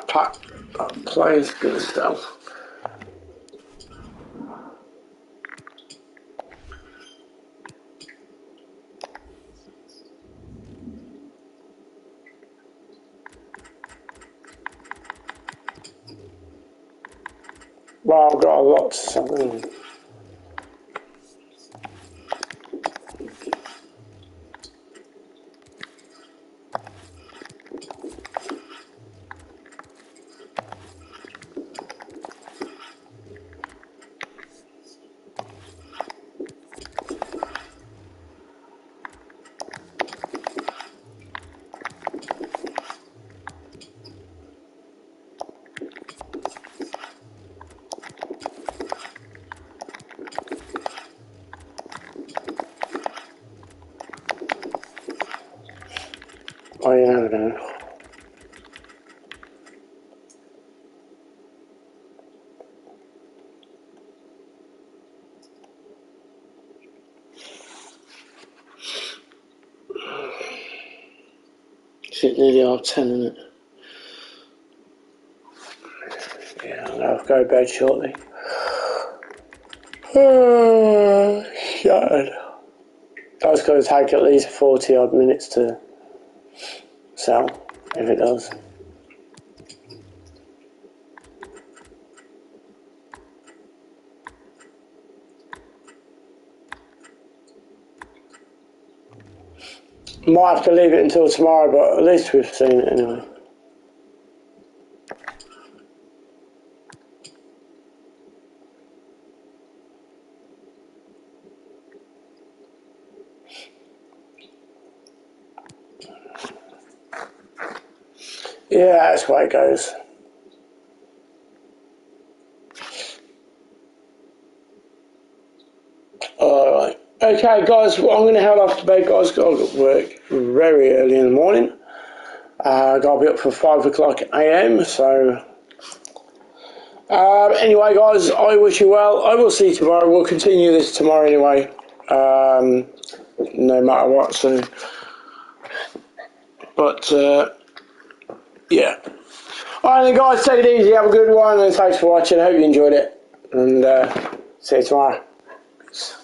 pack plays good stuff. Well, I've got a lot to sell. Oh, you never know. It's nearly 10:30, isn't it? to go to bed shortly. Shattered. That's going to take at least 40 odd minutes to sell, if it does. Might have to leave it until tomorrow, but at least we've seen it anyway. Yeah, that's the way it goes. Alright. Okay, guys, well, I'm going to head off to bed, guys. Got to work very early in the morning. Got to be up for 5 o'clock a.m. So, anyway, guys, I wish you well. I will see you tomorrow. We'll continue this tomorrow anyway. No matter what. So, but yeah. Alright, then, guys, take it easy. Have a good one, and thanks for watching. I hope you enjoyed it. And see you tomorrow. Peace.